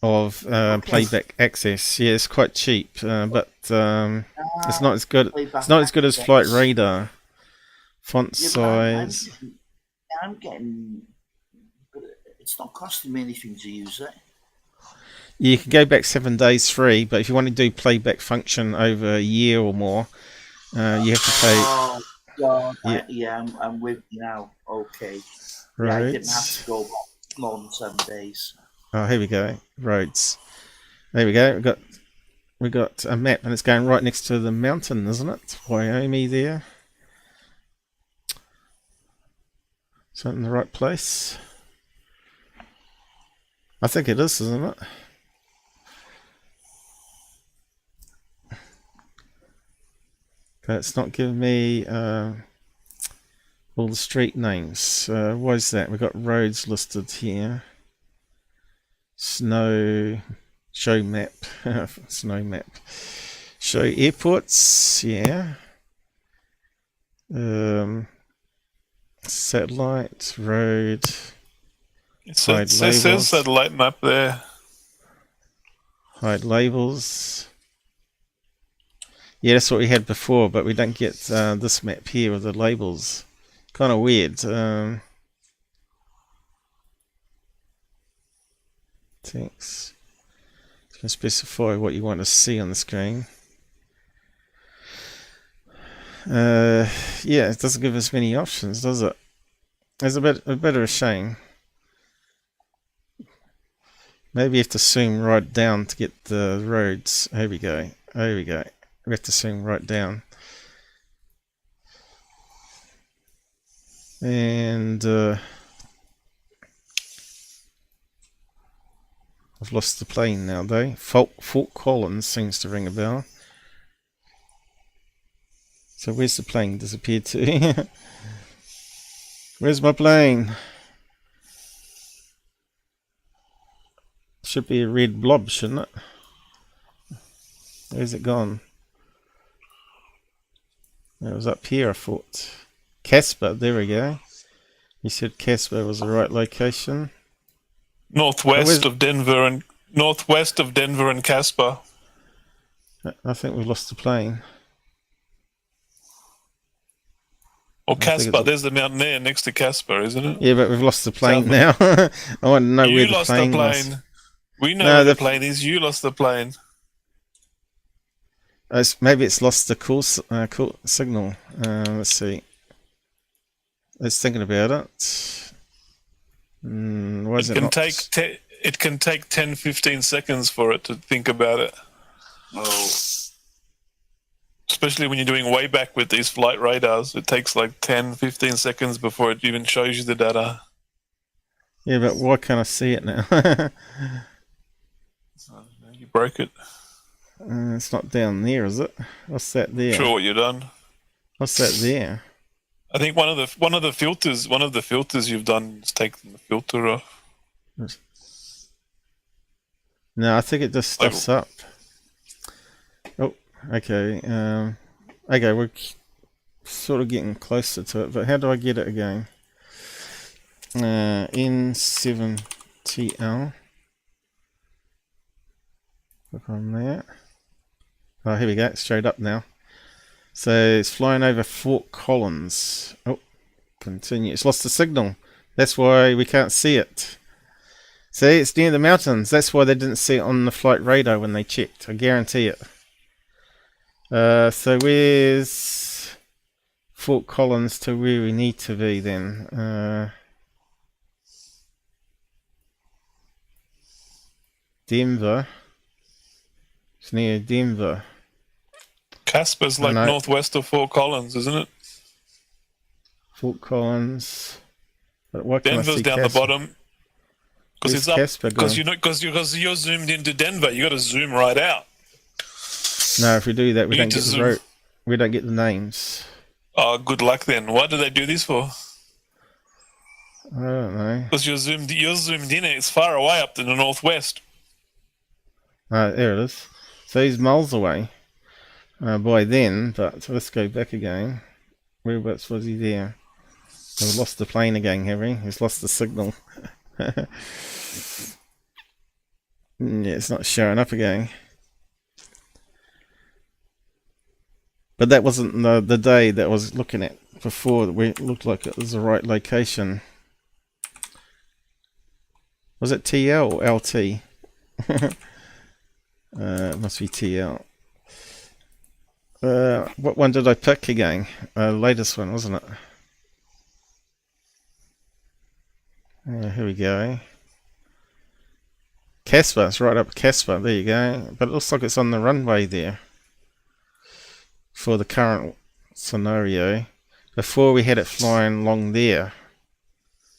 of playback access. Yeah, it's quite cheap, but it's not as good. It's not as good as Flight Radar. Font size. I'm getting. It's not costing me anything to use it. You can go back 7 days free, but if you want to do playback function over a year or more, you have to pay. Oh, God. Yeah, I'm with you now. Okay. Right. Yeah, I didn't have to go back more than 7 days. Oh, here we go. Roads. There we go. We got a map, and it's going right next to the mountain, isn't it? Wyoming there. Is that in the right place? I think it is, isn't it? But it's not giving me all the street names. Why is that? We've got roads listed here. Snow, show map, snow map. Show airports, yeah. Satellite, road. It says satellite map there. Hide labels. Yeah, that's what we had before, but we don't get this map here with the labels. Kind of weird. Thanks. You can specify what you want to see on the screen. Yeah, it doesn't give us many options, does it? It's a bit of a shame. Maybe you have to zoom right down to get the roads. Here we go. There we go. We have to zoom right down. And I've lost the plane now, though. Fort Collins seems to ring a bell. So where's the plane disappeared to? Where's my plane? Should be a red blob, shouldn't it? Where's it gone? It was up here, I thought. Casper, there we go. You said Casper was the right location. Northwest of Denver and Casper. I think we lost the plane. Or Casper, there's the mountain there next to Casper, isn't it? Yeah, but we've lost the plane now. I want to know where the plane was. We know where the plane is. You lost the plane. Maybe it's lost the call signal. Let's see. Let's thinking about it. Why is it not? It can take 10-15 seconds for it to think about it. Oh. Especially when you're doing way back with these flight radars. It takes like 10-15 seconds before it even shows you the data. Yeah, but why can't I see it now? You broke it. It's not down there, is it? What's that there? Sure, what you done? What's that there? I think one of the filters you've done is taken the filter off. No, I think it just stuffs up. Oh, okay. Okay, we're sort of getting closer to it, but how do I get it again? N7TL. Look on that. Oh, here we go. It's straight up now. So it's flying over Fort Collins. Oh, continue. It's lost the signal. That's why we can't see it. See, it's near the mountains. That's why they didn't see it on the flight radar when they checked. I guarantee it. So where's Fort Collins to where we need to be then? Denver. It's near Denver. Casper's like northwest of Fort Collins, isn't it? Fort Collins. But why can't Denver's I see down Casper? the bottom. Because it's up. Because you're zoomed into Denver. You got to zoom right out. No, if we do that, we don't get the road. We don't get the names. Oh, good luck then. What do they do this for? I don't know. Because you're zoomed in. It's far away up to the northwest. There it is. So he's miles away by then, but let's go back again. Whereabouts was he there? We've lost the plane again, have we? He's lost the signal. Yeah, it's not showing up again. But that wasn't the day that I was looking at before. That it looked like it was the right location. Was it TL or LT? It must be TL. What one did I pick again? Latest one, wasn't it? Here we go. Casper, it's right up Casper. There you go. But it looks like it's on the runway there for the current scenario. Before we had it flying along there.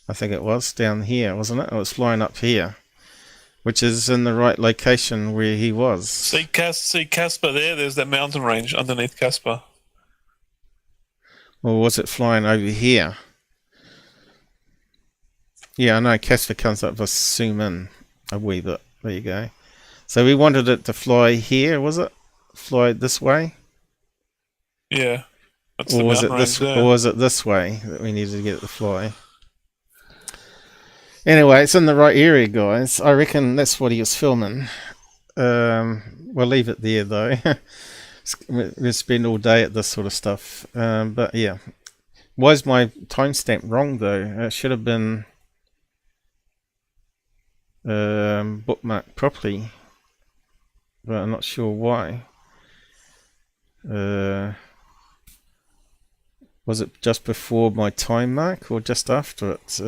I think it was down here, wasn't it? It was flying up here, which is in the right location where he was. See Casper there? There's that mountain range underneath Casper. Or was it flying over here? Yeah, I know Casper comes up. If I zoom in a wee bit. There you go. So we wanted it to fly here, was it? Fly this way? Yeah. Or was it this way that we needed to get it to fly? Anyway, it's in the right area, guys. I reckon that's what he was filming. We'll leave it there, though. We'll spend all day at this sort of stuff. But yeah. Why is my timestamp wrong, though? It should have been bookmarked properly. But I'm not sure why. Was it just before my time mark or just after it?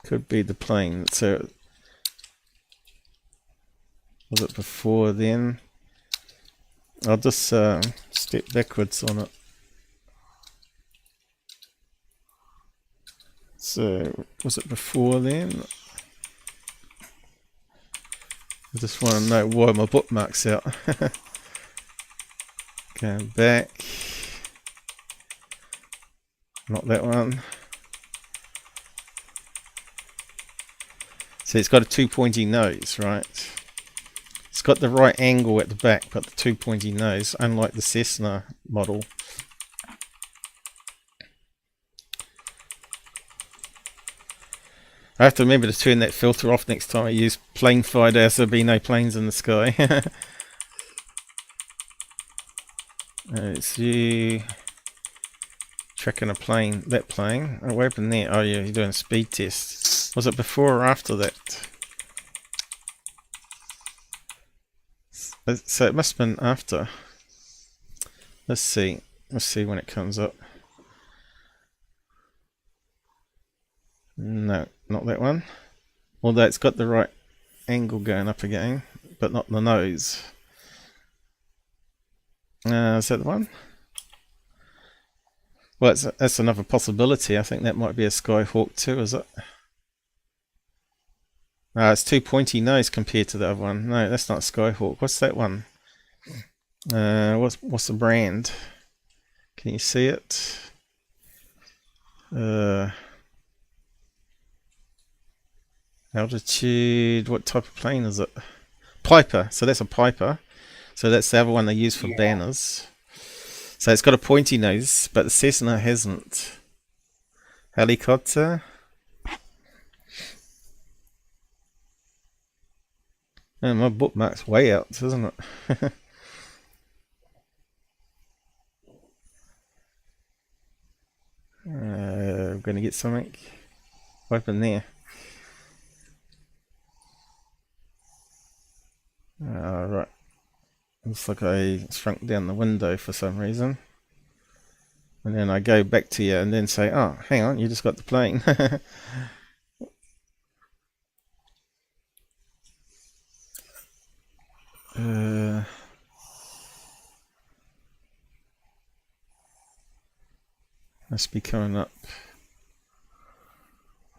Could be the plane. So was it before then? I'll just step backwards on it. So was it before then? I just want to know why my bookmark's out. Going back. Not that one. So it's got a two pointy nose, right? It's got the right angle at the back, but the two pointy nose, unlike the Cessna model. I have to remember to turn that filter off next time I use plane finder, as there'll be no planes in the sky. It's you tracking a plane, that plane. Oh, what happened there? Oh yeah, you're doing a speed test. Was it before or after that? So it must have been after. Let's see when it comes up. No, not that one. Although it's got the right angle going up again, but not the nose. Is that the one? Well, that's another possibility. I think that might be a Skyhawk too, is it? It's too pointy nose compared to the other one. No, that's not Skyhawk. What's that one? What's the brand? Can you see it? Altitude. What type of plane is it? Piper. So that's a Piper. So that's the other one they use for banners. So it's got a pointy nose, but the Cessna hasn't. Helicopter. And my bookmark's way out, isn't it? We're going to get something. What happened there? Right. Looks like I shrunk down the window for some reason. And then I go back to you and then say, oh, hang on, you just got the plane. Must be coming up.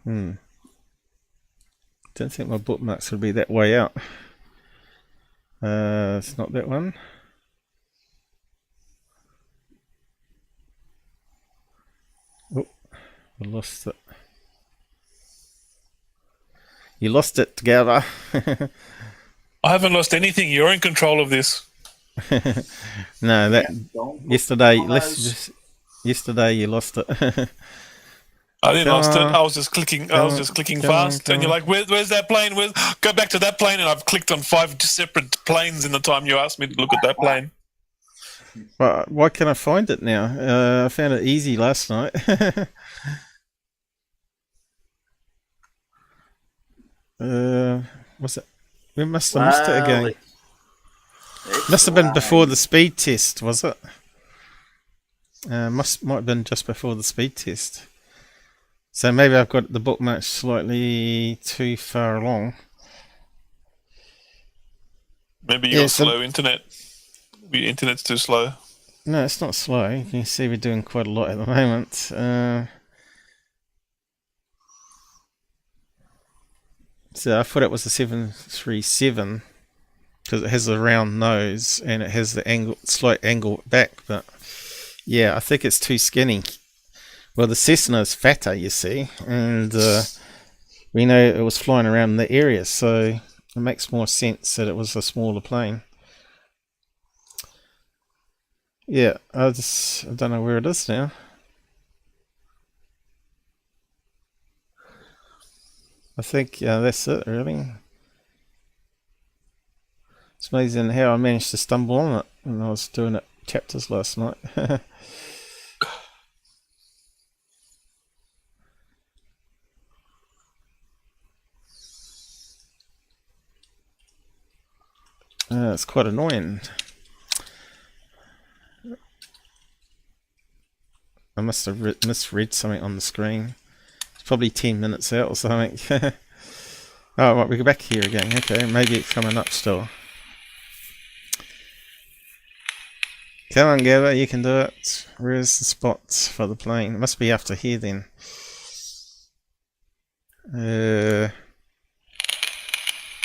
Don't think my bookmarks would be that way out. It's not that one. Oh, I lost it. You lost it, Gabber. I haven't lost anything. You're in control of this. No, that yesterday you lost it. I didn't lost it. I was just clicking. I was just clicking fast, and you're like, "Where's that plane? Go back to that plane." And I've clicked on 5 separate planes in the time you asked me to look at that plane. But why can't I find it now? I found it easy last night. Was it? We must have missed it again. Must have been before the speed test, was it? Might have been just before the speed test. So maybe I've got the bookmark slightly too far along. Maybe you got slow internet. Your internet's too slow. No, it's not slow. You can see we're doing quite a lot at the moment. So I thought it was a 737 because it has a round nose and it has the slight angle back. But yeah, I think it's too skinny. Well, the Cessna is fatter, you see, and we know it was flying around in the area, so it makes more sense that it was a smaller plane. Yeah, I don't know where it is now. I think that's it, really. It's amazing how I managed to stumble on it when I was doing it chapters last night. It's quite annoying. must have misread something on the screen. It's probably 10 minutes out or something. Oh, right, we go back here again. Okay, maybe it's coming up still. Come on, Gabber, you can do it. Where's the spots for the plane? It must be after here then.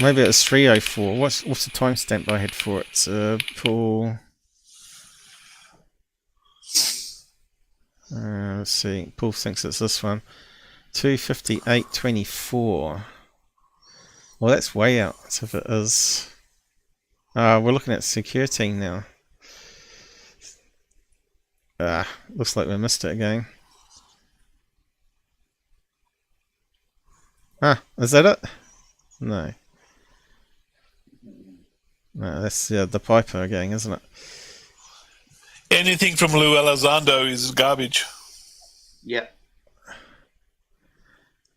Maybe it's 3:04. What's the timestamp I had for it? Paul. Let's see. Paul thinks it's this one. 2:58:24. Well, that's way out. So if it is, we're looking at security now. Looks like we missed it again. Is that it? No. No, that's the Piper again, isn't it? Anything from Lou Elizondo is garbage. Yep.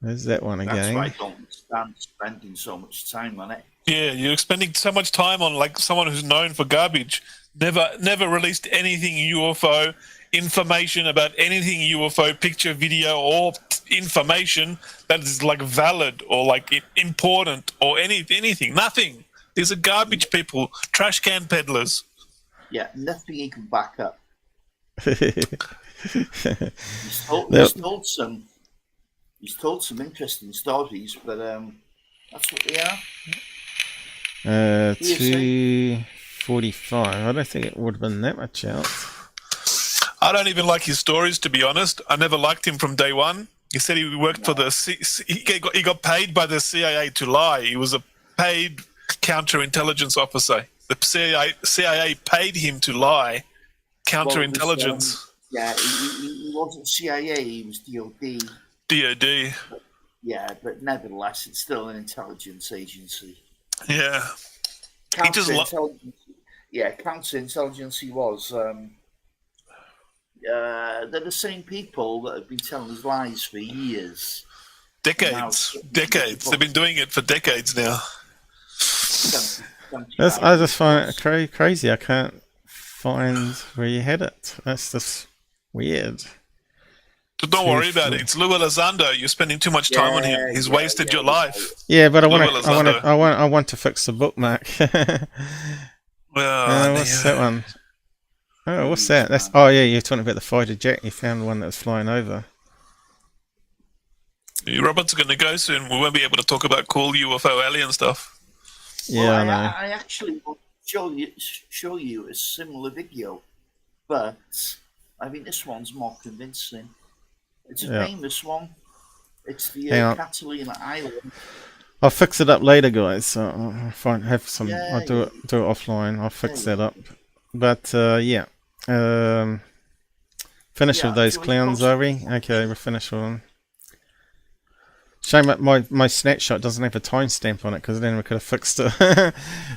There's that one again. That's why I don't understand spending so much time on it. Yeah, you're spending so much time on like someone who's known for garbage. Never released anything UFO, information about anything UFO, picture, video, or information that is like valid or like important or anything. Nothing. These are garbage people, trash can peddlers. Yeah, nothing he can back up. He's told some interesting stories, but that's what they are. 2:45. I don't think it would have been that much out. I don't even like his stories, to be honest. I never liked him from day one. He said he worked for the he got paid by the CIA to lie. He was a paid counterintelligence officer. The CIA paid him to lie. Counterintelligence. He wasn't CIA. He was DOD. DOD. But nevertheless, it's still an intelligence agency. Yeah. Counterintelligence. He was. They're the same people that have been telling us lies for years. Decades. They've been doing it for decades now. I just find it crazy. I can't find where you had it. That's just weird. But don't worry about it. It's Lou Elizondo. You're spending too much time on him. He's wasted your life. Yeah, but I want to fix the bookmark. What's that one? Oh, what's that? You're talking about the fighter jet. You found one that was flying over. Robert's going to go soon. We won't be able to talk about cool UFO alien stuff. Yeah, I know. I actually want to show you a similar video, but I think this one's more convincing. It's a famous one. It's the Catalina Island. I'll fix it up later, guys. I'll have some. I'll do it offline. I'll fix that up. But finish with those clowns, are we? Okay, we're finished with them. Shame that my snapshot doesn't have a timestamp on it, because then we could have fixed it.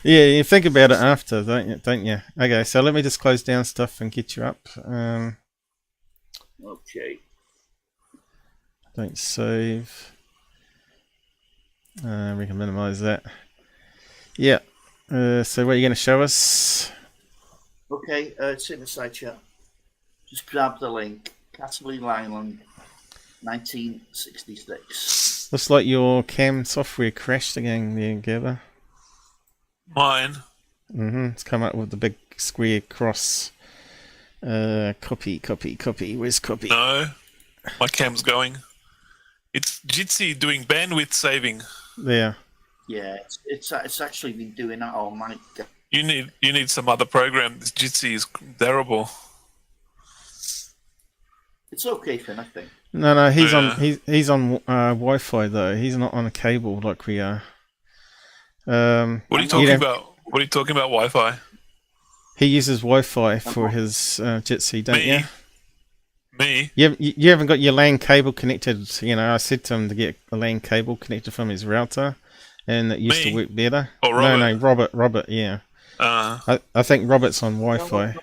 Yeah, you think about it after, don't you? Okay, so let me just close down stuff and get you up. Okay. Don't save. We can minimize that. Yeah. So what are you going to show us? Okay, it's in the side chat. Just grab the link. Catalina Island, 1966. Looks like your cam software crashed again there, Gabber. Mine? It's come up with the big square cross. Copy. Where's copy? No, my cam's going. It's Jitsi doing bandwidth saving. There. Yeah, it's actually been doing that all night. You need some other program. This Jitsi is terrible. It's okay for nothing. No, he's on Wi-Fi though. He's not on a cable like we are. What are you talking about? What are you talking about? Wi-Fi? He uses Wi-Fi for his Jitsi, don't you? Me? You haven't got your LAN cable connected. You know, I said to him to get a LAN cable connected from his router, and it used to work better. Oh, Robert? No, Robert, yeah. I think Robert's on Wi-Fi.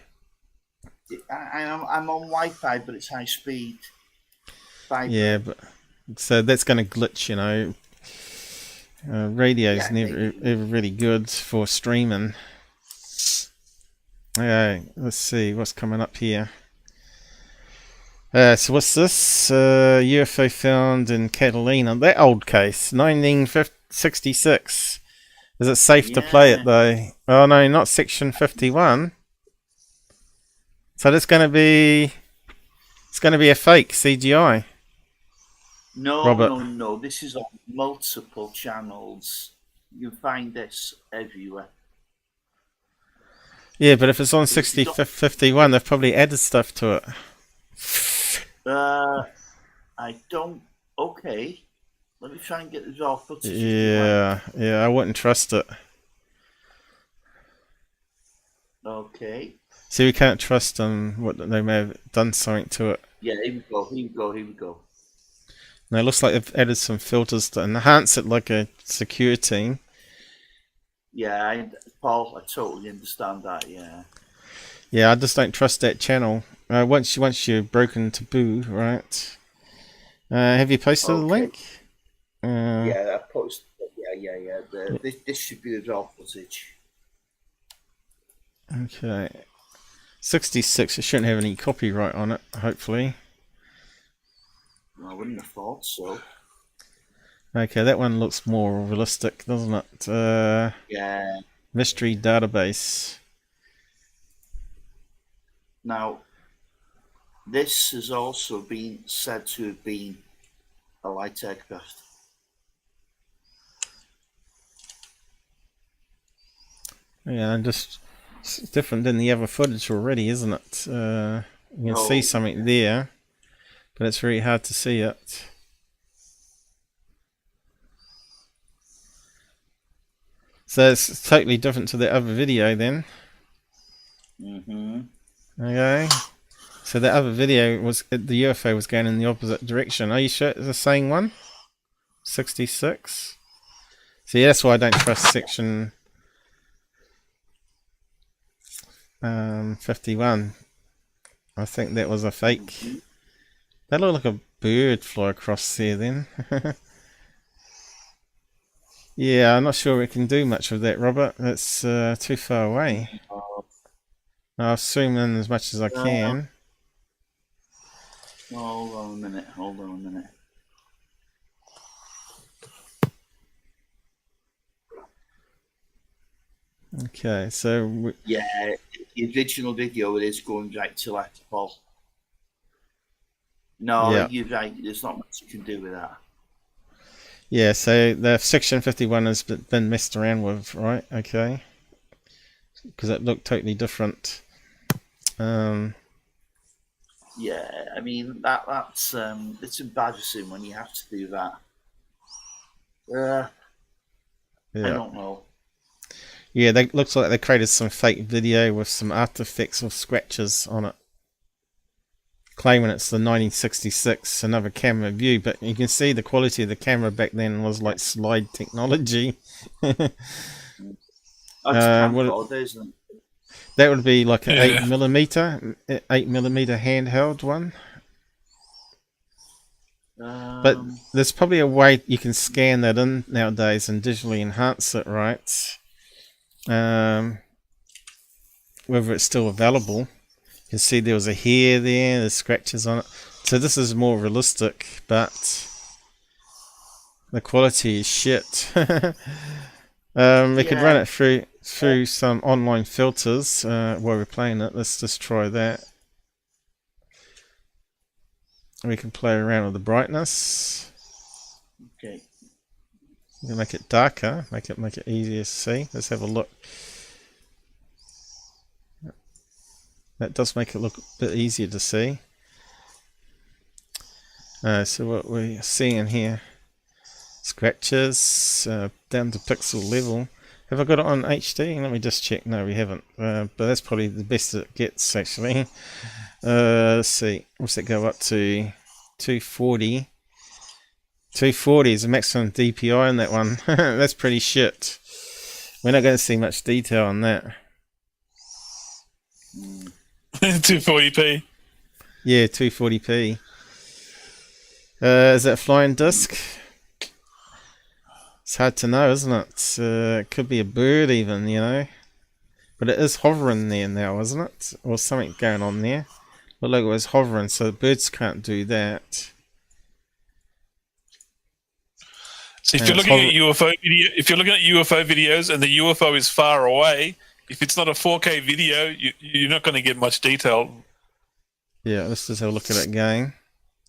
I'm on Wi-Fi, but it's high speed. Yeah, but so that's going to glitch, you know. Radio's never ever really good for streaming. Okay, let's see what's coming up here. So what's this? UFO found in Catalina. That old case, 1966. Is it safe to play it though? Oh no, not section 51. So that's going to be... It's going to be a fake CGI. No, Robert. no. This is on multiple channels. You can find this everywhere. Yeah, but if it's on 51, they've probably added stuff to it. I don't... Okay. Let me try and get the raw footage. Yeah, I wouldn't trust it. Okay. See, we can't trust them. What they may have done something to it. Yeah, here we go. Now it looks like they've added some filters to enhance it, like a security. Yeah, Paul, I totally understand that. Yeah. Yeah, I just don't trust that channel. Once you're broken taboo, right? Have you posted the link? Yeah, I posted. Yeah. This should be the raw footage. Okay. 66. It shouldn't have any copyright on it. Hopefully. I wouldn't have thought so. Okay, that one looks more realistic, doesn't it? Yeah. Mystery database. Now, this has also been said to have been a light aircraft. Yeah, just it's different than the other footage already, isn't it? You can see something there, but it's very hard to see it. So it's totally different to the other video then. Okay. So the other video was the UFO was going in the opposite direction. Are you sure it's the same one? 66. See, that's why I don't trust section 51. I think that was a fake. That looked like a bird fly across there then. Yeah, I'm not sure we can do much with that, Robert. It's too far away. I'll zoom in as much as I can. Hold on a minute. Okay, so... Yeah, the original video it is going right to left, Paul. No, yeah. You're right. There's not much you can do with that. Yeah, so the section 51 has been messed around with, right? Okay. Because it looked totally different. Yeah, I mean that's it's embarrassing when you have to do that. Yeah. I don't know. Yeah, they looks like they created some fake video with some artifacts or scratches on it, claiming it's the 1966 another camera view, but you can see the quality of the camera back then was like slide technology. That's isn't it? That would be like an 8mm handheld one. But there's probably a way you can scan that in nowadays and digitally enhance it, right? Whether it's still available. You can see there was a hair there, there's scratches on it. So this is more realistic, but the quality is shit. We could run it through some online filters while we're playing it. Let's just try that. We can play around with the brightness. Okay. You can make it darker, make it easier to see. Let's have a look. That does make it look a bit easier to see. So what we're seeing here, scratches down to pixel level. Have I got it on HD? Let me just check. No, we haven't. But that's probably the best it gets, actually. Let's see. What's it go up to? 240. 240 is the maximum DPI on that one. That's pretty shit. We're not going to see much detail on that. 240p. Yeah, 240p. Is that a flying disc? It's hard to know, isn't it? It could be a bird even, you know. But it is hovering there now, isn't it? Or something going on there. looked like it was hovering, so the birds can't do that. So if you're looking at UFO videos and the UFO is far away, if it's not a 4K video, you're not going to get much detail. Yeah, let's just have a look at it again.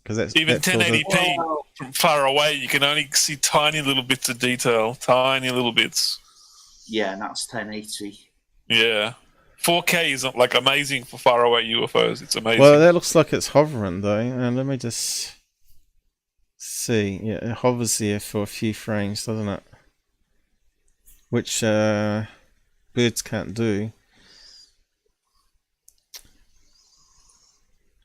Because that's Even that feels 1080p from far away, you can only see tiny little bits of detail, tiny little bits. Yeah, and that's 1080. Yeah, 4K is not like amazing for far away UFOs. It's amazing. Well, that looks like it's hovering though. And let me just see. Yeah, it hovers there for a few frames, doesn't it? Which birds can't do.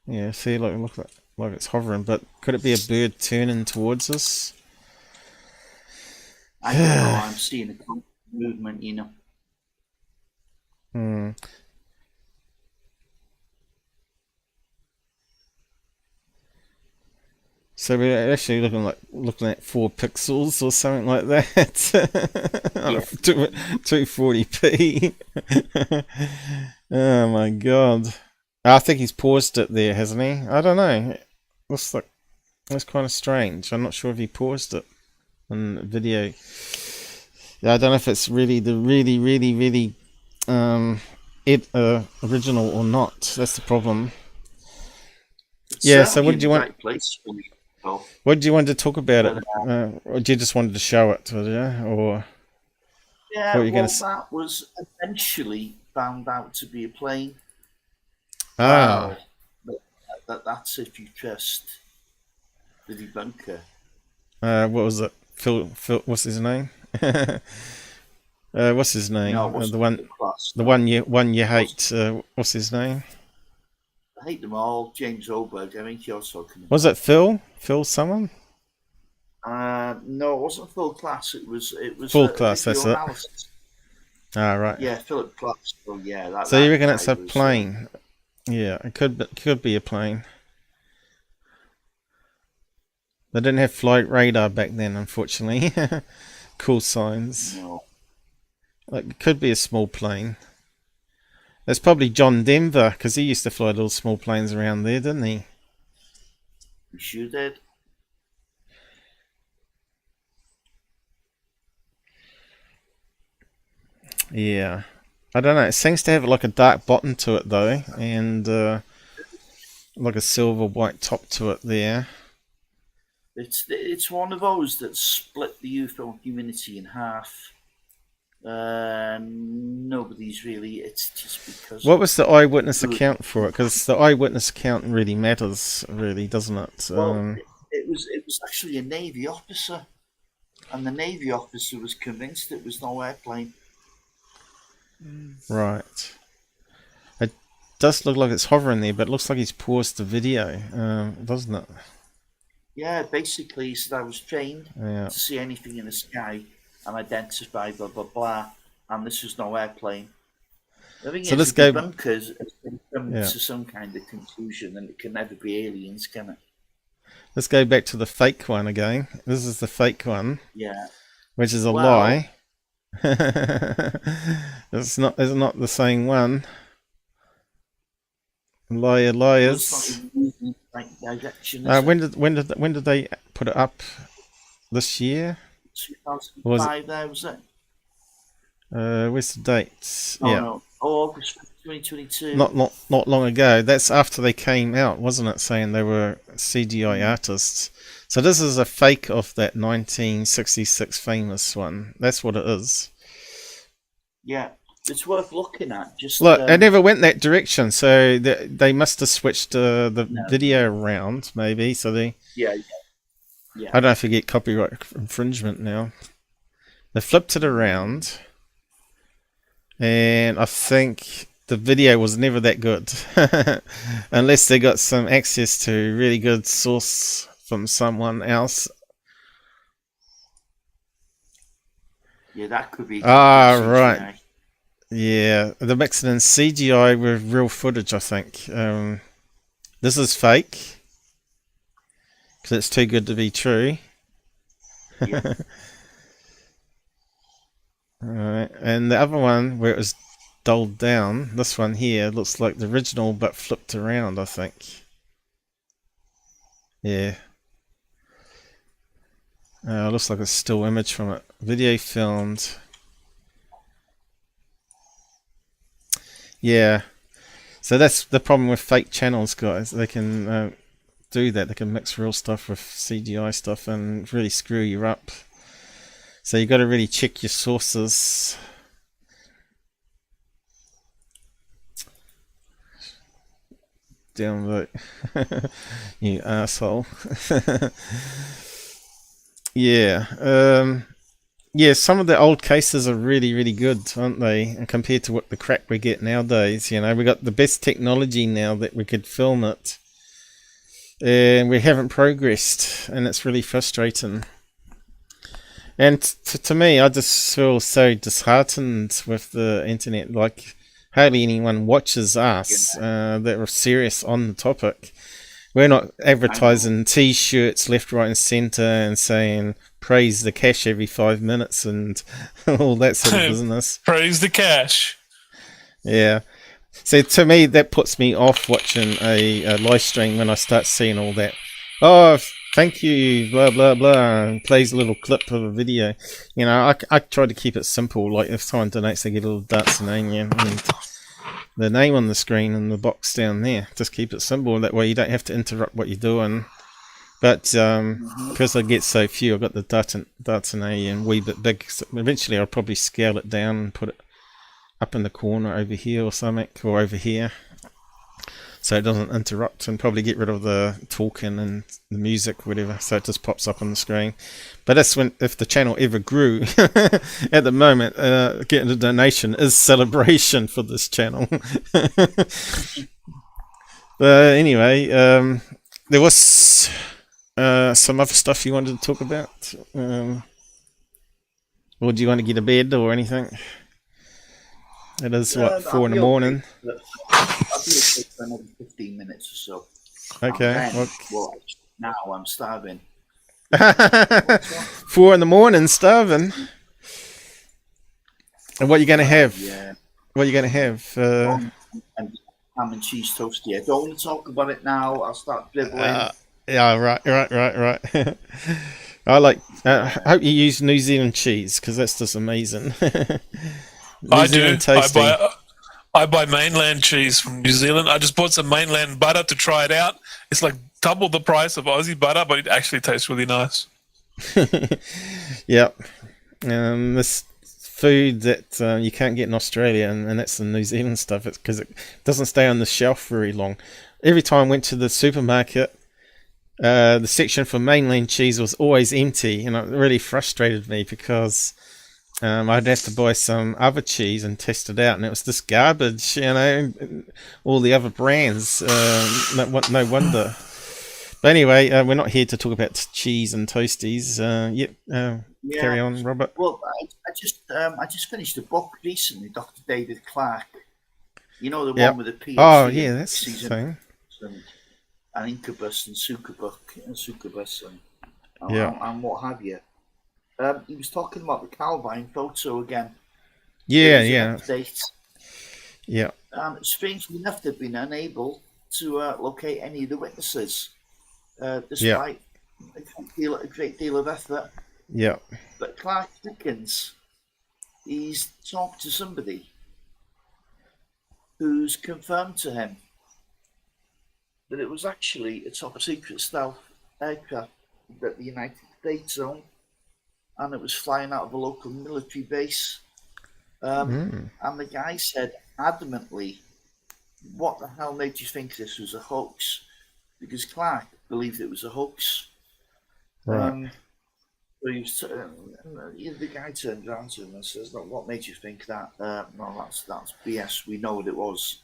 Yeah, see, look like it's hovering, but could it be a bird turning towards us? I don't know. I'm seeing a movement, you know. So we're actually looking at 4 pixels or something like that. On 240p. Oh my god. I think he's paused it there, hasn't he? I don't know. It looks like that's kind of strange. I'm not sure if he paused it on the video. Yeah, I don't know if it's really the really original or not. That's the problem. Yeah. So what did you want? What did you want to talk about it? Or did you just wanted to show it, or yeah? What were you Well, that was eventually found out to be a plane. That's if you trust the debunker. What was it? Phil, what's his name? What's his name? No, the one you hate. What's his name? I hate them all. James Oberg. I think you're talking about. Was it Phil? Phil someone? No, it wasn't Phil Class. It was Full Class. That's it. Right. Yeah, Philip Class. Oh, yeah. So you reckon it's a plane? Yeah, it could be a plane. They didn't have flight radar back then, unfortunately. Cool signs. No. Like, it could be a small plane. That's probably John Denver, because he used to fly little small planes around there, didn't he? You sure did. Yeah. I don't know. It seems to have like a dark bottom to it, though, and like a silver white top to it there. It's one of those that split the UFO community in half. Nobody's really. It's just because. What was the eyewitness account for it? Because the eyewitness account really matters, really, doesn't it? Well, it was actually a Navy officer, and the Navy officer was convinced it was no airplane. Right. It does look like it's hovering there, but it looks like he's paused the video, doesn't it? Yeah, basically, he said I was trained Yeah. to see anything in the sky and identify blah blah blah, and this was no airplane. I think So let's go. Bunkers has come to some kind of conclusion, and it can never be aliens, can it? Let's go back to the fake one again. This is the fake one. Yeah. Which is a lie. It's not the same one. Liars. When did they put it up? This year? 2005. There was it. Where's the date? Oh, yeah. no. August 2022. Not long ago. That's after they came out, wasn't it? Saying they were CGI artists. So this is a fake of that 1966 famous one. That's what it is. Yeah, it's worth looking at. Just look, it never went that direction, so they must have switched the video around, maybe. So they. Yeah. I don't know if you get copyright infringement now. They flipped it around, and I think the video was never that good, unless they got some access to really good source from someone else. Yeah, that could be. Right. Yeah, they're mixing in CGI with real footage, I think. This is fake. Because it's too good to be true. Yeah. Alright, and the other one where it was dulled down. This one here looks like the original, but flipped around, I think. Yeah. Looks like a still image from it. Video filmed. Yeah. So that's the problem with fake channels, guys. They can do that. They can mix real stuff with CGI stuff and really screw you up. So you got to really check your sources. Downvote. You asshole. Yeah. Yeah, some of the old cases are really, really good, aren't they? And compared to what the crap we get nowadays, you know, we got the best technology now that we could film it. And we haven't progressed, and it's really frustrating. And to me, I just feel so disheartened with the internet. Like, hardly anyone watches us that are serious on the topic. We're not advertising T-shirts left, right, and centre and saying praise the cash every 5 minutes and all that sort of business. Praise the cash. Yeah. So to me, that puts me off watching a live stream when I start seeing all that. Oh, thank you, blah, blah, blah, and plays a little clip of a video. You know, I try to keep it simple. Like if someone donates, they get a little darts name and the name on the screen and the box down there. Just keep it simple. That way you don't have to interrupt what you're doing. But because I get so few, I've got the darts and a wee bit big. So eventually I'll probably scale it down and put it up in the corner over here or something, or over here, so it doesn't interrupt, and probably get rid of the talking and the music, whatever, so it just pops up on the screen. But that's when, if the channel ever grew. At the moment, getting a donation is celebration for this channel. But anyway, there was some other stuff you wanted to talk about, or do you want to get to bed or anything? It is, what, 4 in the morning? I'll be okay for another 15 minutes or so. Okay. Well, now I'm starving. 4 in the morning, starving? And what are you going to have? Yeah. What are you going to have? And ham and cheese toasty. I don't want to talk about it now. I'll start dribbling. Yeah, right. I like. I hope you use New Zealand cheese, because that's just amazing. I do. I buy mainland cheese from New Zealand. I just bought some mainland butter to try it out. It's like double the price of Aussie butter, but it actually tastes really nice. Yep. This food that you can't get in Australia, and that's the New Zealand stuff. It's because it doesn't stay on the shelf very long. Every time I went to the supermarket, the section for mainland cheese was always empty, and it really frustrated me because I'd have to buy some other cheese and test it out, and it was just garbage, you know, all the other brands. No wonder. But anyway, we're not here to talk about cheese and toasties. Carry on, Robert. Well, I just finished a book recently, Dr. David Clarke. You know, the one with the PhD. Oh, yeah, that's the thing. And incubus and succubus and what have you. He was talking about the Calvine photo again. Yeah. Update. Yeah. Strangely enough, they've been unable to locate any of the witnesses, despite a great deal of effort. Yeah. But Clarke Dickens, he's talked to somebody who's confirmed to him that it was actually a top secret stealth aircraft that the United States owned, and it was flying out of a local military base. And the guy said adamantly, "What the hell made you think this was a hoax?" Because Clarke believed it was a hoax. Right. But the guy turned around to him and says, "Look, what made you think that?" No, that's BS. We know what it was,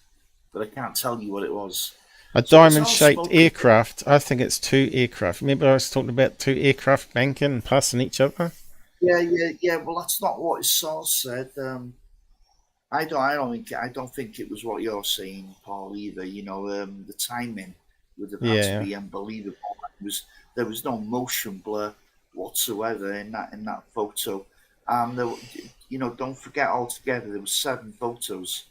but I can't tell you what it was. A diamond-shaped aircraft. I think it's 2 aircraft. Remember I was talking about 2 aircraft banking and passing each other? Yeah. Well, that's not what his source said. I don't think it was what you're saying, Paul, either. You know, the timing would have had to be unbelievable. There was no motion blur whatsoever in that photo. Don't forget altogether there were 7 photos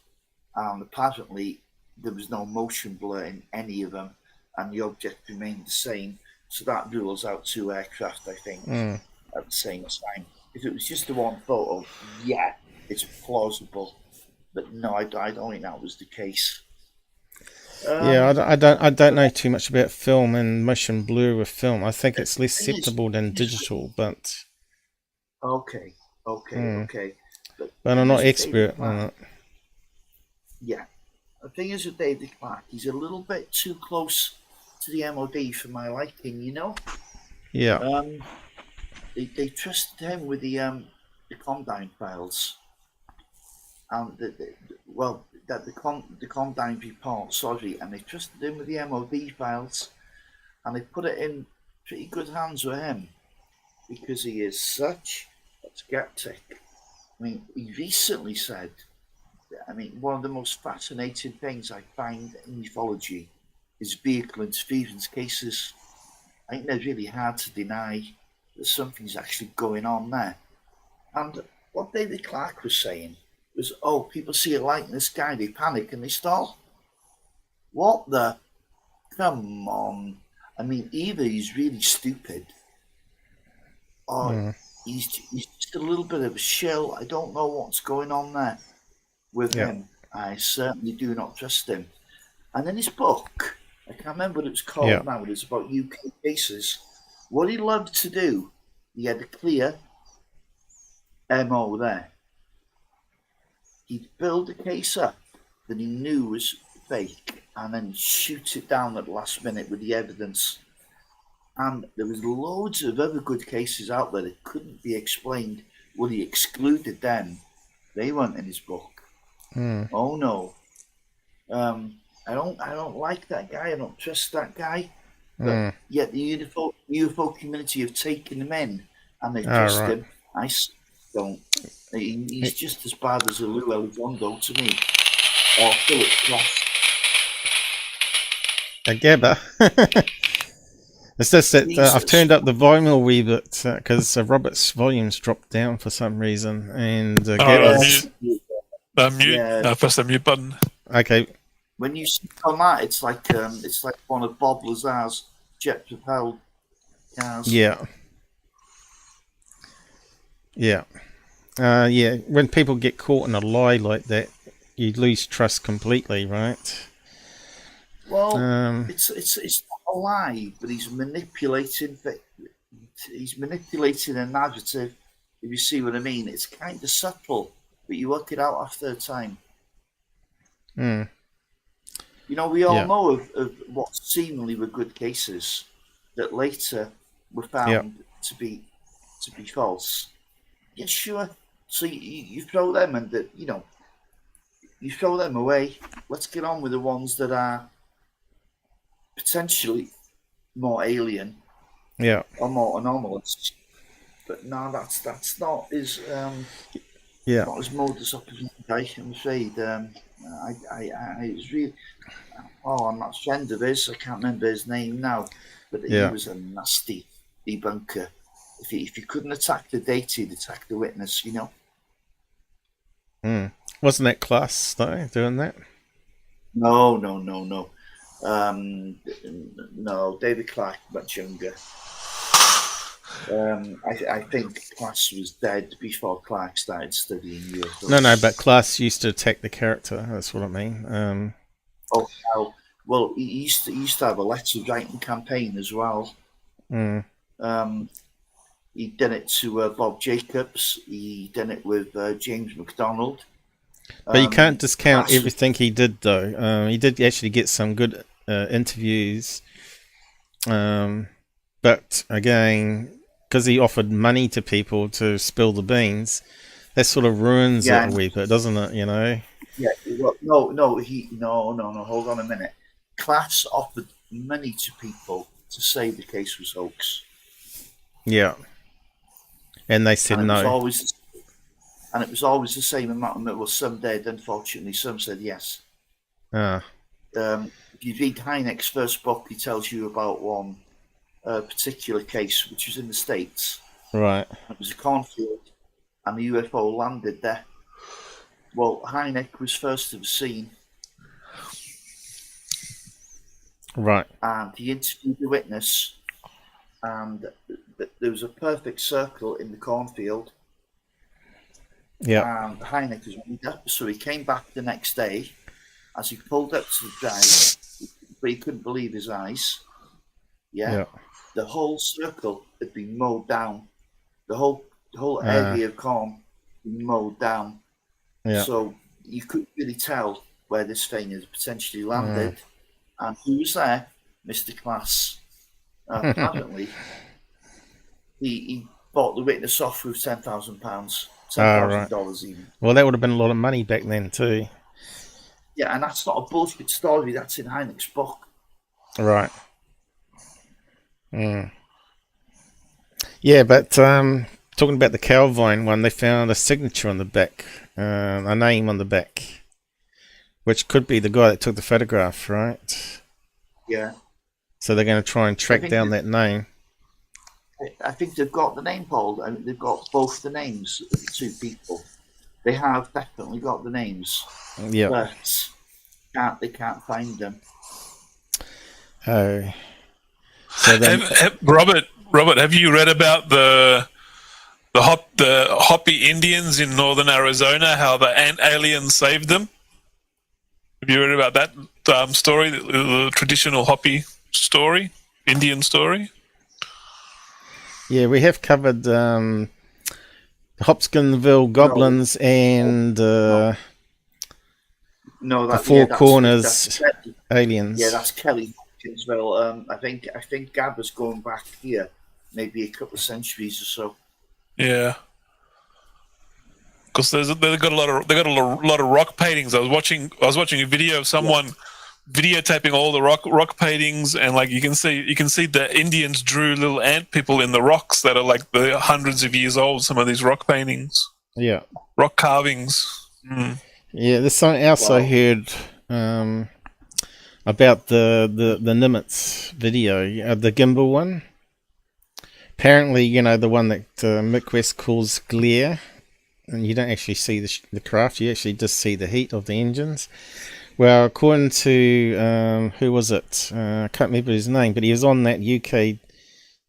and apparently there was no motion blur in any of them, and the object remained the same. So that rules out 2 aircraft, I think, at the same time. If it was just the one photo, yeah, it's plausible. But no, I don't think that was the case. Yeah, I don't know too much about film and motion blur with film. I think it's less acceptable than digital, but okay. But I'm not expert on it. Yeah, the thing is with David Clarke, he's a little bit too close to the MOD for my liking, you know. Yeah. They trusted him with the Calvine files, and the Calvine report, sorry, and they trusted him with the MOD files, and they put it in pretty good hands with him because he is such a skeptic. I mean, he recently said, I mean, one of the most fascinating things I find in ufology is vehicle interference cases. I think they're really hard to deny that something's actually going on there. And what David Clarke was saying was, oh, people see a light in the sky, they panic and they stall. What the? Come on. I mean, either he's really stupid or he's just a little bit of a shill. I don't know what's going on there with him. I certainly do not trust him. And in his book, I can't remember what it's called now, it's about UK cases. What he loved to do, he had a clear MO there. He'd build a case up that he knew was fake and then shoot it down at the last minute with the evidence. And there was loads of other good cases out there that couldn't be explained. Well, he excluded them. They weren't in his book. Oh no. I don't like that guy. I don't trust that guy. But yet the UFO community have taken him in and they trust him. I don't. He's just as bad as a Lou Elizondo to me, or Philip Cross. A Gabber. It's just that I've turned up the volume a wee bit because Robert's volume's dropped down for some reason, and Gabber's... Mute. I press the mute button. Okay. When you speak on that, it's like one of Bob Lazar's jet propelled cars. Yeah. When people get caught in a lie like that, you lose trust completely, right? Well, it's not a lie, but he's manipulating a narrative. If you see what I mean, it's kind of subtle, but you work it out after a time. You know, we all know of what seemingly were good cases that later were found to be false. Yeah, sure. So you throw them and you throw them away. Let's get on with the ones that are potentially more alien, or more anomalous. But no, that's not his not his modus operandi, I'm afraid. I was really on that friend of his, I can't remember his name now, but he was a nasty debunker. If he couldn't attack the data, he'd attack the witness, you know. Wasn't that Class though doing that? No. No, David Clarke much younger. I think Class was dead before Clarke started studying UFOs. No, but Class used to attack the character. That's what I mean. Well, he used to have a letter writing campaign as well. He done it to Bob Jacobs. He done it with James McDonald. But you can't discount everything he did, though. He did actually get some good interviews. But again, because he offered money to people to spill the beans, that sort of ruins it a wee bit, doesn't it? You know? Yeah. Well, no. Hold on a minute. Class offered money to people to say the case was hoax. Yeah. And they said no. And it was always the same amount. Well, some did, unfortunately. Some said yes. If you read Hynek's first book, he tells you about one particular case, which was in the States. Right. It was a cornfield, and the UFO landed there. Well, Hynek was first to the scene. Right. And he interviewed the witness, and there was a perfect circle in the cornfield. Yeah. And Hynek was read up, so he came back the next day. As he pulled up to the drive, but he couldn't believe his eyes. Yeah. The whole circle had been mowed down. The whole area of corn had been mowed down. Yeah. So you couldn't really tell where this thing had potentially landed. And who was there? Mr. Class. Apparently, he bought the witness off with £10,000, $10,000 even. Well, that would have been a lot of money back then too. Yeah, and that's not a bullshit story. That's in Hynek's book. Right. Yeah, but talking about the Calvine one, they found a signature on the back, a name on the back, which could be the guy that took the photograph, right? Yeah. So they're going to try and track down that name. I think they've got the name, Paul. I mean, they've got both the names of the two people. They have definitely got the names. Yeah. But they can't find them. Oh. So then, Robert, have you read about the Hopi Indians in northern Arizona? How the aliens saved them? Have you read about that story, the traditional Hopi story, Indian story? yeah, we have covered the Hopkinsville goblins and the Four Corners aliens. Yeah, that's Kelly Hopkinsville. I think Gabber's going back here, maybe a couple of centuries or so. Yeah, because they've got a lot of rock paintings. I was watching a video of someone videotaping all the rock paintings, and like you can see the Indians drew little ant people in the rocks that are like the hundreds of years old. Some of these rock paintings, rock carvings. Yeah, there's something else I heard about the Nimitz video, the gimbal one. Apparently, the one that Mick West calls glare, and you don't actually see the craft, you actually just see the heat of the engines. Well, according to, who was it? I can't remember his name, but he was on that UK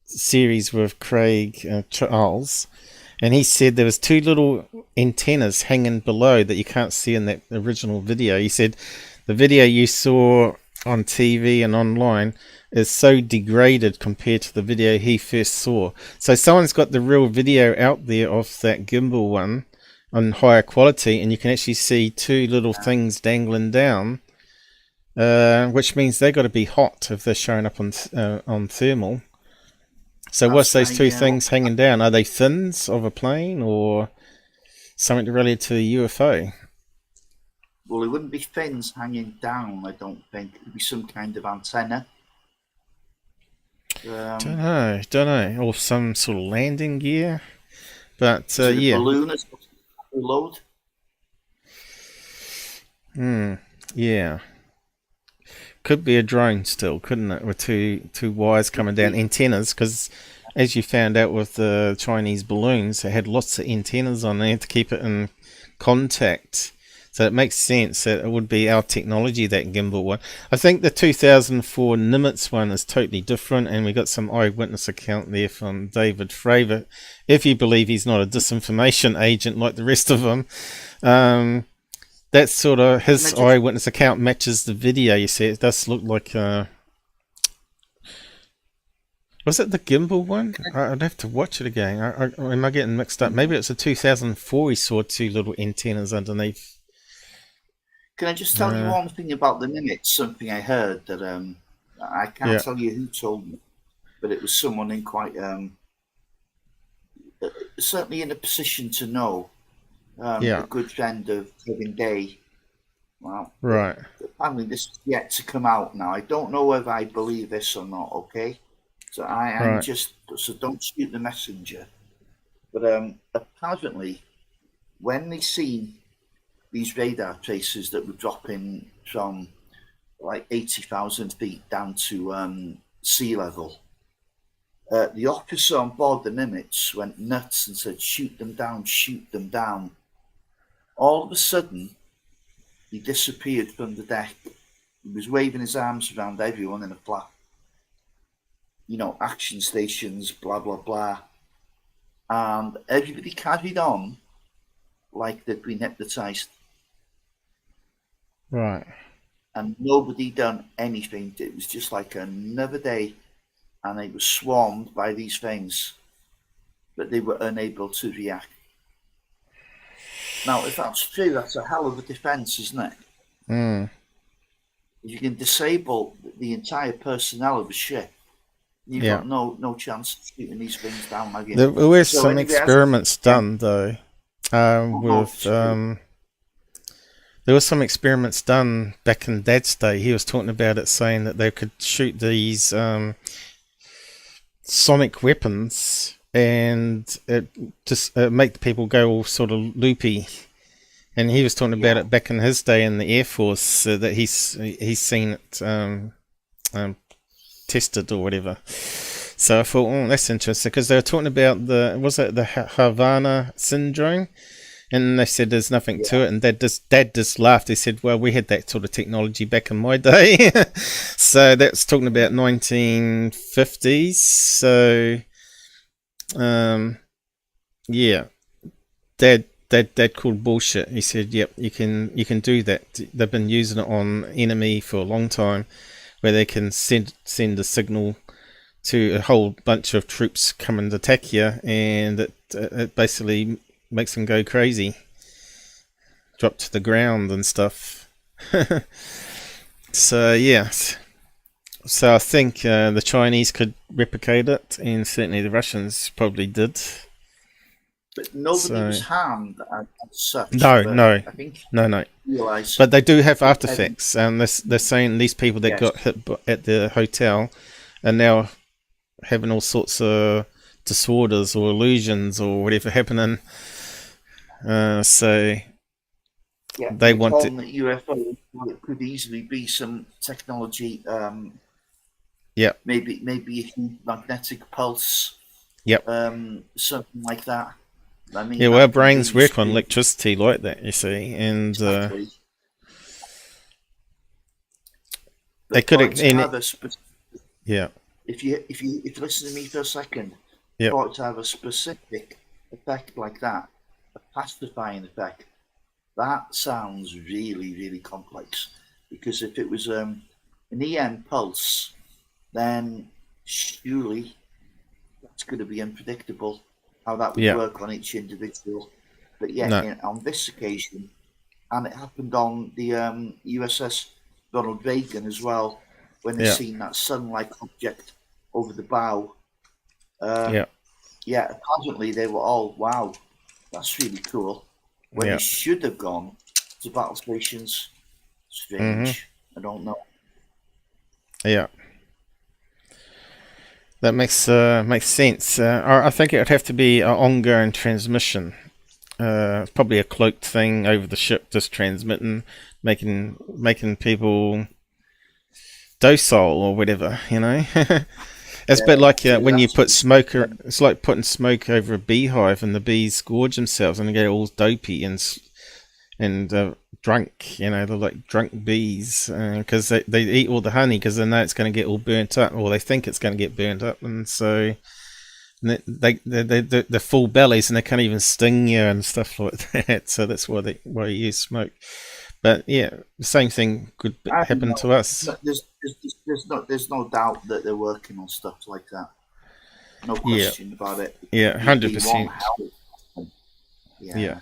series with Craig Charles, and he said there was two little antennas hanging below that you can't see in that original video. He said the video you saw on TV and online is so degraded compared to the video he first saw. So someone's got the real video out there of that gimbal one on higher quality, and you can actually see two little things dangling down, which means they've got to be hot if they're showing up on thermal. So what's those two things hanging down? Are they fins of a plane or something related to a UFO? Well, it wouldn't be fins hanging down, I don't think. It would be some kind of antenna. Don't know. Or some sort of landing gear. But, yeah. Balloon is load? Yeah. Could be a drone still, couldn't it? With two wires coming down, antennas, because as you found out with the Chinese balloons, they had lots of antennas on there to keep it in contact. So it makes sense that it would be our technology, that gimbal one. I think the 2004 Nimitz one is totally different, and we got some eyewitness account there from David Fravor. If you believe he's not a disinformation agent like the rest of them, that's sort of his eyewitness account matches the video. You see, it does look like. Was it the gimbal one? I'd have to watch it again. Am I getting mixed up? Maybe it's a 2004. He saw two little antennas underneath. Can I just tell you one thing about the Nimitz? Something I heard that I can't tell you who told me, but it was someone in quite certainly in a position to know. A good friend of Kevin Day. Well, right. Apparently, this is yet to come out now. I don't know whether I believe this or not. Okay, so I'm just so don't shoot the messenger. But apparently, when they seen these radar traces that were dropping from like 80,000 feet down to sea level, the officer on board the Nimitz went nuts and said, shoot them down, shoot them down. All of a sudden, he disappeared from the deck. He was waving his arms around everyone in a flap. You know, action stations, blah, blah, blah. And everybody carried on like they'd been hypnotized. Right. And nobody done anything. It was just like another day. And they were swarmed by these things. But they were unable to react. Now, if that's true, that's a hell of a defense, isn't it? Mm. If you can disable the entire personnel of a ship, you've got no chance of shooting these things down, have you? There were some experiments done, though, with... there were some experiments done back in Dad's day. He was talking about it, saying that they could shoot these sonic weapons and it just make people go all sort of loopy. And he was talking about it back in his day in the Air Force, that he's seen it tested or whatever. So I thought, oh, that's interesting, because they were talking about the Havana syndrome, and they said there's nothing to it, and Dad just laughed. He said, well, we had that sort of technology back in my day. So that's talking about 1950s. So yeah, Dad called bullshit. He said, yep, you can do that. They've been using it on enemy for a long time, where they can send a signal to a whole bunch of troops coming to attack you, and it basically makes them go crazy, drop to the ground and stuff. So yeah, so I think the Chinese could replicate it, and certainly the Russians probably did. But nobody was harmed as such. No. I think no. But they do have artifacts, and they're saying these people that got hit at the hotel are now having all sorts of disorders or illusions or whatever happening. So they want to. The UFO could easily be some technology. Maybe a magnetic pulse. Yep. Something like that. I mean, our brains work on electricity like that, you see, and exactly. They could If you listen to me for a second, for it to have a specific effect like that, a pacifying effect, that sounds really, really complex. Because if it was an EM pulse, then surely that's going to be unpredictable how that would work on each individual. But on this occasion, and it happened on the USS Ronald Reagan as well, when they seen that sun-like object over the bow. Apparently they were all, wow, that's really cool. When they should have gone to battle stations. Strange. I don't know. Yeah. That makes sense. I think it would have to be an ongoing transmission. Probably a cloaked thing over the ship, just transmitting, making people docile or whatever, you know. It's a bit like when you put smoke. It's like putting smoke over a beehive, and the bees gorge themselves and they get all dopey and drunk. You know, they're like drunk bees because they eat all the honey because they know it's going to get all burnt up, or they think it's going to get burnt up, and so they're full bellies and they can't even sting you and stuff like that. So that's why you use smoke. But yeah, the same thing could happen to us. There's no doubt that they're working on stuff like that. No question about it. Yeah, 100%. Yeah.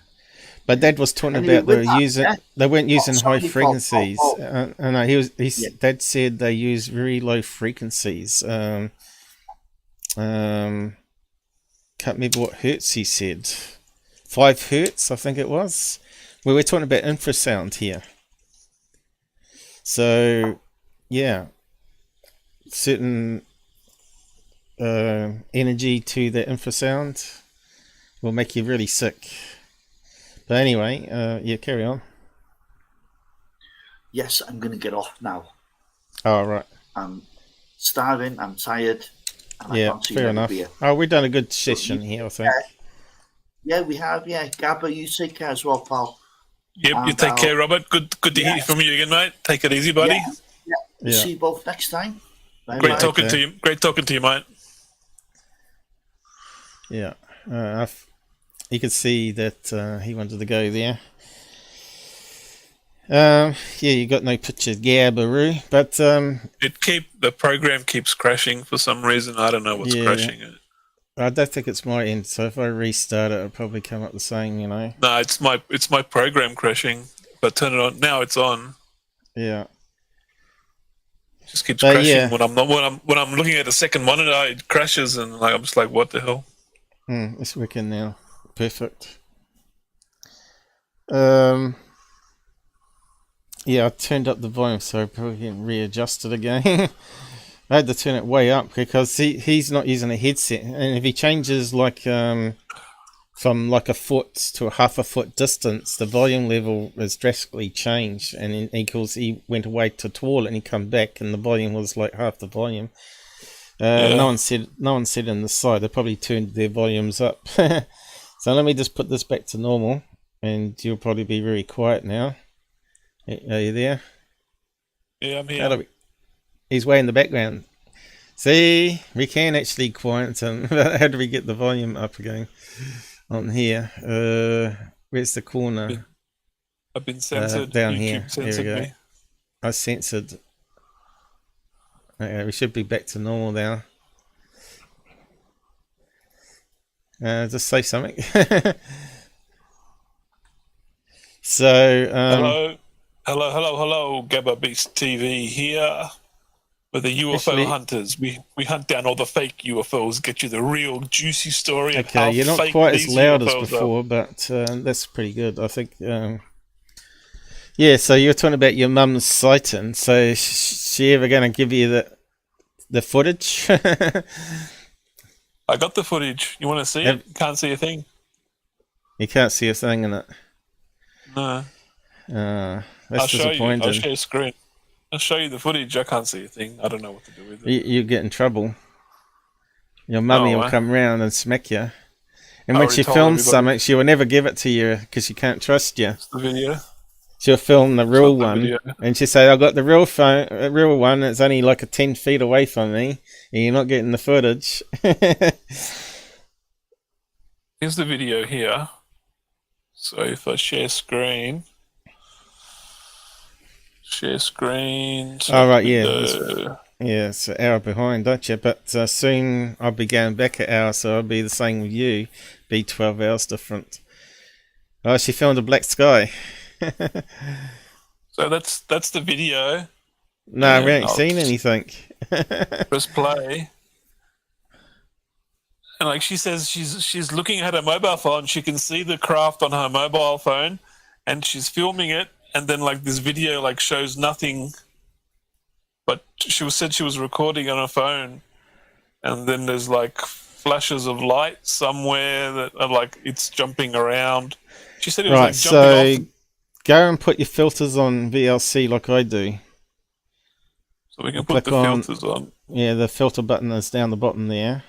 But Dad was talking about they weren't using high frequencies. Dad said they use very low frequencies. Can't remember what hertz he said. 5 hertz, I think it was. We were talking about infrasound here. So, yeah, certain energy to the infrasound will make you really sick. But anyway, carry on. Yes, I'm going to get off now. Oh, right. I'm starving, I'm tired. And fair enough. Beer. Oh, we've done a good session here, I think. Yeah, we have. Yeah, Gabber, you take care as well, pal. Yep, you And take care, Robert. Good to hear from you again, mate. Take it easy, buddy. Yeah. See you both next time. Great talking to you. Great talking to you, mate. Yeah. You could see that he wanted to go there. Yeah, you got no picture, Gabberoo, but the program keeps crashing for some reason. I don't know what's crashing it. I don't think it's my end, so if I restart it, it'll probably come up the same, you know. No, it's my program crashing. If I turn it on now, it's on. Yeah. It just keeps crashing when I'm looking at the second monitor. It crashes, and like I'm just like, what the hell? It's working now. Perfect. Yeah, I turned up the volume, so I probably can readjust it again. I had to turn it way up because he's not using a headset, and if he changes like from like a foot to a half a foot distance, the volume level is drastically changed. And he went away to toilet and he come back, and the volume was like half the volume. No one said on the side. They probably turned their volumes up. So let me just put this back to normal, and you'll probably be very quiet now. Are you there? Yeah, I'm here. He's way in the background. See, we can actually quiet him. How do we get the volume up again on here? Where's the corner? I've been censored. Down YouTube here. Censored Here we go. me. I censored. Okay, we should be back to normal now. Just say something. So, hello, Gabber Beast TV here. We're the UFO hunters. We hunt down all the fake UFOs, get you the real juicy story. Okay, you're not quite as loud as before, but that's pretty good, I think. Yeah, so you're talking about your mum's sighting. So is she ever going to give you the footage? I got the footage. You want to see it? You can't see a thing. You can't see a thing in it? No. That's disappointing. I'll show you a screen. I'll show you the footage. I can't see a thing. I don't know what to do with it. You get in trouble. Your mummy will come round and smack you. And when she films something, she will never give it to you because she can't trust you. The video. She'll film the real one, and she'll say, "I got the real one. It's only like 10 feet away from me, and you're not getting the footage." Here's the video here. So if I share screen. So all right, yeah, it's an hour behind, don't you? But soon I'll be going back an hour, so I'll be the same with you. Be 12 hours different. Oh, she filmed a black sky. So that's the video. No, we ain't seen anything. Press play. And like she says, she's looking at her mobile phone. She can see the craft on her mobile phone, and she's filming it. And then like this video like shows nothing, but said she was recording on her phone, and then there's like flashes of light somewhere that are like it's jumping around. She said it was like jumping off. Go and put your filters on VLC like I do. So we can put the filters on. Yeah, the filter button is down the bottom there.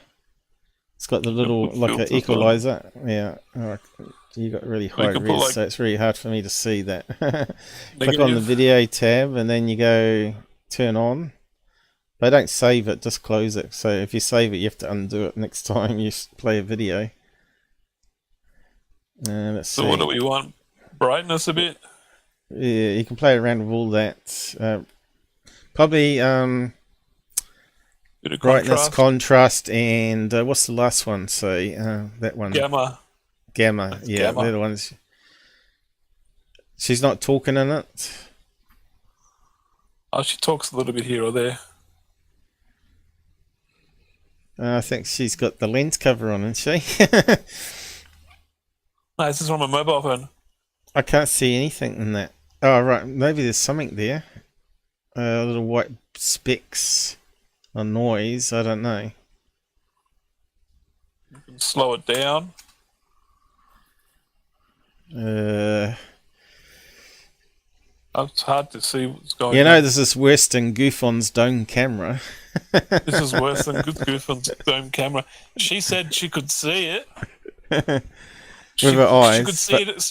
It's got the little like an equalizer. Yeah. All right. You got really high res, so it's really hard for me to see that. Click on the video tab, and then you go turn on. But don't save it, just close it. So if you save it, you have to undo it next time you play a video. Let's see. So what do we want? Brightness a bit? Yeah, you can play around with all that. Probably bit of brightness, contrast, and what's the last one? So that one. Gamma, yeah, they're the ones. She's not talking in it. Oh, she talks a little bit here or there. I think she's got the lens cover on, isn't she? No, this is on my mobile phone. I can't see anything in that. Oh, right, maybe there's something there. Little white specks or noise, I don't know. You can slow it down. It's hard to see what's going on. You know, this is worse than GUFON's dome camera. This is worse than GUFON's dome camera. She said she could see it. with her eyes. She could see it.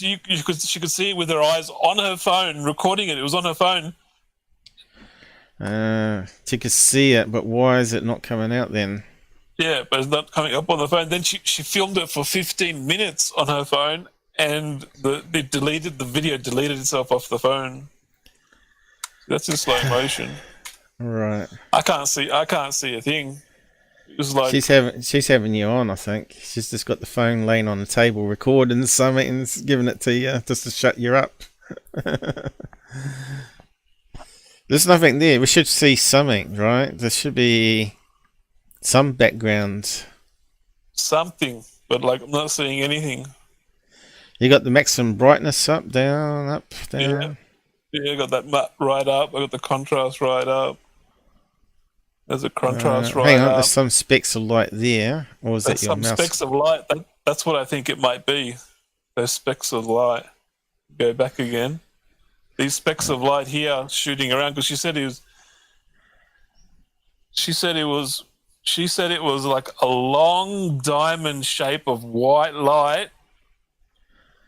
She could see it with her eyes on her phone, recording it. It was on her phone. She could see it, but why is it not coming out then? Yeah, but it's not coming up on the phone. Then she filmed it for 15 minutes on her phone, and the video deleted itself off the phone. That's in slow motion. Right. I can't see a thing. It was like she's having you on. I think she's just got the phone laying on the table, recording something and giving it to you just to shut you up. There's nothing there. We should see something, right? There should be some background. Something, but like I'm not seeing anything. You got the maximum brightness up, down. Yeah, I got that right up. I got the contrast right up. There's a contrast right hang on, up. there's some specks of light there. Or is that your mouse? Some specks of light. That's what I think it might be. Those specks of light. Go back again. These specks of light here shooting around, because she said it was like a long diamond shape of white light.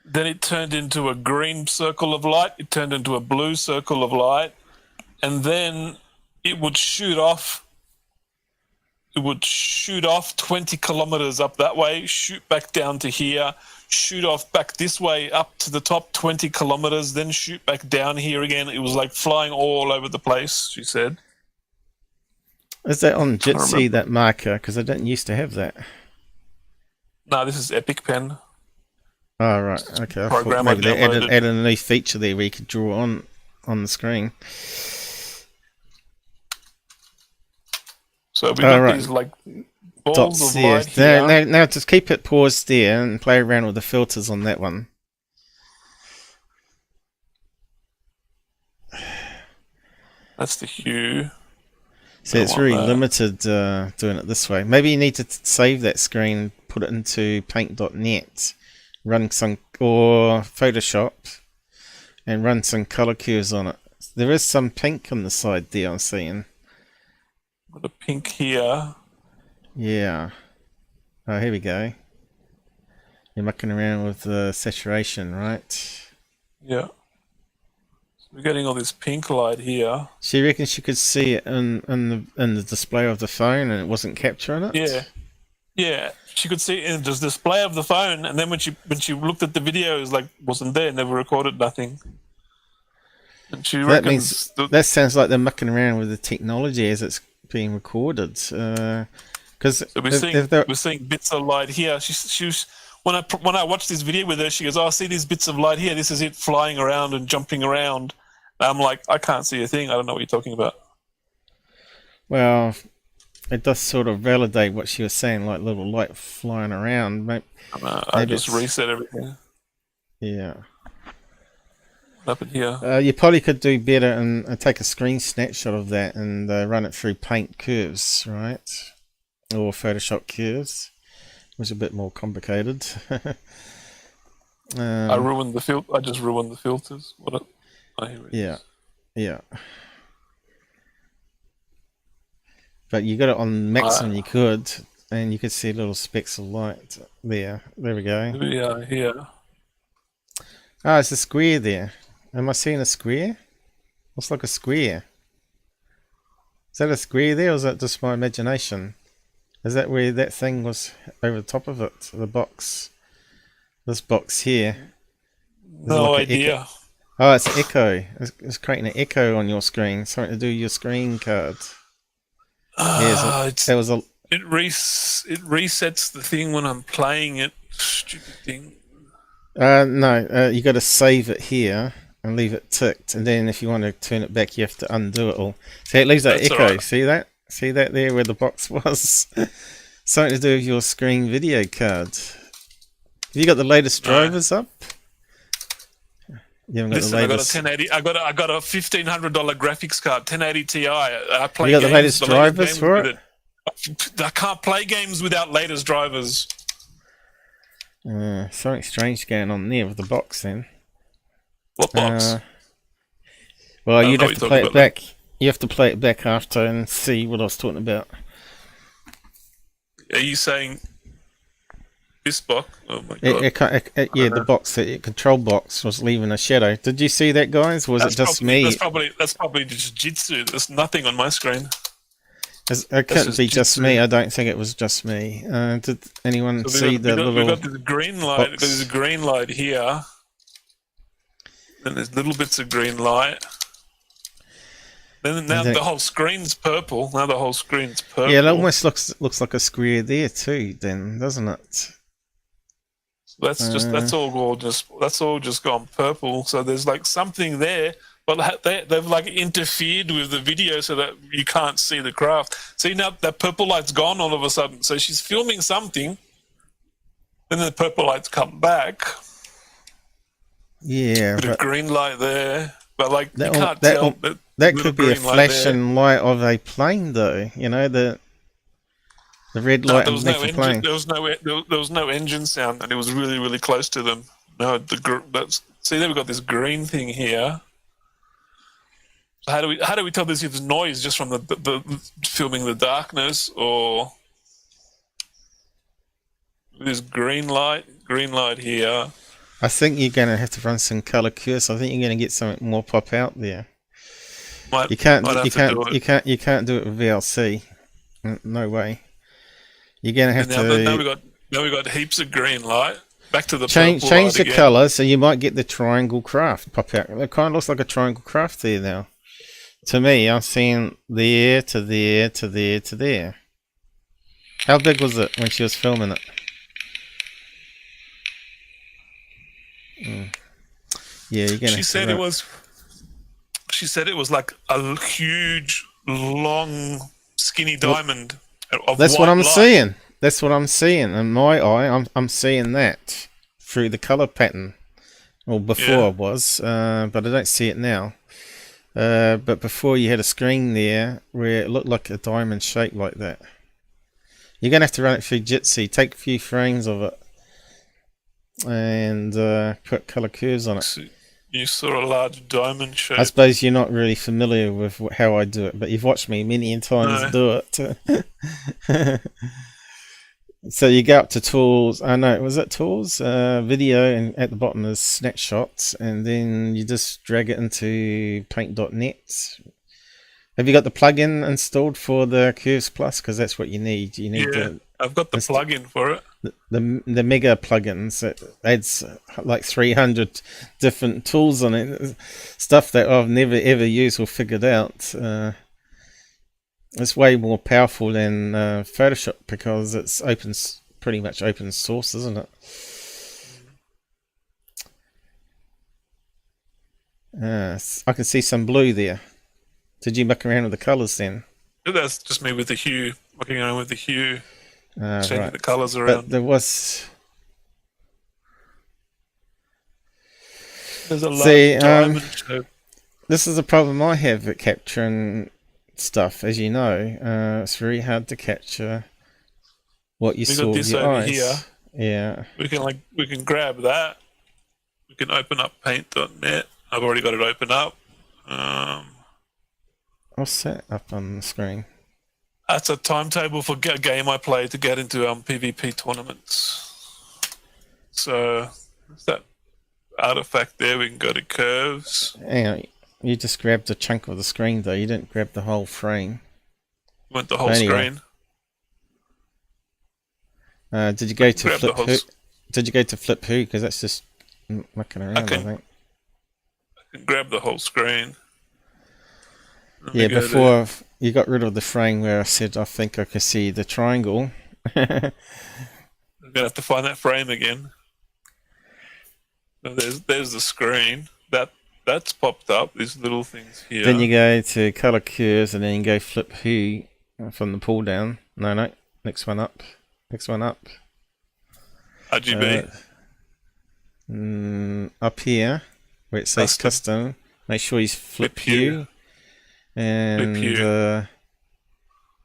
Then it turned into a green circle of light. It turned into a blue circle of light, and then it would shoot off. It would shoot off 20 kilometers up that way, shoot back down to here, shoot off back this way up to the top 20 kilometers, then shoot back down here again. It was like flying all over the place, she said. Is that on Jitsi, that marker? Because I didn't used to have that. No, this is Epic Pen. Oh, right. Okay. I thought maybe they added a new feature there where you could draw on the screen. So we got these like balls dots of light here. here. Now just keep it paused there and play around with the filters on that one. That's the hue. See, it's really limited doing it this way. Maybe you need to save that screen, put it into paint.net, run some or Photoshop, and run some color curves on it. There is some pink on the side there, I'm seeing. Got a pink here. Yeah. Oh, here we go. You're mucking around with the saturation, right? Yeah. So we're getting all this pink light here. She reckons she could see it in the display of the phone and it wasn't capturing it? Yeah. Yeah. She could see it in the display of the phone, and then when she looked at the video, it was like wasn't there, never recorded nothing. And she reckons that sounds like they're mucking around with the technology as it's being recorded. Because so we're seeing bits of light here. She was when I watched this video with her, she goes, "Oh, I see these bits of light here. This is it flying around and jumping around." And I'm like, I can't see a thing. I don't know what you're talking about. Well, it does sort of validate what she was saying, like little light flying around. Maybe I just reset everything. Yeah. Up in here. You probably could do better and take a screen snapshot of that and run it through paint curves, right? Or Photoshop curves, which is a bit more complicated. I ruined the I just ruined the filters. Yeah. But you got it on maximum. You could, and you could see little specks of light there. There we go. Yeah, here. Ah, it's a square there. Am I seeing a square? Looks like a square. Is that a square there, or is that just my imagination? Is that where that thing was over the top of it? The box. This box here. No like idea. Oh, it's an echo. It's creating an echo on your screen. Something to do with your screen card. It resets the thing when I'm playing it. Stupid thing. No, you got to save it here and leave it ticked, and then if you want to turn it back, you have to undo it all. See, it leaves that echo. Right. See that? See that there where the box was? Something to do with your screen video card. Have you got the latest drivers up? You haven't got the latest. I got a 1080. I got a $1,500 graphics card, 1080 Ti. I play. You got the latest drivers for it? I can't play games without latest drivers. Something strange going on there with the box then. What box? Well, you'd have to play it back. You have to play it back after and see what I was talking about. Are you saying This box. Oh my It, god. yeah, the box, the control box was leaving a shadow. Did you see that, guys? Was it just me? That's probably just jitsu. There's nothing on my screen. It couldn't be just me. I don't think it was just me. Did anyone see the little? We got this green light. There's a green light here. Then there's little bits of green light. Then now the whole screen's purple. Now the whole screen's purple. Yeah, it almost looks like a square there too. Then doesn't it? That's all just gone purple. So there's like something there, but they've like interfered with the video so that you can't see the craft. See, now that purple light's gone all of a sudden. So she's filming something, and then the purple light's come back. Yeah, Bit of green light there, but like you that can't tell. That could be a flashing light of a plane, though. You know, the red light of the plane. There was no engine sound, and it was really, really close to them. No, see, there we got this green thing here. So how do we tell this if it's noise just from the filming the darkness, or this green light here? I think you're going to have to run some color curves. I think you're going to get something more pop out there. You can't do it with VLC. No way. You're going to have to. Now we got heaps of green light. Back to the change the again. color, so you might get the triangle craft pop out. It kind of looks like a triangle craft there now. To me, I'm seeing there to there to there to there. How big was it when she was filming it? Yeah, you're gonna. She said it was like a huge, long, skinny diamond. That's what I'm seeing. That's what I'm seeing. In my eye, I'm seeing that through the color pattern. Well, before I was, but I don't see it now. But before you had a screen there where it looked like a diamond shape like that. You're gonna have to run it through Jitsi. Take a few frames of it and put color curves on it. You saw a large diamond shape. I suppose you're not really familiar with how I do it, but you've watched me many times do it. So you go up to tools. I know, was it tools? Video, and at the bottom is snapshots, and then you just drag it into paint.net. Have you got the plugin installed for the Curves Plus? Because that's what you need. You need I've got the plugin for it. The mega plugins. It adds like 300 different tools on it. Stuff that I've never ever used or figured out. It's way more powerful than Photoshop because it's pretty much open source, isn't it? I can see some blue there. Did you muck around with the colours then? That's just me with the hue, mucking around with the hue, changing right. the colours around. But there's a large diamond shape. This is a problem I have at capturing stuff, as you know. It's very hard to capture what you saw with your eyes. Here. Yeah. We can grab that. We can open up paint.net. I've already got it open up. What's that up on the screen? That's a timetable for a game I play to get into PvP tournaments. So that's that artifact there. We can go to curves. Hang on. You just grabbed a chunk of the screen, though. You didn't grab the whole frame. You want the whole screen? Did you go to flip who? Did you go to flip who? Because that's just mucking around, I think. I can grab the whole screen. Yeah, before you got rid of the frame where I said I think I could see the triangle. I'm going to have to find that frame again. So there's the screen. That's popped up, these little things here. Then you go to color curves and then you go flip hue from the pull down. No, next one up. Next one up. RGB. Up here where it says custom. Make sure you flip hue. And you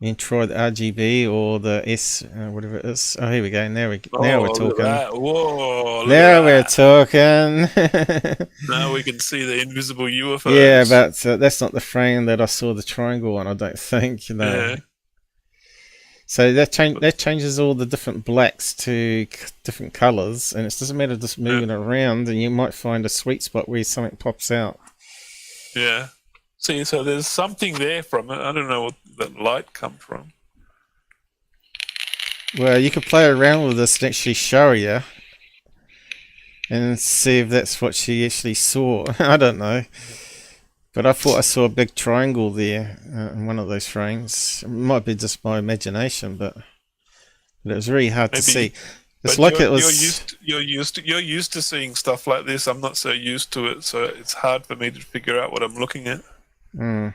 can try the RGB or the S, whatever it is. Oh, here we go. Now we're talking. Whoa! Now we're talking. Now we can see the invisible UFOs. Yeah, but that's not the frame that I saw the triangle on. I don't think. No. Yeah. So that changes all the different blacks to different colours, and it doesn't matter just moving around, and you might find a sweet spot where something pops out. Yeah. See, so there's something there from it. I don't know what that light come from. Well, you could play around with this and actually show you, and see if that's what she actually saw. I don't know. But I thought I saw a big triangle there in one of those frames. It might be just my imagination, but it was really hard to see. It's like it was. You're used to seeing stuff like this. I'm not so used to it, so it's hard for me to figure out what I'm looking at. Mm.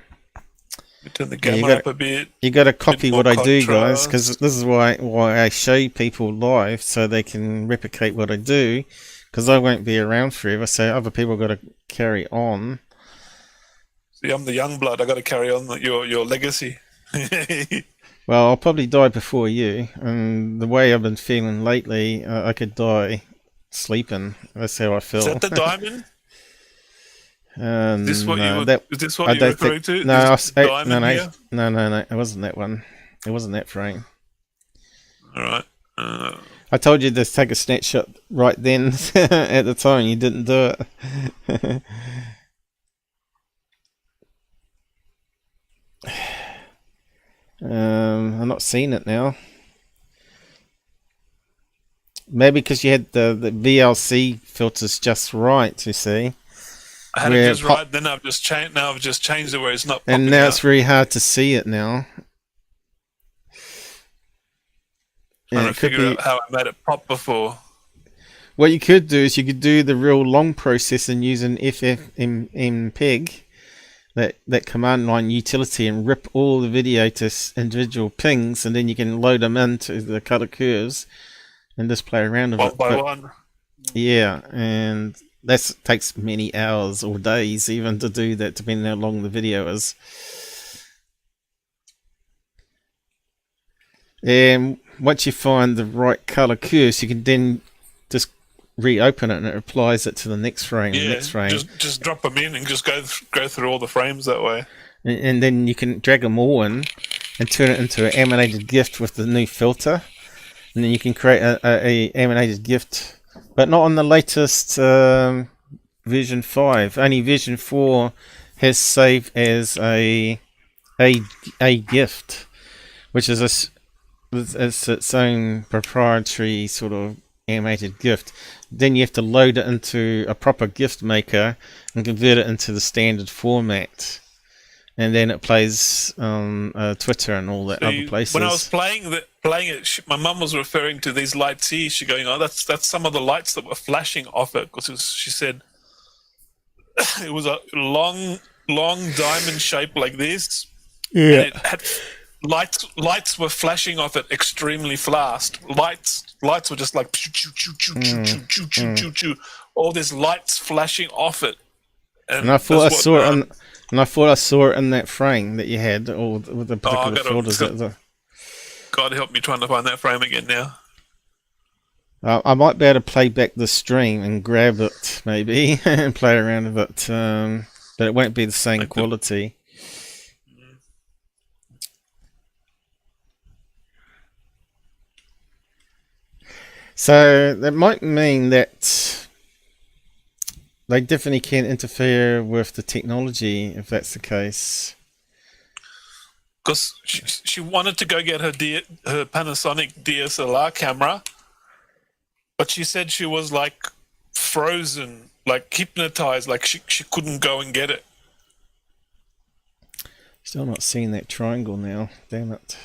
Turn the camera up a bit. You got to copy what I do, guys, because this is why I show people live so they can replicate what I do. Because I won't be around forever, so other people got to carry on. See, I'm the young blood. I got to carry on your legacy. Well, I'll probably die before you, and the way I've been feeling lately, I could die sleeping. That's how I feel. Is that the diamond? Is this what you're referring to? No, no, it wasn't that one. It wasn't that frame. All right. I told you to take a snapshot right then at the time. You didn't do it. I'm not seeing it now. Maybe because you had the VLC filters just right, you see. I had it just right, then I've just changed. Now I've just changed it where it's not. And now out. It's very hard to see it now. Trying to figure out how I made it pop before. What you could do is you could do the real long process and use an FFmpeg, that command line utility, and rip all the video to individual pings, and then you can load them into the color curves and just play around with it. One by one. Yeah, and that takes many hours or days even to do that, depending on how long the video is. And once you find the right color curves, you can then just reopen it and it applies it to the next frame. Yeah, the next frame. Just drop them in and just go through all the frames that way. And then you can drag them all in and turn it into an animated GIF with the new filter. And then you can create a animated GIF, but not on the latest version 5. Only version 4 has saved as a gift, which is it's its own proprietary sort of animated gift. Then you have to load it into a proper gift maker and convert it into the standard format, and then it plays on Twitter and all that other places. When I was playing it, my mum was referring to these lights here. She going, "Oh, that's some of the lights that were flashing off it," because she said it was a long diamond shape like this. Yeah. And it had lights were flashing off it extremely fast. Lights were just like choo choo choo choo choo choo choo choo choo choo. All these lights flashing off it. And I thought I saw it in that frame that you had, or with the particular filters. God help me trying to find that frame again now. I might be able to play back the stream and grab it maybe and play around with it, but it won't be the same quality. So that might mean that they definitely can interfere with the technology if that's the case. Because she wanted to go get her Panasonic DSLR camera, but she said she was like frozen, like hypnotized, like she couldn't go and get it. Still not seeing that triangle now. Damn it.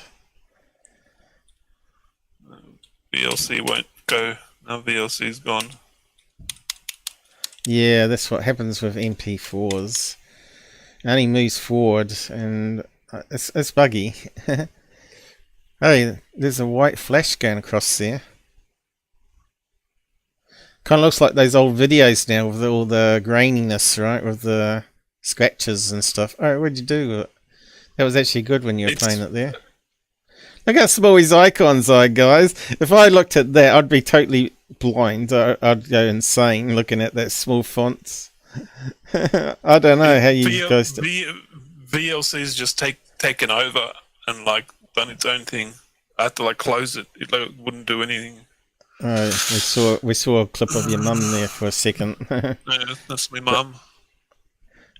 VLC won't go. Now VLC's gone. Yeah, that's what happens with MP4s. It only moves forward and it's buggy. Hey, there's a white flash going across there. Kind of looks like those old videos now with all the graininess, right? With the scratches and stuff. Alright, what'd you do with it? That was actually good when you were playing it there. Look how small his icons are, guys. If I looked at that, I'd be totally blind. I'd go insane looking at that small fonts. I don't know how you guys do. VLC's just taken over and like done its own thing. I had to like close it. It like, wouldn't do anything. We saw a clip of your mum there for a second. Yeah, that's my mum.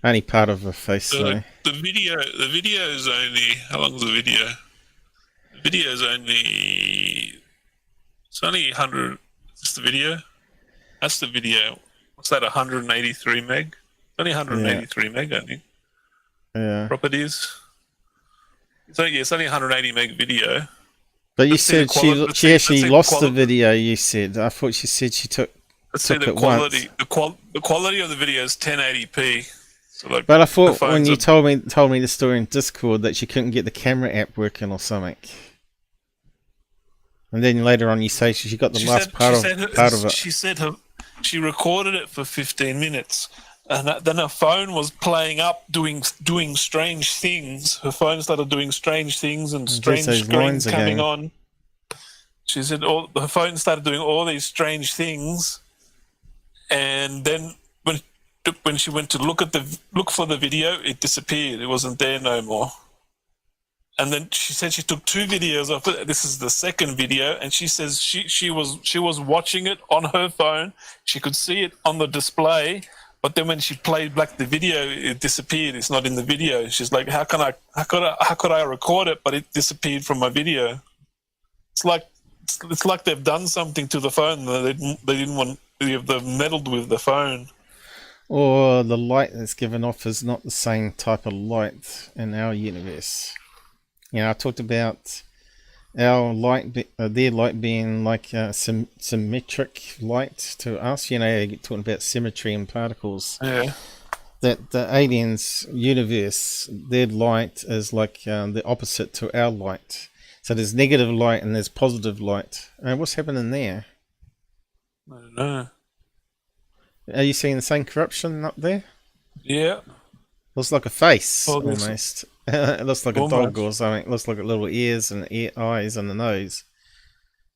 Only part of her face, though. The video is only, how long is the video? The video is only, it's only 100. Is the video? That's the video. What's that? 183 meg. It's only 183 meg, I think. Yeah. Properties. It's only 180 meg video. But you said she actually lost the video. You said. I thought she said she took. Let's see the quality. The quality of the video is 1080p. So like, but I thought when you told me the story in Discord that she couldn't get the camera app working or something. And then later on you say she got the last part of it. She said she recorded it for 15 minutes. And then her phone was playing up, doing strange things. Her phone started doing strange things and strange screens coming on. She said her phone started doing all these strange things, and then when she went to look for the video, it disappeared. It wasn't there no more. And then she said she took 2 videos of it. This is the second video, and she says she was watching it on her phone. She could see it on the display. But then when she played back the video, it disappeared. It's not in the video. She's like, how could I record it, but it disappeared from my video? It's like they've done something to the phone. They've meddled with the phone. Or the light that's given off is not the same type of light in our universe. You know, I talked about our light, their light being like symmetric light to us. You know, talking about symmetry and particles. Yeah. That the aliens' universe, their light is like the opposite to our light. So there's negative light and there's positive light. What's happening there? I don't know. Are you seeing the same corruption up there? Yeah. Looks like a face, almost. It looks like almost. A dog or something. It looks like little ears and eyes and the nose.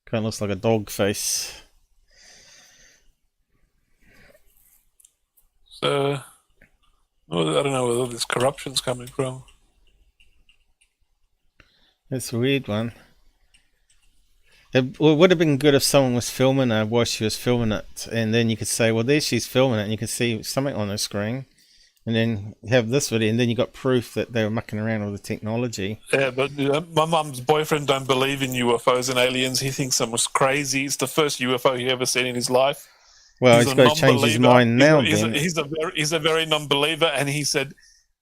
Kind of looks like a dog face. So, well, I don't know where all this corruption's coming from. It's a weird one. It would have been good if someone was filming her while she was filming it, and then you could say, well, there she's filming it, and you can see something on her screen. And then have this video, and then you got proof that they were mucking around with the technology. Yeah, but my mum's boyfriend don't believe in UFOs and aliens. He thinks I'm crazy. It's the first UFO he ever seen in his life. Well, he's got to change his mind now. He's a very non-believer, and he said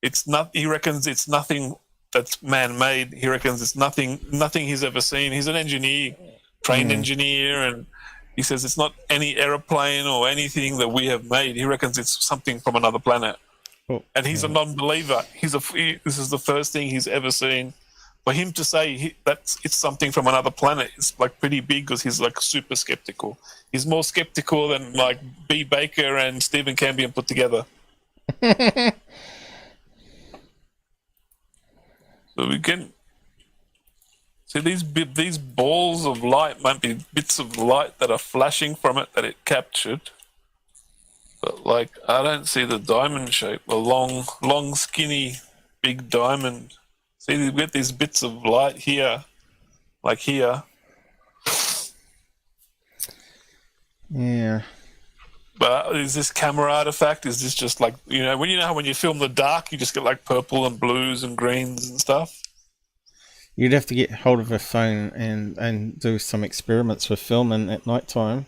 it's not. He reckons it's nothing that's man-made. He reckons it's nothing he's ever seen. He's an engineer, trained engineer, and he says it's not any aeroplane or anything that we have made. He reckons it's something from another planet. And he's a non-believer. This is the first thing he's ever seen. For him to say it's something from another planet, it's like pretty big because he's like super skeptical. He's more skeptical than like B. Baker and Stephen Cambion put together. So we can see these balls of light might be bits of light that are flashing from it that it captured. But like, I don't see the diamond shape, a long, skinny, big diamond. See, we get these bits of light here, like here. Yeah. But is this camera artifact? Is this just like, when you film the dark, you just get like purple and blues and greens and stuff? You'd have to get hold of a phone and do some experiments with filming at night time.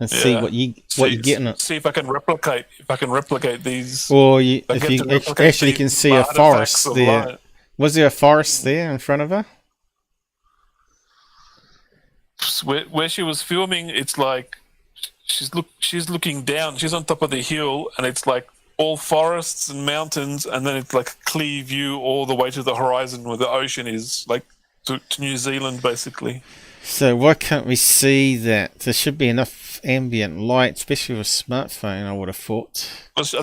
And see what you get in it. See if I can replicate these. Or if you actually can see a forest there. Light. Was there a forest there in front of her? Where she was filming, it's like she's looking down. She's on top of the hill, and it's like all forests and mountains, and then it's like a clear view all the way to the horizon where the ocean is, like to New Zealand, basically. So why can't we see that? There should be enough ambient light, especially with a smartphone, I would have thought. Because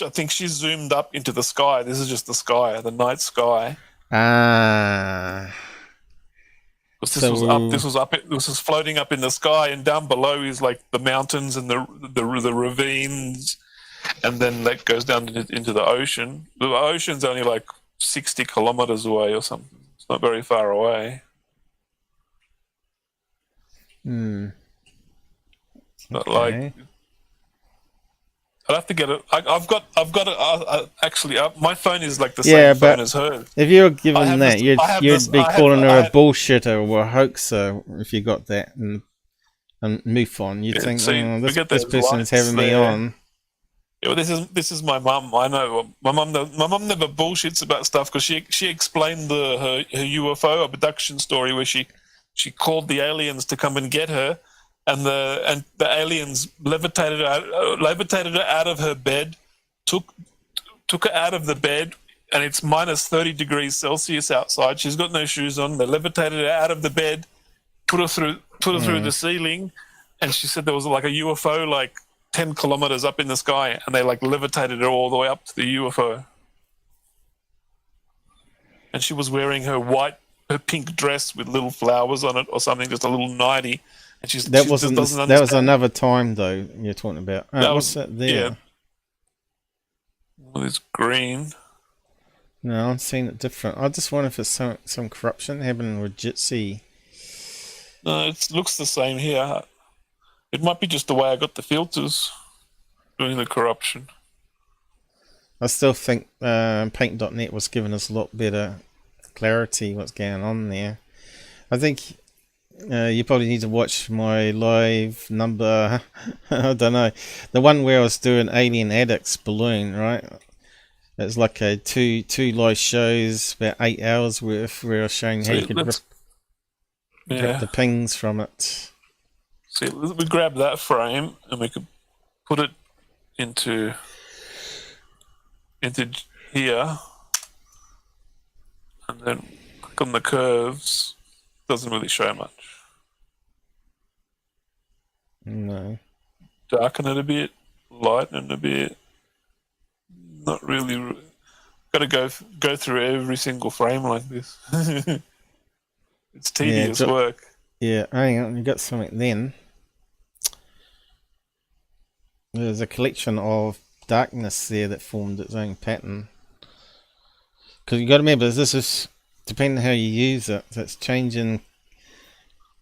I think she zoomed up into the sky. This is just the sky, the night sky. Ah. Because this was floating up in the sky, and down below is like the mountains and the ravines, and then that goes down into the ocean. The ocean's only like 60 kilometers away or something. It's not very far away. But Okay. like, I'd have to get it. I've got it. Actually, my phone is like the Yeah, same phone but as hers. if you were I given have that, this- I have this- you'd be I have- calling her I a have- bullshitter or a hoaxer if you got that and move on. You'd Yeah, think, see, oh, we get this those person's lights having me there. on. Yeah, well, this is my mum. I know my mum. My mum never bullshits about stuff because she explained her UFO abduction story where she called the aliens to come and get her, and the aliens levitated her out of her bed, took her out of the bed, and it's minus 30 degrees Celsius outside. She's got no shoes on. They levitated her out of the bed, put her through the ceiling, and she said there was like a UFO like 10 kilometers up in the sky, and they like levitated her all the way up to the UFO. And she was wearing her pink dress with little flowers on it or something, just a little nightie. And she just doesn't understand. That was another time though you're talking about. What's that there? Yeah. Well, it's green. No, I'm seeing it different. I just wonder if it's some corruption happening with Jitsi. No, it looks the same here. It might be just the way I got the filters doing the corruption. I still think Paint.net was giving us a lot better clarity what's going on there. I think you probably need to watch my live number. I don't know, the one where I was doing Alien Addicts balloon, right? It's like a two live shows, about 8 hours worth, where I was showing how you could rip the pings from it. See, we grab that frame and we could put it into here, and then click on the curves. Doesn't really show much. No. Darken it a bit, lighten it a bit. Not really. Got to go through every single frame like this. It's tedious work. Yeah, hang on, you got something then. There's a collection of darkness there that formed its own pattern. Because you got to remember, this is depending on how you use it. That's changing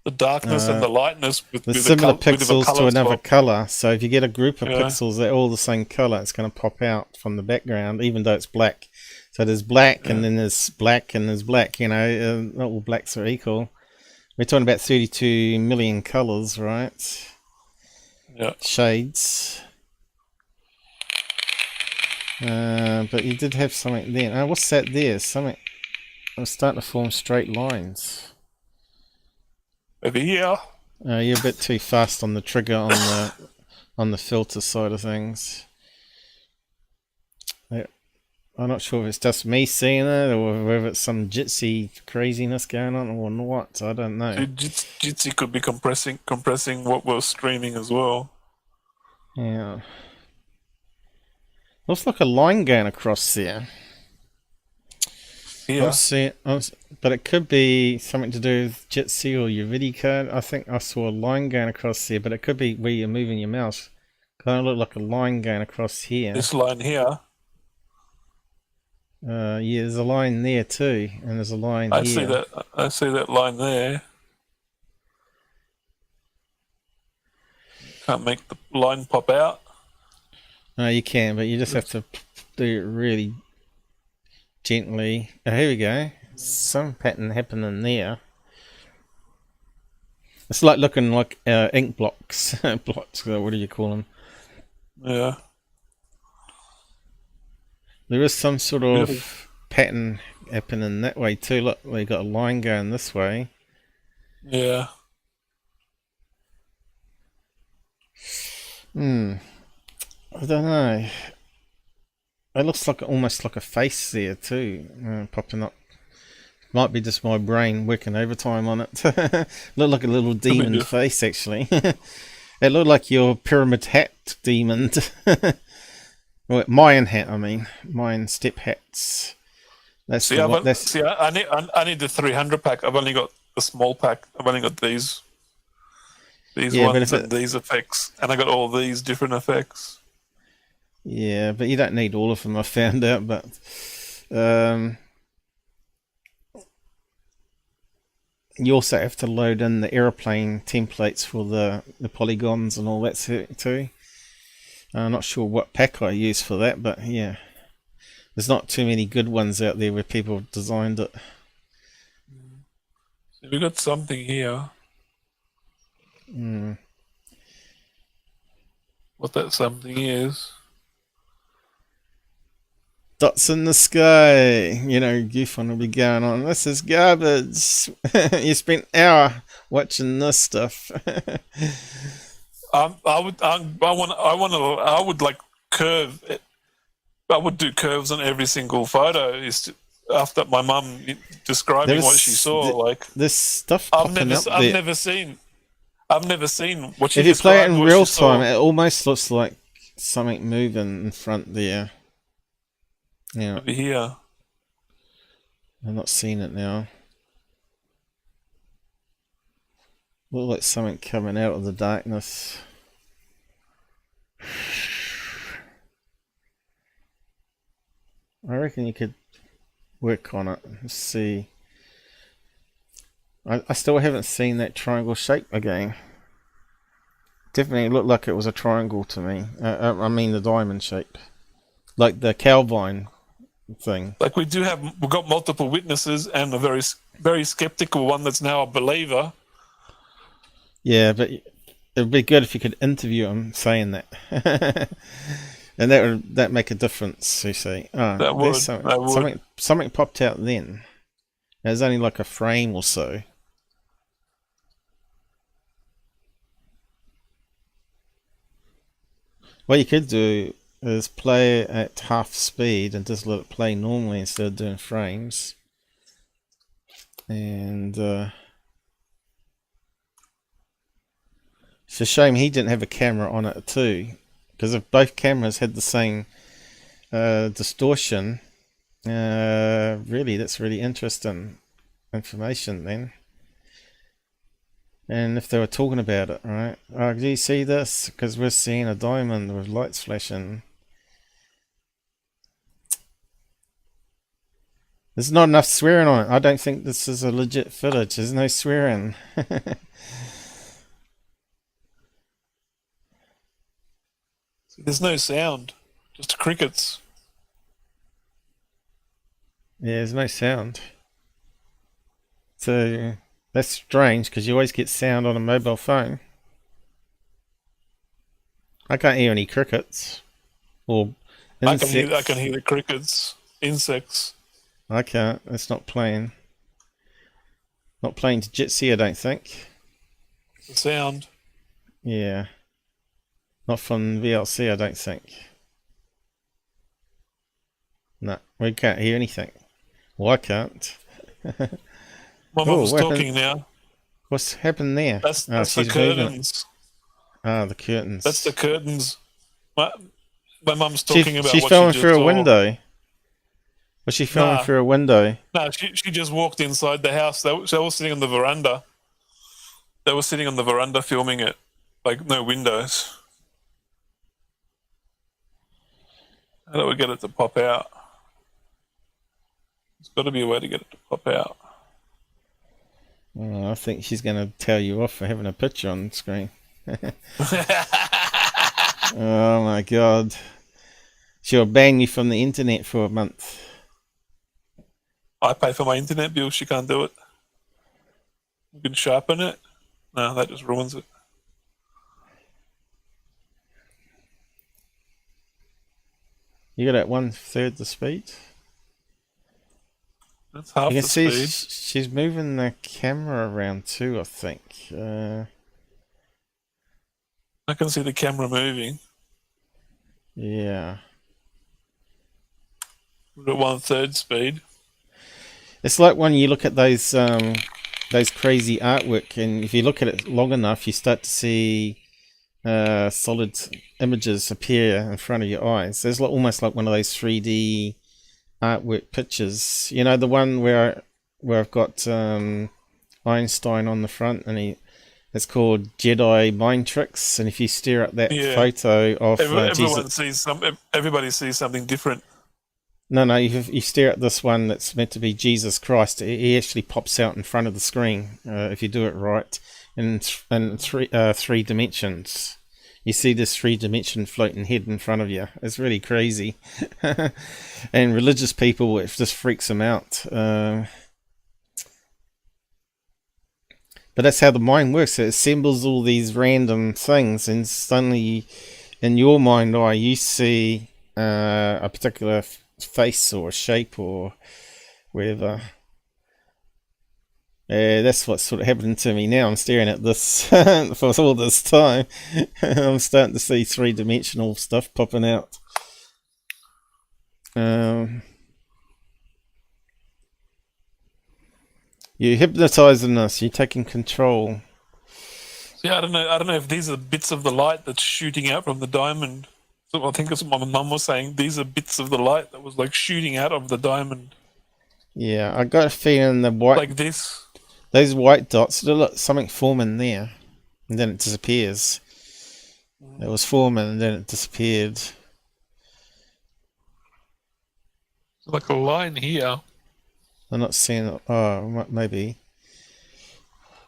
the darkness and the lightness with similar pixels to another color. So if you get a group of pixels that are all the same color, it's going to pop out from the background, even though it's black. So there's black, and then there's black, and there's black. You know, not all blacks are equal. We're talking about 32 million colors, right? Yeah. Shades. But you did have something there. Oh, what's that there? Something. I'm starting to form straight lines. Over here. You're a bit too fast on the trigger on the filter side of things. I'm not sure if it's just me seeing it or whether it's some Jitsi craziness going on or what. I don't know. Jitsi could be compressing what we're streaming as well. Yeah. Looks like a line going across there. Yeah. But it could be something to do with Jitsi or your video card. I think I saw a line going across there, but it could be where you're moving your mouse. Kind of look like a line going across here. This line here. Yeah, there's a line there too, and there's a line here. I see that line there. Can't make the line pop out. No, you can, but you just have to do it really gently. Oh, here we go. Some pattern happening there. It's like looking like ink blocks. Blocks, what do you call them? Yeah. There is some sort of pattern happening that way too. Look, we got a line going this way. Yeah. I don't know. It looks like almost like a face there too, popping up. Might be just my brain working overtime on it. Look like a little demon face actually. It looked like your pyramid hat demon. Well, Mayan hat, I mean. Mayan step hats. I need the 300 pack. I've only got the small pack. I've only got these ones and these effects. And I got all these different effects. Yeah, but you don't need all of them, I found out. But you also have to load in the aeroplane templates for the polygons and all that too. I'm not sure what pack I use for that, but yeah. There's not too many good ones out there where people have designed it. So we got something here. What that something is. Dots in the sky. You know, GUFON will be going on. This is garbage. You spent an hour watching this stuff. I would like curve it. I would do curves on every single photo. After my mum describing what she saw, like this stuff popping up there. I've never seen what she described. If you play it in real time, saw. it almost looks like something moving in front there. Yeah, Over here. I'm not seeing it now. Looks like something coming out of the darkness. I reckon you could work on it. Let's see. I still haven't seen that triangle shape again. Definitely looked like it was a triangle to me. I mean the diamond shape. Like the Calvine thing. Like we've got multiple witnesses and a very, very skeptical one that's now a believer. Yeah, but it would be good if you could interview him saying that. And that make a difference, you see. Oh, that would. Something popped out then. It was only like a frame or so. What you could do is play at half speed and just let it play normally instead of doing frames. And it's a shame he didn't have a camera on it too. Because if both cameras had the same distortion, really, that's really interesting information then. And if they were talking about it, right? Oh, do you see this? Because we're seeing a diamond with lights flashing. There's not enough swearing on it. I don't think this is a legit footage. There's no swearing. There's no sound, just crickets. Yeah, there's no sound. So that's strange because you always get sound on a mobile phone. I can't hear any crickets or insects. I can hear the crickets, insects. I can't. It's not playing. Not playing to Jitsi, I don't think. The sound. Yeah. Not from VLC, I don't think. No, we can't hear anything. Well, I can't. My mum's talking now. What's happened there? That's the curtains. Ah, the curtains. That's the curtains. My mum's talking about she's what filming she just through saw. a window. Was she filming through a window? No, she just walked inside the house. They were sitting on the veranda. They were sitting on the veranda filming it. Like, no windows. How do we get it to pop out? There's got to be a way to get it to pop out. Oh, I think she's going to tell you off for having a picture on the screen. Oh my god. She'll ban you from the internet for a month. I pay for my internet bill, she can't do it. You can sharpen it? No, that just ruins it. You got it 1/3 the speed? That's half you can the see speed. She's moving the camera around too, I think. I can see the camera moving. Yeah. We're at 1/3 speed. It's like when you look at those crazy artwork, and if you look at it long enough, you start to see solid images appear in front of your eyes. There's almost like one of those 3D artwork pictures. You know, the one where I've got Einstein on the front, and it's called Jedi Mind Tricks. And if you stare at that photo of everybody sees something different. No, you stare at this one that's meant to be Jesus Christ. He actually pops out in front of the screen if you do it right, in three dimensions. You see this 3-dimension floating head in front of you. It's really crazy. And religious people, it just freaks them out. But that's how the mind works. It assembles all these random things, and suddenly in your mind eye you see a particular face or shape or whatever. That's what's sort of happening to me now. I'm staring at this for all this time. I'm starting to see 3-dimensional stuff popping out. You're hypnotizing us. You're taking control. Yeah, I don't know if these are bits of the light that's shooting out from the diamond. So I think that's what my mum was saying. These are bits of the light that was like shooting out of the diamond. Yeah, I got a feeling the white, like this. Those white dots, look, something forming there, and then it disappears. It was forming, and then it disappeared. Like a line here. I'm not seeing it. Oh, maybe.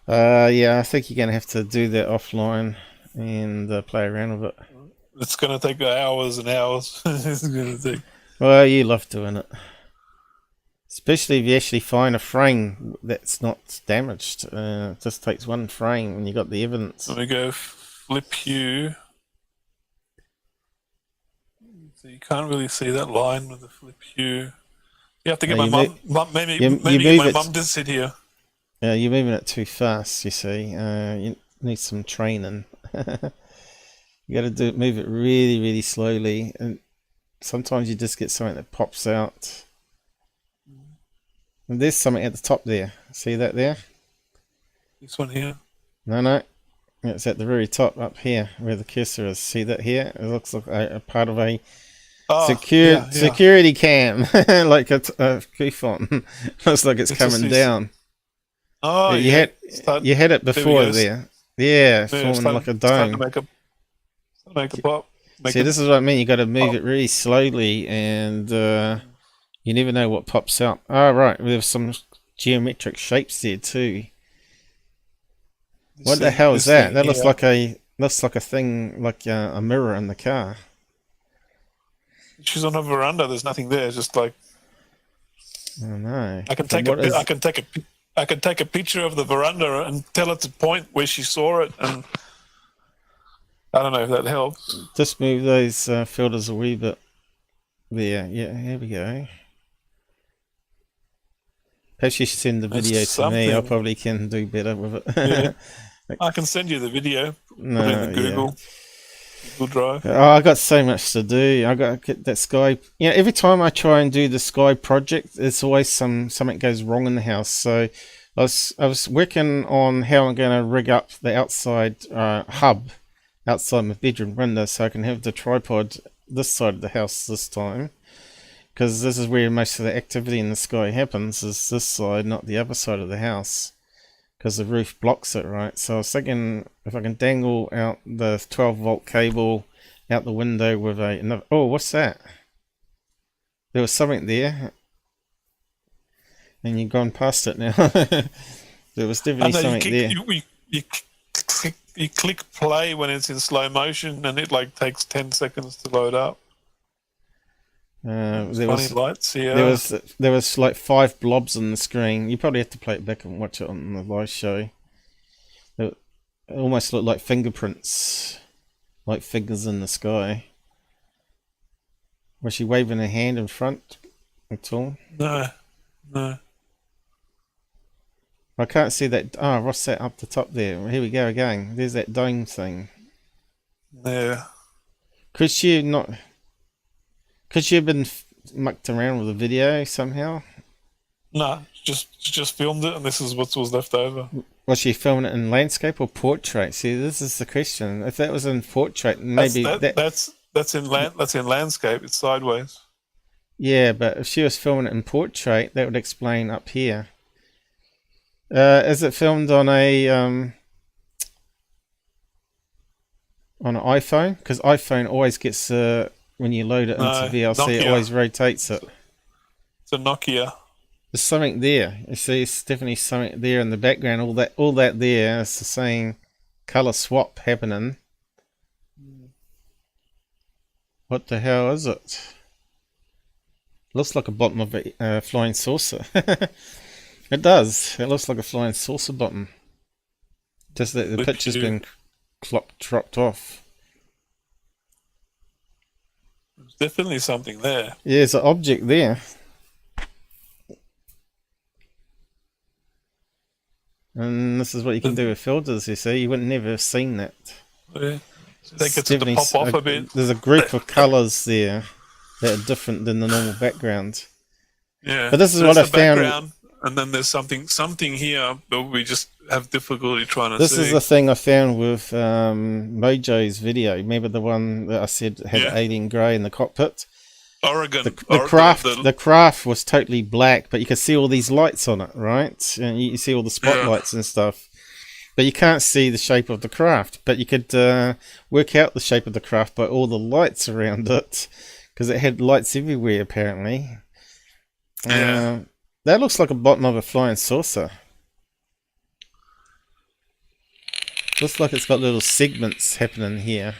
Yeah, I think you're going to have to do that offline and play around with it. It's going to take hours and hours. It's going to take. Well, you love doing it. Especially if you actually find a frame that's not damaged. It just takes one frame when you got the evidence. Let me go flip hue. So you can't really see that line with the flip hue. You have to get my mum. Maybe get my mum to sit here. Yeah, you're moving it too fast. You see, you need some training. You got to move it really, really slowly, and sometimes you just get something that pops out. And there's something at the top there. See that there? This one here? No. It's at the very top up here where the cursor is. See that here? It looks like a part of a security cam. Like a GUFON. Looks like it's coming down. Oh, you had it before there. Yeah, forming like a dome. Make a pop. See, this is what I mean. You got to move it really slowly, and you never know what pops out. Oh, right. There's some geometric shapes there too. What the hell is that? That looks like a thing, like a mirror in the car. She's on a veranda. There's nothing there. It's just like. I don't know. I can take a picture of the veranda and tell it to point where she saw it, and I don't know if that helps. Just move those filters a wee bit. There, yeah, here we go. Perhaps you should send the video to me. I probably can do better with it. Yeah. I can send you the video. Put it in the Google Drive. Oh, I got so much to do. I got to get that sky. You know, every time I try and do the sky project, there's always something goes wrong in the house. So I was working on how I'm going to rig up the outside hub outside my bedroom window, so I can have the tripod this side of the house this time. Because this is where most of the activity in the sky happens, is this side, not the other side of the house. Because the roof blocks it, right? So I was thinking if I can dangle out the 12-volt cable out the window with another... Oh, what's that? There was something there. And you've gone past it now. There was definitely something there. You click play when it's in slow motion, and it like takes 10 seconds to load up. There was like 5 blobs on the screen. You probably have to play it back and watch it on the live show. It almost looked like fingerprints, like figures in the sky. Was she waving her hand in front at all? No. I can't see that. Oh, what's that up the top there? Here we go again. There's that dome thing. Yeah. Could you have been mucked around with the video somehow? No, just filmed it, and this is what was left over. Was she filming it in landscape or portrait? See, this is the question. If that was in portrait, maybe that's in landscape. It's sideways. Yeah, but if she was filming it in portrait, that would explain up here. Is it filmed on an iPhone? Because iPhone always gets when you load it into VLC, it always rotates it. It's a Nokia. There's something there. You see, it's definitely something there in the background. All that there is the same color swap happening. What the hell is it? Looks like a bottom of a flying saucer. It does. It looks like a flying saucer bottom. Just that the picture's been dropped off. There's definitely something there. Yeah, there's an object there. And this is what you can do with filters, you see. You would never have seen that. Yeah. So they get to pop off a bit. There's a group of colours there that are different than the normal background. Yeah. But this is what I found. Background, and then there's something here, but we just have difficulty trying to This see. is the thing I found with Mojo's video. Remember the one that I said had alien grey in the cockpit? Oregon. The craft was totally black, but you could see all these lights on it, right? And you see all the spotlights and stuff. But you can't see the shape of the craft. But you could work out the shape of the craft by all the lights around it, because it had lights everywhere, apparently. Yeah. That looks like a bottom of a flying saucer. Looks like it's got little segments happening here.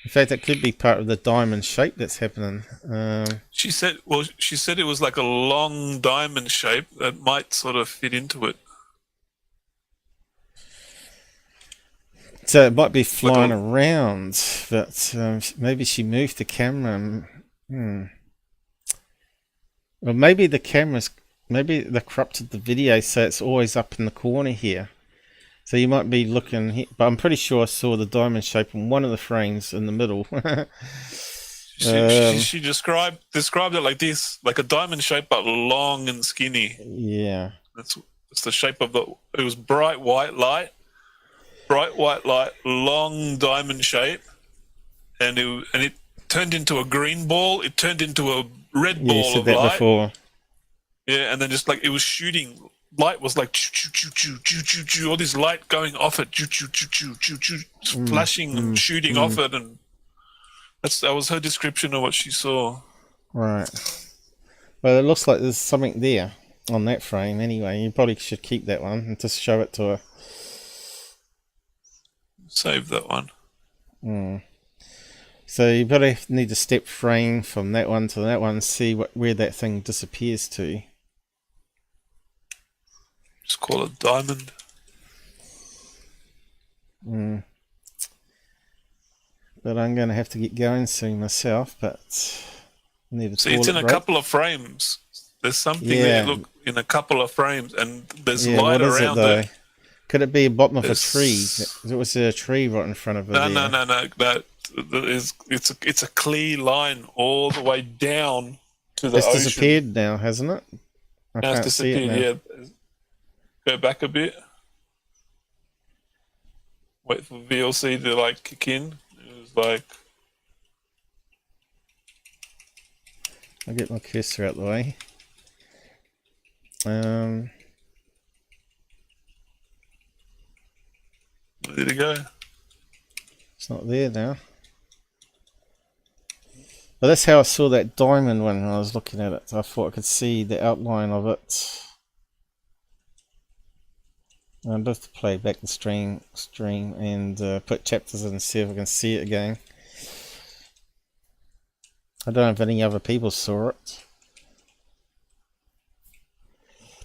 In fact, it could be part of the diamond shape that's happening. She said it was like a long diamond shape that might sort of fit into it. So it might be flying around, but maybe she moved the camera. Well, maybe the cameras, maybe they corrupted the video so it's always up in the corner here. So you might be looking here, but I'm pretty sure I saw the diamond shape in one of the frames in the middle. She described it like this, like a diamond shape, but long and skinny. Yeah. It's the shape of it was bright white light, long diamond shape, and it turned into a green ball. It turned into a red ball you said of that light. Before. Yeah, and then just like it was shooting. Light was like choo choo choo choo choo choo. All this light going off it, choo choo choo choo choo choo, flashing and shooting off it, and that was her description of what she saw. Right. Well, it looks like there's something there on that frame. Anyway, you probably should keep that one and just show it to her. Save that one. So you probably need to step frame from that one to that one and see where that thing disappears to. Just call it diamond. But I'm going to have to get going soon myself. But I need to see, it's in a couple of frames. There's something there. Look, in a couple of frames, and there's light around it. Could it be a bottom of a tree? There was a tree right in front of it. No. It's a clear line all the way down to the ocean. It's disappeared now, hasn't it? I can't see it now. Yeah. Go back a bit. Wait for VLC to like kick in. It was like. I'll get my cursor out of the way. Where did it go? It's not there now. But that's how I saw that diamond when I was looking at it. I thought I could see the outline of it. I'd love to play back the stream and put chapters in and see if I can see it again. I don't know if any other people saw it.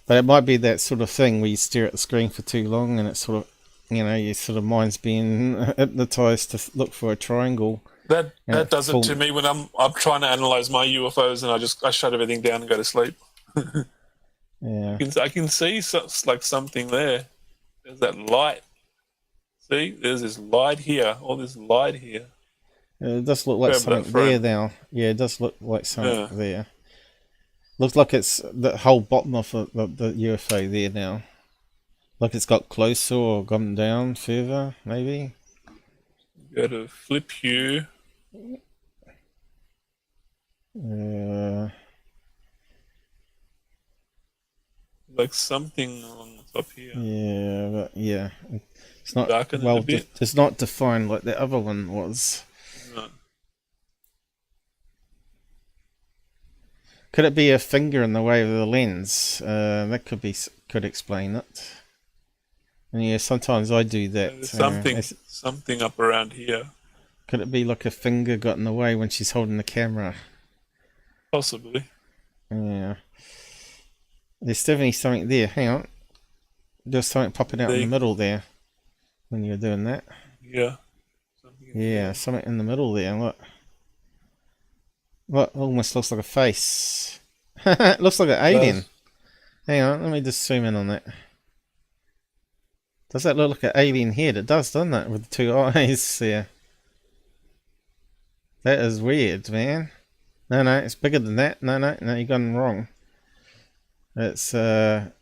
But it might be that sort of thing where you stare at the screen for too long and it's sort of, your sort of mind's being hypnotized to look for a triangle. That does it to me when I'm trying to analyze my UFOs and I shut everything down and go to sleep. Yeah. I can see like something there. There's that light. See, there's this light here. All this light here. It does look like something there now. Yeah, it does look like something there. Looks like it's the whole bottom of the UFO there now. Like it's got closer or gone down further, maybe. Go to flip view. Like something on the top here. Yeah, but yeah, it's not darken well. It a bit. It's not defined like the other one was. No. Could it be a finger in the way of the lens? That could explain it. And yeah, sometimes I do that. Something up around here. Could it be like a finger got in the way when she's holding the camera? Possibly. Yeah. There's definitely something there. Hang on. There's something popping out in the middle there when you're doing that. Yeah. Something in the middle there. Look. What almost looks like a face. It looks like an alien. Hang on, let me just zoom in on that. Does that look like an alien head? It does, doesn't it? With the two eyes there. That is weird, man. No, it's bigger than that. No, you got it wrong. It's Yep.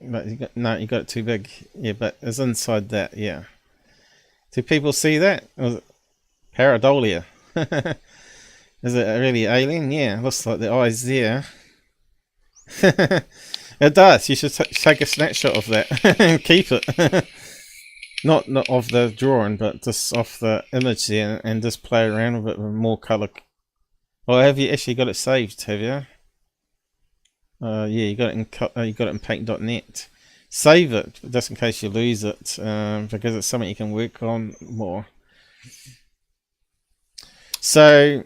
But you got it too big. Yeah, but it's inside that. Yeah. Do people see that? Was it pareidolia? Is it really alien? Yeah, looks like the eyes there. It does. You should take a snapshot of that and keep it. Not of the drawing, but just off the image there, and just play around with it with more colour. Well, have you actually got it saved? Have you? Yeah, you got it in paint.net. Save it just in case you lose it, because it's something you can work on more. So,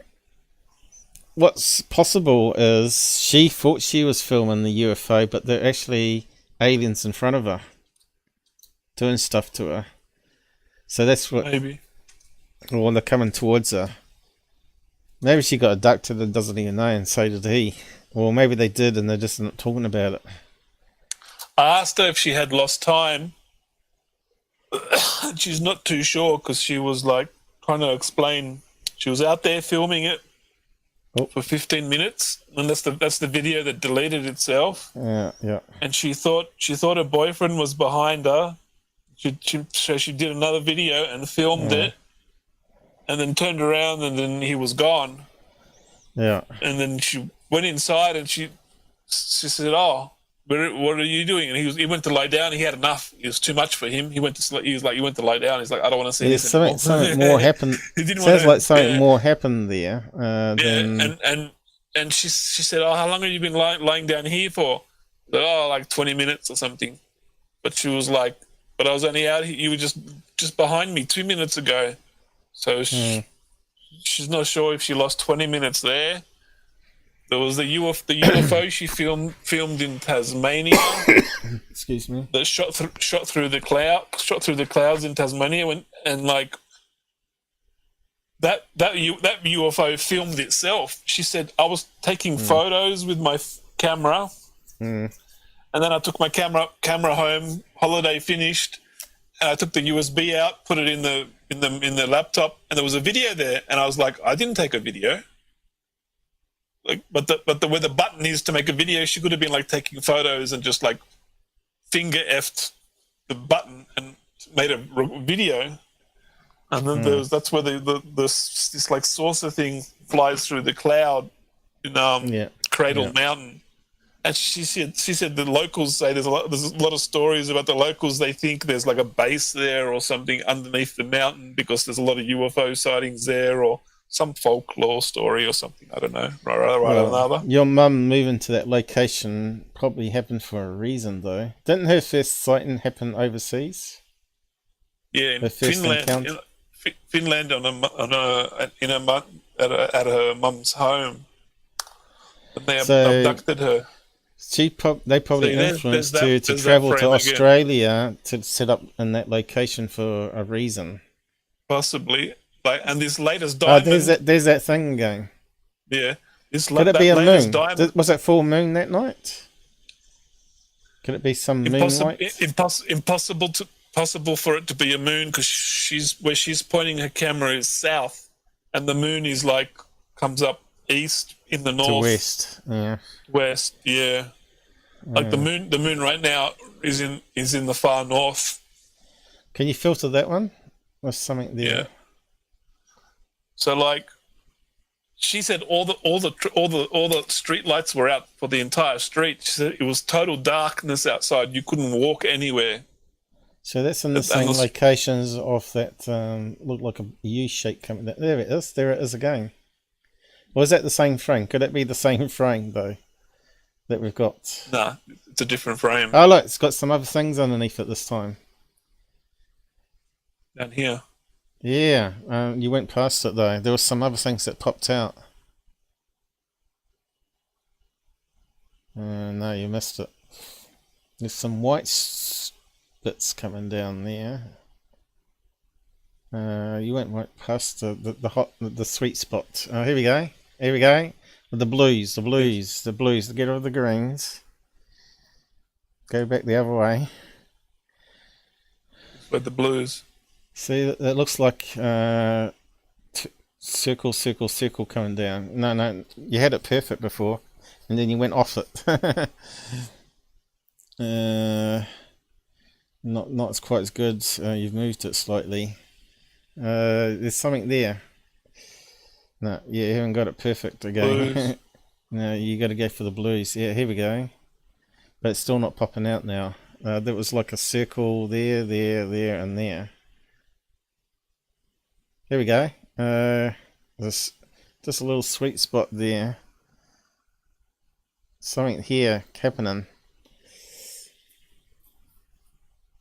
what's possible is she thought she was filming the UFO, but they're actually aliens in front of her, doing stuff to her. So that's what. Maybe. Or they're coming towards her. Maybe she got abducted and doesn't even know, and so did he. Or maybe they did and they're just not talking about it. I asked her if she had lost time. She's not too sure because she was like trying to explain. She was out there filming it for 15 minutes, and that's the video that deleted itself. Yeah. And she thought her boyfriend was behind her. So she did another video and filmed it, and then turned around, and then he was gone. Yeah. And then she went inside, and she said, "Oh, what are you doing?" And he went to lie down. He had enough. It was too much for him. He went to sleep. He went to lie down. He's like, "I don't want to see this anymore." Something more happened. Sounds like something more happened there. And she said, "Oh, how long have you been lying down here for?" Said, "Oh, like 20 minutes or something." But she was like, "But I was only out here. You were just behind me 2 minutes ago." So she's not sure if she lost 20 minutes there. There was the UFO she filmed in Tasmania. Excuse me. That shot through the clouds in Tasmania, and like that UFO filmed itself. She said, "I was taking photos with my camera, and then I took my camera home. Holiday finished, and I took the USB out, put it in the laptop, and there was a video there. And I was like, I didn't take a video. Like, but where the button is to make a video, she could have been like taking photos and just like finger effed the button and made a video. And then that's where this like saucer thing flies through the cloud in Cradle Mountain. And she said the locals say there's a lot of stories about the locals. They think there's like a base there or something underneath the mountain because there's a lot of UFO sightings there, or some folklore story or something. I don't know. Another. Your mum moving to that location probably happened for a reason, though. Didn't her first sighting happen overseas? Yeah, in Finland. Finland at her mum's home. And they abducted her. They probably influenced her to travel to Australia to set up in that location for a reason. Possibly. And this latest diamond... there's that thing going. Yeah. Could it be a moon? Was it full moon that night? Could it be some moonlight? Possible for it to be a moon, because where she's pointing her camera is south, and the moon is like comes up east in the north. To west, yeah. West, yeah. Like the moon right now is in the far north. Can you filter that one? There's something there. Yeah. So like, she said all the street lights were out for the entire street. She said it was total darkness outside. You couldn't walk anywhere. So that's in the same locations of that looked like a U shape coming. There it is. There it is again. Or is that the same frame? Could it be the same frame though that we've got? Nah, it's a different frame. Oh look, it's got some other things underneath it this time. Down here. Yeah, you went past it though. There were some other things that popped out. No, you missed it. There's some white bits coming down there. You went right past the sweet spot. Here we go. Here we go. With the blues. Get rid of the greens. Go back the other way. With the blues. See, that looks like circle coming down. No, you had it perfect before, and then you went off it. Not as quite as good. You've moved it slightly. There's something there. No, yeah, you haven't got it perfect again. No, you got to go for the blues. Yeah, here we go. But it's still not popping out now. There was like a circle there, and there. Here we go. There's just a little sweet spot there. Something here happening.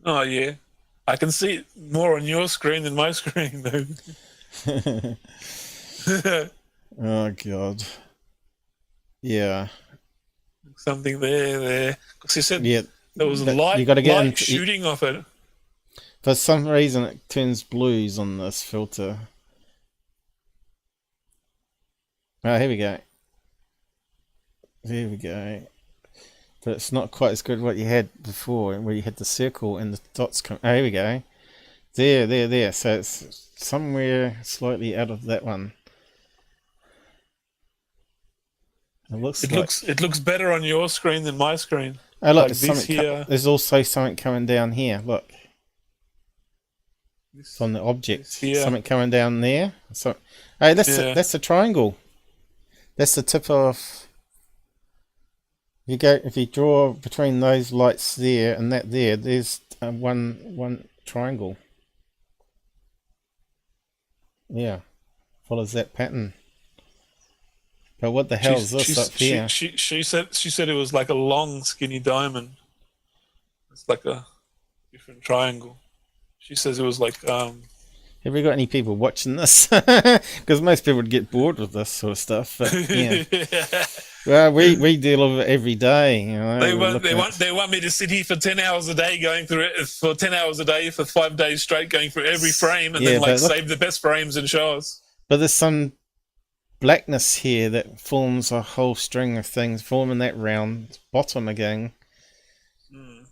Oh yeah, I can see it more on your screen than my screen though. Oh god. Yeah. Something there. Because you said there was you gotta get light shooting off it. For some reason it turns blues on this filter. Oh, here we go. There we go. But it's not quite as good what you had before, where you had the circle and the dots come. Oh, here we go. There. So it's somewhere slightly out of that one. It looks better on your screen than my screen. Oh look, like there's also something coming down here. Look. It's on the object. Something coming down there. So, hey, that's a triangle. That's the tip of. If you draw between those lights there and that there's one triangle. Yeah, follows that pattern. But what the hell is this up here? She said it was like a long, skinny diamond. It's like a different triangle. She says it was like. Have we got any people watching this? Because most people would get bored with this sort of stuff. But yeah. Well, we deal with it every day. You know, they want me to sit here for 10 hours a day going through it for 10 hours a day for 5 days straight going through every frame and then save the best frames and show us. But there's some blackness here that forms a whole string of things forming that round bottom again.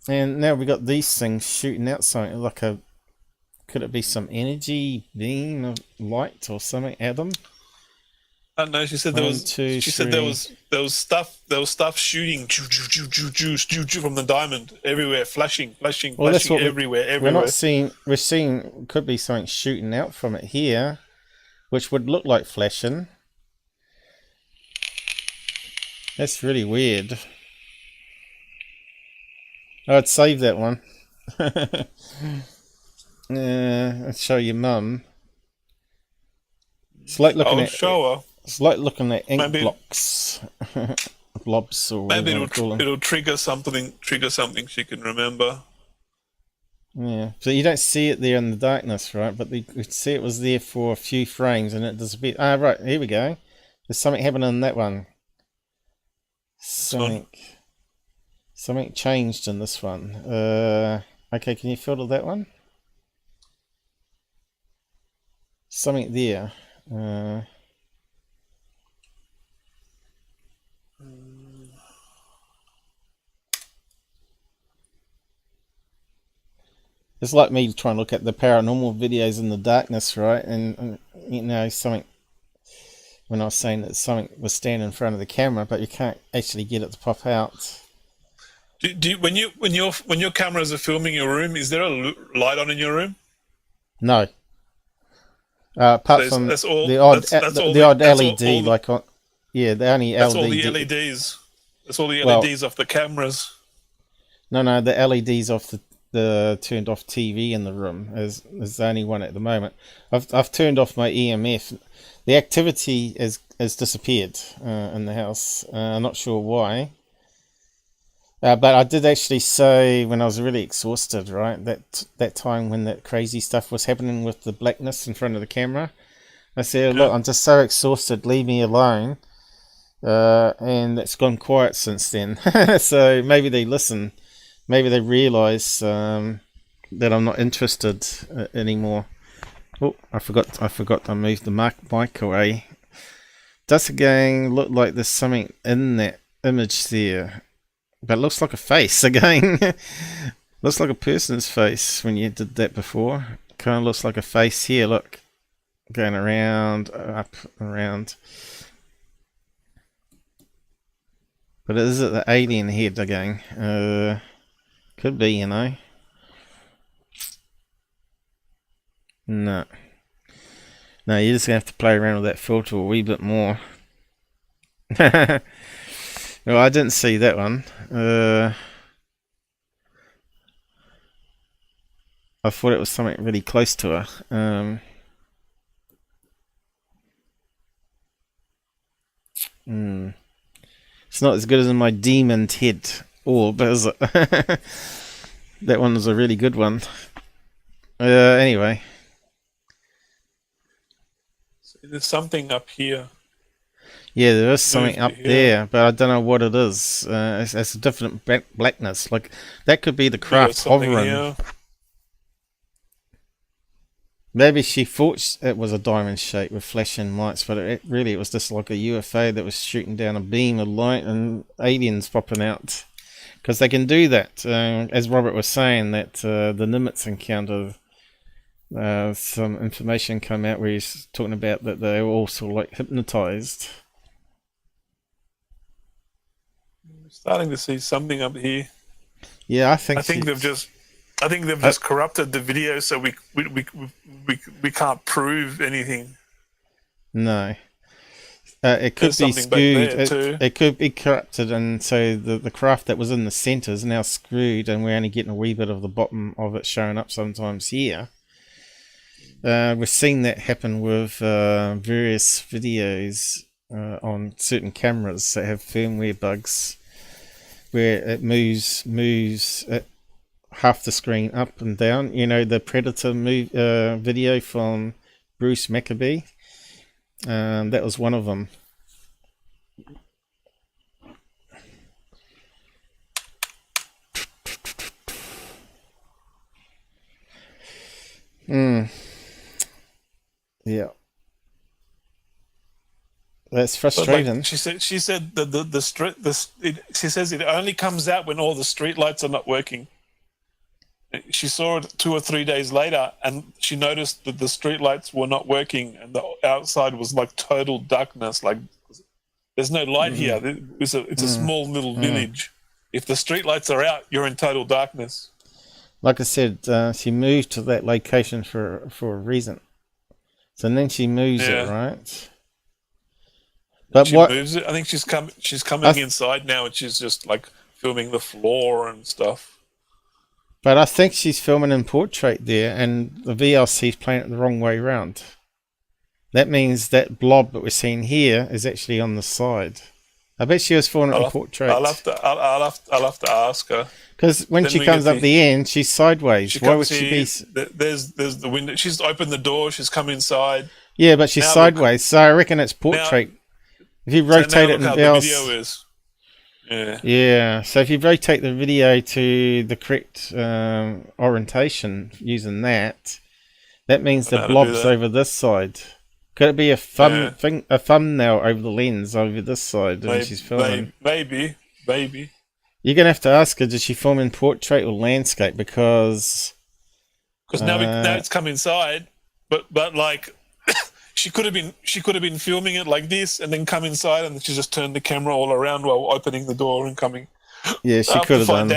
And now we got these things shooting out something like a. Could it be some energy beam of light or something at them? I don't know. She said there was stuff shooting from the diamond everywhere, flashing everywhere. We're seeing could be something shooting out from it here, which would look like flashing. That's really weird. I'd save that one. I'll show your mum. It's like looking It's like looking at ink blocks, blobs, or maybe it'll trigger something she can remember. Yeah, so you don't see it there in the darkness, right? But you could see it was there for a few frames and it disappeared. Ah, right, here we go. There's something happening in that one. Something changed in this one. Okay, can you filter that one? Something there. It's like me trying to look at the paranormal videos in the darkness, right? And you know, something. When I was saying that something was standing in front of the camera, but you can't actually get it to pop out. When your cameras are filming your room, is there a light on in your room? No. Apart from the odd LED, the only LED. That's all the LEDs. That's all the LEDs off the cameras. No, the LEDs off the turned off TV in the room as the only one at the moment. I've turned off my EMF. The activity has disappeared in the house. I'm not sure why. But I did actually say when I was really exhausted, right, that time when that crazy stuff was happening with the blackness in front of the camera, I said, look, I'm just so exhausted, leave me alone. And it's gone quiet since then. So maybe they listen. Maybe they realise that I'm not interested anymore. Oh, I forgot to move the mic away. Does again look like there's something in that image there? But it looks like a face again. Looks like a person's face when you did that before. Kind of looks like a face here, look. Going around, up, around. But is it the alien head again? Could be, you know. No. No, you're just going to have to play around with that filter a wee bit more. Well, I didn't see that one. I thought it was something really close to her. It's not as good as in my demon head orb, is it? That one was a really good one. Anyway. So there's something up here. Yeah, there is something up there, but I don't know what it is. It's a different blackness. Like, that could be the craft hovering. Maybe she thought it was a diamond shape with flashing lights, but it was just like a UFO that was shooting down a beam of light and aliens popping out. Because they can do that. As Robert was saying, that the Nimitz encounter, some information come out where he's talking about that they were all sort of like hypnotized. Starting to see something up here. Yeah, I think they've just corrupted the video, so we can't prove anything. No, it could be skewed. It could be corrupted, and so the craft that was in the centre is now screwed, and we're only getting a wee bit of the bottom of it showing up sometimes here. We've seen that happen with various videos on certain cameras that have firmware bugs, where it moves half the screen up and down. You know, the Predator video from Bruce Maccabee. That was one of them. Yeah. That's frustrating. Like she said that she says it only comes out when all the street lights are not working. She saw it 2 or 3 days later, and she noticed that the street lights were not working, and the outside was like total darkness. Like, there's no light here. It's a small little village. If the street lights are out, you're in total darkness. Like I said, she moved to that location for a reason. So then she moves it, right? But she moves it. I think she's coming inside now, and she's just like filming the floor and stuff. But I think she's filming in portrait there, and the VLC is playing it the wrong way around. That means that blob that we're seeing here is actually on the side. I bet she was filming it in portrait. I'll have to ask her. Because when she comes up the end, she's sideways. Why would she be? There's the window. She's opened the door. She's come inside. Yeah, but she's sideways, so I reckon it's portrait. If you rotate it in the video is. Yeah, so if you rotate the video to the correct orientation using that means the blob's over this side. Could it be a thumbnail over the lens over this side when she's filming? Maybe. You're going to have to ask her, did she film in portrait or landscape? Because now it's come inside, but like... She could have been filming it like this and then come inside, and she just turned the camera all around while opening the door and coming. Yeah, she could have done.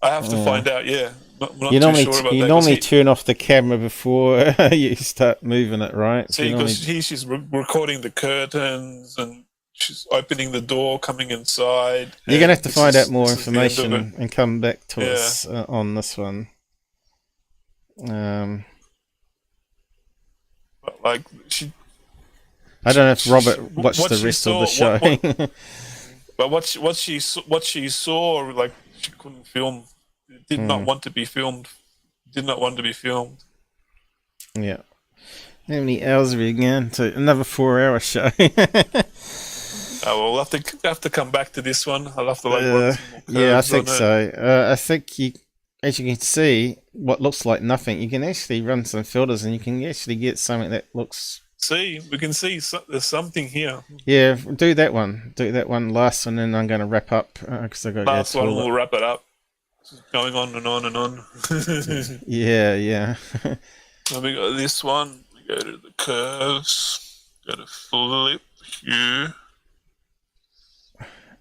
I have to find out. Yeah, I'm not you too sure about that. You normally turn off the camera before you start moving it, right? See, because she's recording the curtains, and she's opening the door, coming inside. You're going to have to find out more this is the end of information it. and come back to Yeah. us on this one. But, like she, I don't know if Robert watched what the she rest of the saw- show. but what she saw, like she couldn't film. Did not want to be filmed. Did not want to be filmed. Yeah. How many hours are we going to? Another 4-hour show. Well, we'll have to come back to this one. I'll have to run some more Yeah, I curves think on it. so. I think you, as you can see, what looks like nothing, you can actually run some filters and you can actually get something that looks. See, we can see there's something here. Yeah, do that one. Do that one last, and then I'm going to wrap up because I got to Last go to one, the toilet. we'll wrap it up. This is going on and on and on. Yeah. Then we got this one. We go to the curves. Go to flip here.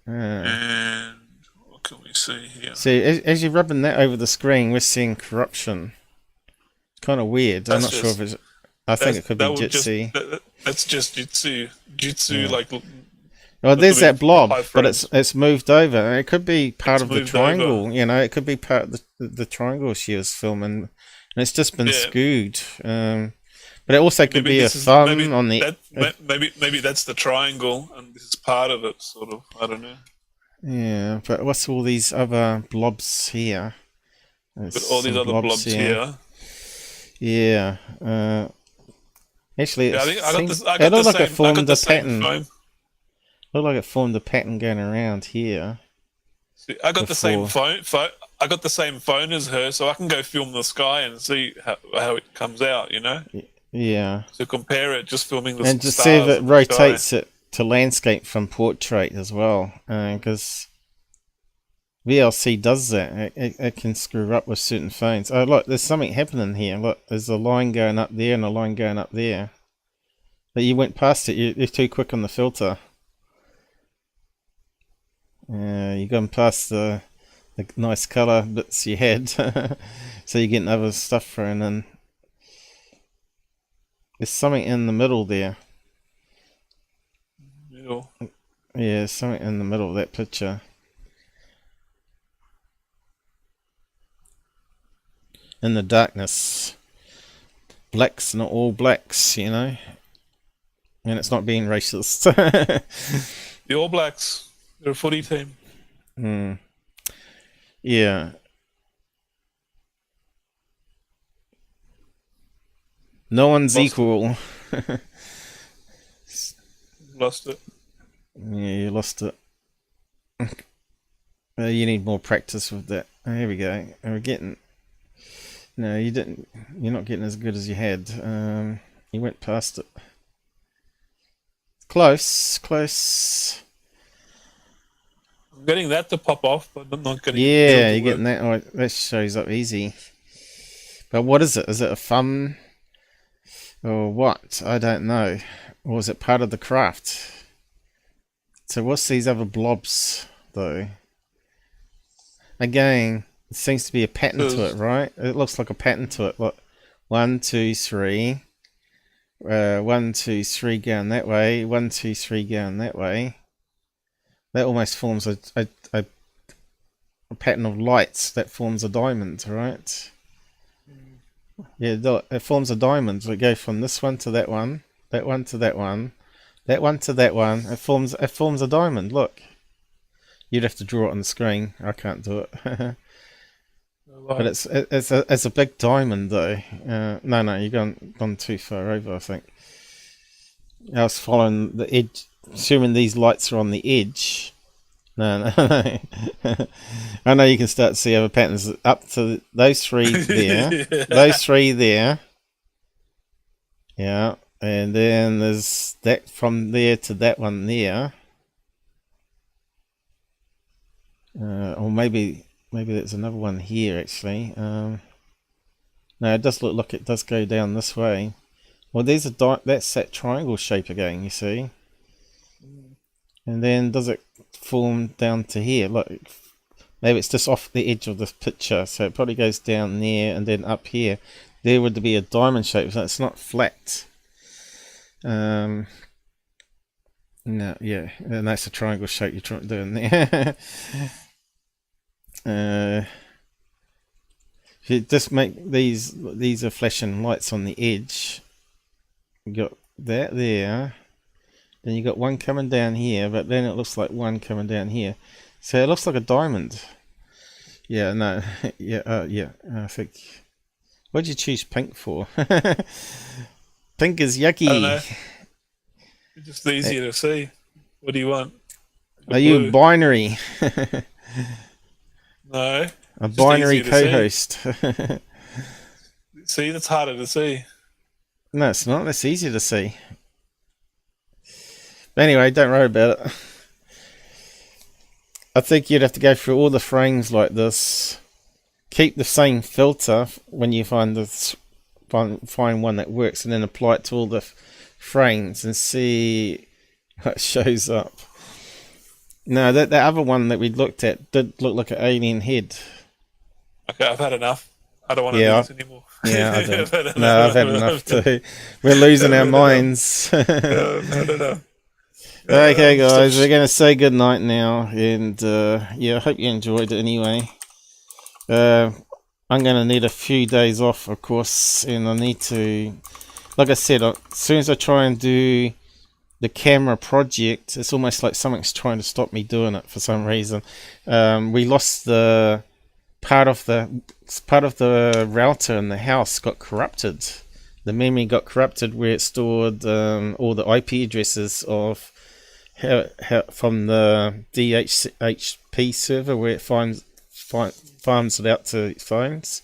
And what can we see here? See, as you're rubbing that over the screen, we're seeing corruption. It's kind of weird. I'm not sure if it's. I think it could be Jitsi. That's just Jitsu. Jitsu, like. Well, there's that blob, high but frames. it's moved over. It could be part of the moved triangle. over. You know, it could be part of the triangle she was filming, and it's just been Yeah. skewed. But it also could Maybe be a this is- thumb maybe on the. maybe that's the triangle, and this is part of it. Sort of. I don't know. Yeah, but what's all these other blobs here? There's But all these some other blobs here. Yeah. Actually, Yeah, I it think I got seems- this. I it got the looked like same. it formed I got a the same pattern. foam. Looked like it formed a pattern going around here. See, I got the same Before. phone. I got the same phone as her, so I can go film the sky and see how it comes out. You know, Yeah. to compare it, just filming the And to stars see if it in the sky. rotates it to landscape from portrait as well, because VLC does that. It can screw up with certain phones. Oh, look, there's something happening here. Look, there's a line going up there and a line going up there. But you went past it. You're too quick on the filter. You're going past the nice colour bits you had. So you're getting other stuff thrown in. There's something in the middle there. Yeah. Yeah, there's something in the middle of that picture. In the darkness. Blacks, not all blacks, you know. And it's not being racist. The All Blacks, they're a footy team. Yeah. No one's Lost it. equal. Lost it. Yeah, you lost it. You need more practice with that. Here we go. And we're getting. No, you didn't. You're not getting as good as you had. You went past it. Close. I'm getting that to pop off, but I'm not getting. Yeah, it you're to getting that. Oh, that shows up easy. But what is it? Is it a thumb? Or what? I don't know. Or is it part of the craft? So what's these other blobs, though? Again, it seems to be a pattern to it, right? It looks like a pattern to it. Look, 1, 2, 3. 1, 2, 3 going that way. 1, 2, 3 going that way. That almost forms a pattern of lights that forms a diamond, right? Yeah, it forms a diamond. So it goes from this one to that one to that one, that one to that one. It forms a diamond. Look, you'd have to draw it on the screen. I can't do it. But it's a big diamond though. No, you've gone too far over, I think. I was following the edge, assuming these lights are on the edge. No. I know you can start to see other patterns up to those 3 there, those 3 there. Yeah, and then there's that from there to that one there. Or maybe there's another one here actually. No, it does look like it does go down this way. Well, that's that triangle shape again, you see. And then does it form down to here? Look, maybe it's just off the edge of this picture, so it probably goes down there and then up here. There would be a diamond shape, so it's not flat. No, yeah, and that's a triangle shape you're trying to do in there. If you just make these are flashing lights on the edge. You got that there. Then you got one coming down here, but then it looks like one coming down here. So it looks like a diamond. Yeah, no, yeah, I think. What did you choose pink for? Pink is yucky. I don't know. It's just easier to see. What do you want? Are you binary? No. A binary co-host. See, that's harder to see. No, it's not. That's easier to see. But anyway, don't worry about it. I think you'd have to go through all the frames like this. Keep the same filter when you find one that works, and then apply it to all the frames and see what shows up. No, that other one that we looked at did look like an alien head. Okay, I've had enough. I don't want to do this anymore. Yeah, I don't. I've had enough too. We're losing our minds. No. Okay, guys, we're going to say goodnight now, and yeah, I hope you enjoyed it anyway. I'm going to need a few days off, of course, and I need to, like I said, as soon as I try and do the camera project, it's almost like something's trying to stop me doing it for some reason. We lost the part of the router in the house got corrupted. The memory got corrupted where it stored all the IP addresses of from the DHCP server where it farms it out to phones,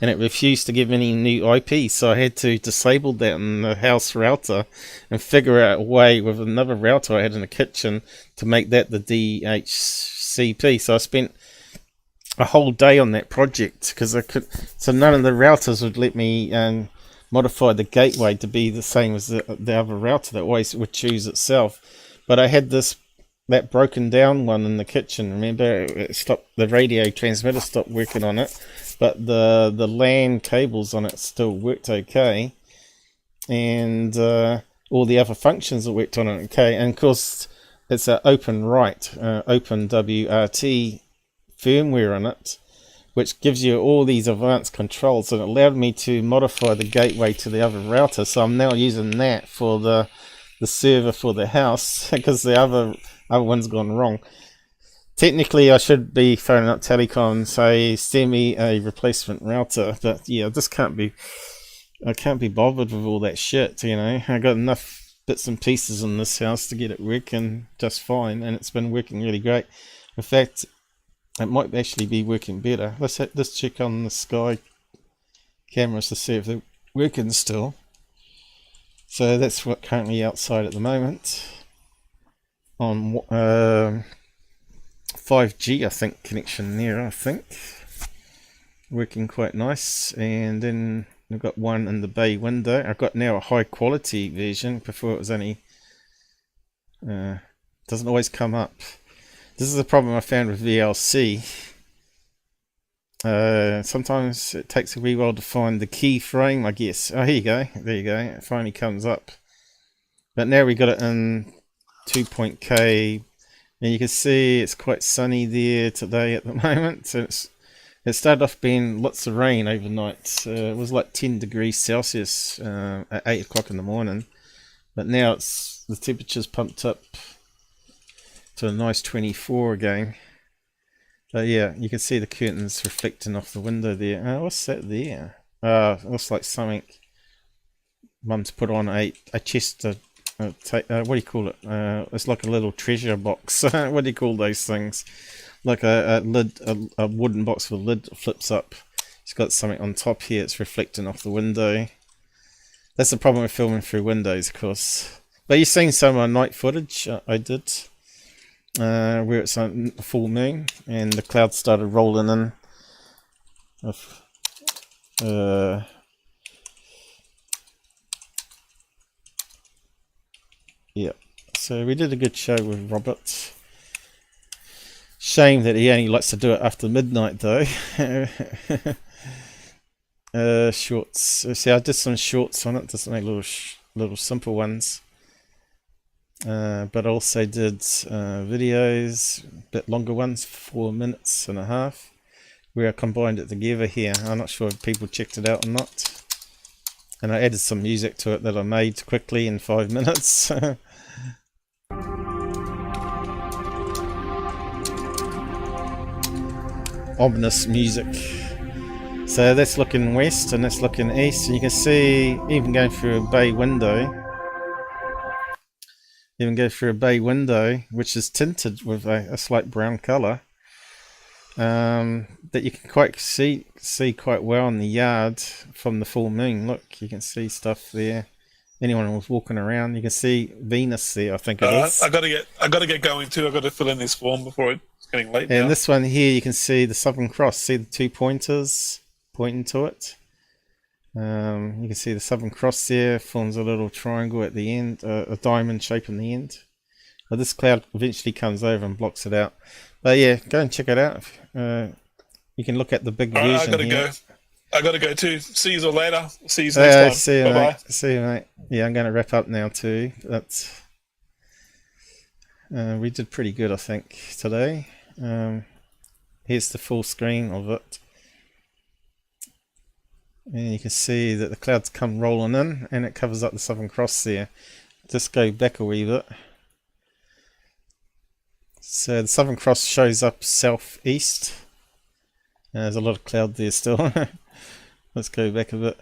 and it refused to give any new IP, so I had to disable that in the house router and figure out a way with another router I had in the kitchen to make that the DHCP. So I spent a whole day on that project because so none of the routers would let me modify the gateway to be the same as the other router that always would choose itself. But I had that broken down one in the kitchen. Remember, it stopped, the radio transmitter stopped working on it, but the LAN cables on it still worked okay, and all the other functions that worked on it okay. And of course, it's an open WRT firmware on it, which gives you all these advanced controls, and it allowed me to modify the gateway to the other router. So I'm now using that for the server for the house because the other one's gone wrong. Technically, I should be phoning up Telecom and say send me a replacement router, but yeah, I can't be bothered with all that shit. You know, I got enough bits and pieces in this house to get it working just fine, and it's been working really great. In fact, it might actually be working better. Let's check on the Sky cameras to see if they're working still. So that's what currently outside at the moment on 5G, I think, connection there, I think. Working quite nice. And then I've got one in the bay window. I've got now a high quality version. Before it was only doesn't always come up. This is a problem I found with VLC. Sometimes it takes a wee while to find the keyframe, I guess. Oh, here you go. There you go. It finally comes up. But now we got it in 2.K, and you can see it's quite sunny there today at the moment. So it started off being lots of rain overnight. It was like 10 degrees Celsius at 8 o'clock in the morning. But now the temperature's pumped up to a nice 24 again. So yeah, you can see the curtains reflecting off the window there. What's that there? It looks like something Mum's put on a chest. What do you call it? It's like a little treasure box. What do you call those things? Like a lid, a wooden box with a lid that flips up. It's got something on top here. It's reflecting off the window. That's the problem with filming through windows, of course. But you've seen some of my night footage. I did. Where it's on a full moon and the clouds started rolling in. Yeah, so we did a good show with Robert. Shame that he only likes to do it after midnight though. Shorts. See, I did some shorts on it, just make little simple ones. but also did videos, a bit longer ones, 4 minutes and a half, where I combined it together here. I'm not sure if people checked it out or not. And I added some music to it that I made quickly in 5 minutes. Ominous music. So that's looking west and that's looking east, and you can see even going through a bay window, which is tinted with a slight brown colour, that you can quite see quite well in the yard from the full moon. Look, you can see stuff there. Anyone who's walking around, you can see Venus there, I think it is. I gotta get going too. I gotta fill in this form before it's getting late. And now. this one here, you can see the Southern Cross. See the 2 pointers pointing to it. You can see the Southern Cross there, forms a little triangle at the end, a diamond shape in the end. But this cloud eventually comes over and blocks it out. But yeah, go and check it out. You can look at the big version here. I gotta go too. See you all later. See you next time. See you, Bye-bye. mate. See you, mate. Yeah, I'm going to wrap up now too. That's we did pretty good, I think, today. Here's the full screen of it. And you can see that the clouds come rolling in and it covers up the Southern Cross there. Just go back a wee bit. So the Southern Cross shows up southeast. There's a lot of cloud there still. Let's go back a bit.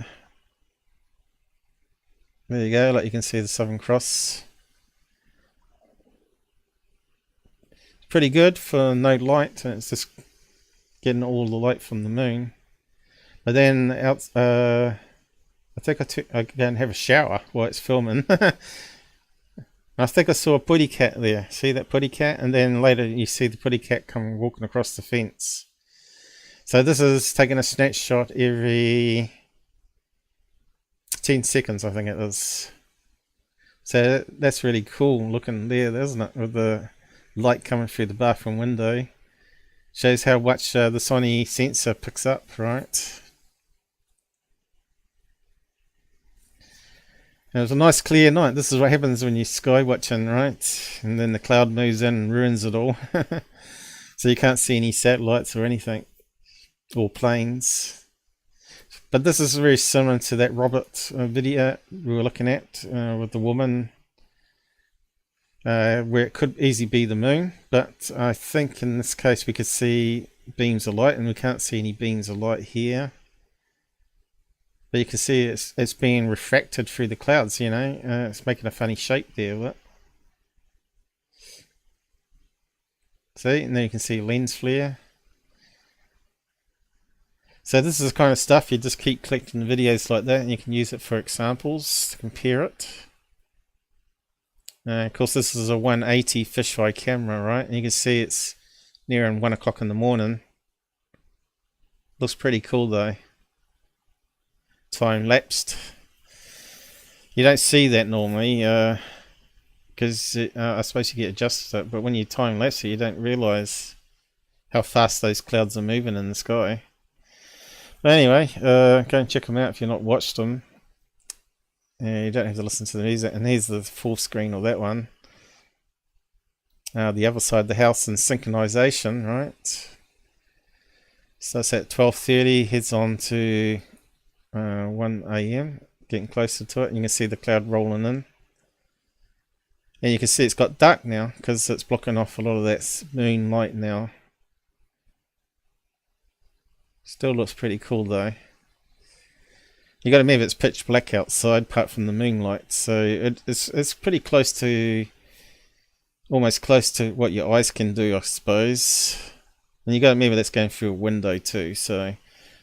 There you go, like you can see the Southern Cross. It's pretty good for no light, and it's just getting all the light from the moon. But then I think I go and have a shower while it's filming. I think I saw a putty cat there. See that putty cat? And then later you see the putty cat come walking across the fence. So this is taking a snapshot every 10 seconds, I think it is. So that's really cool looking there, isn't it? With the light coming through the bathroom window. Shows how much the Sony sensor picks up, right? It was a nice clear night. This is what happens when you're sky watching, right? And then the cloud moves in and ruins it all. So you can't see any satellites or anything. Or planes. But this is very similar to that Robert video we were looking at with the woman, where it could easily be the moon, but I think in this case we could see beams of light, and we can't see any beams of light here. But you can see it's being refracted through the clouds, you know. It's making a funny shape there, look. See, and then you can see lens flare. So this is the kind of stuff you just keep collecting videos like that, and you can use it for examples to compare it. Of course, this is a 180 fisheye camera, right? And you can see it's near on 1 o'clock in the morning. Looks pretty cool though. Time lapsed. You don't see that normally because I suppose you get adjusted to it, but when you time lapse it, you don't realize how fast those clouds are moving in the sky. But anyway, go and check them out if you've not watched them. You don't have to listen to the music. And here's the full screen of that one. The other side of the house in synchronization, right? Starts at 12:30, heads on to 1 AM, getting closer to it. And you can see the cloud rolling in. And you can see it's got dark now because it's blocking off a lot of that moon light now. Still looks pretty cool though. You got to remember it's pitch black outside apart from the moonlight, so it's pretty close to, almost close to what your eyes can do, I suppose. And you got to remember that's going through a window too, so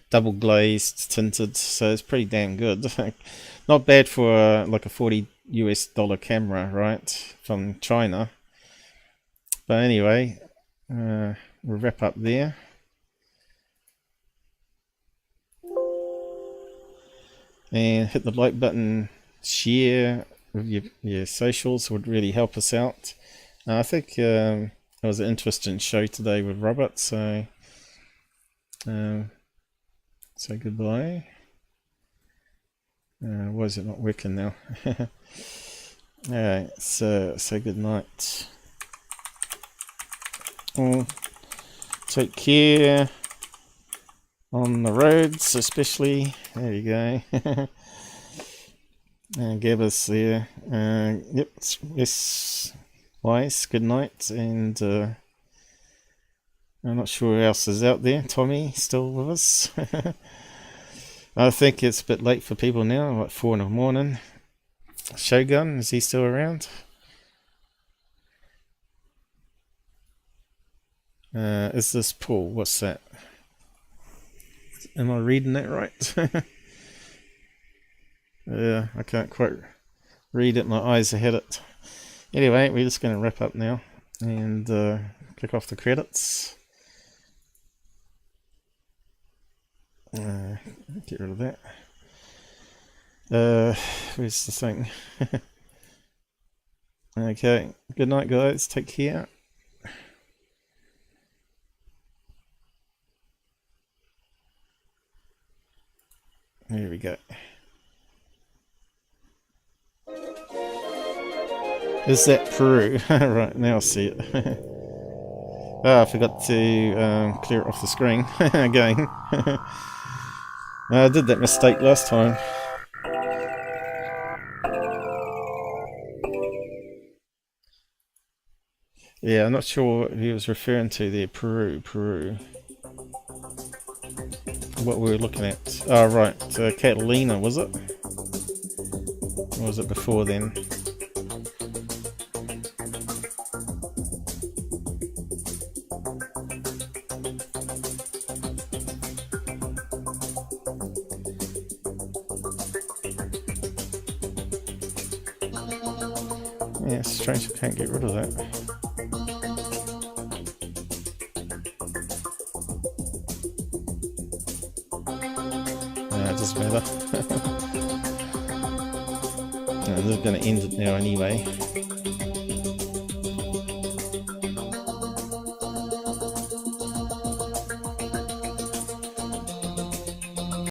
double glazed, tinted, so it's pretty damn good. Not bad for like a $40 US camera, right, from China. But anyway, we'll wrap up there. And hit the like button, share with your socials would really help us out. I think it was an interesting show today with Robert, so say goodbye. Why is it not working now? Alright, so say good night. Take care on the roads, especially. There you go. And Gabbers there. Yep, yes, Wise, good night. And I'm not sure who else is out there. Tommy, still with us. I think it's a bit late for people now, like 4 in the morning. Shogun, is he still around? Is this Paul? What's that? Am I reading that right? Yeah, I can't quite read it. My eyes are hit it. Anyway, we're just going to wrap up now and click off the credits. Get rid of that. Where's the thing? Okay, good night, guys. Take care. Here we go. Is that Peru? Right, now I see it. I forgot to clear it off the screen again. I did that mistake last time. Yeah, I'm not sure what he was referring to there. Peru. What we were looking at. Oh, right. Catalina, was it? Or was it before then? Yeah, it's strange I can't get rid of that. It doesn't matter. No, this is going to end it now anyway.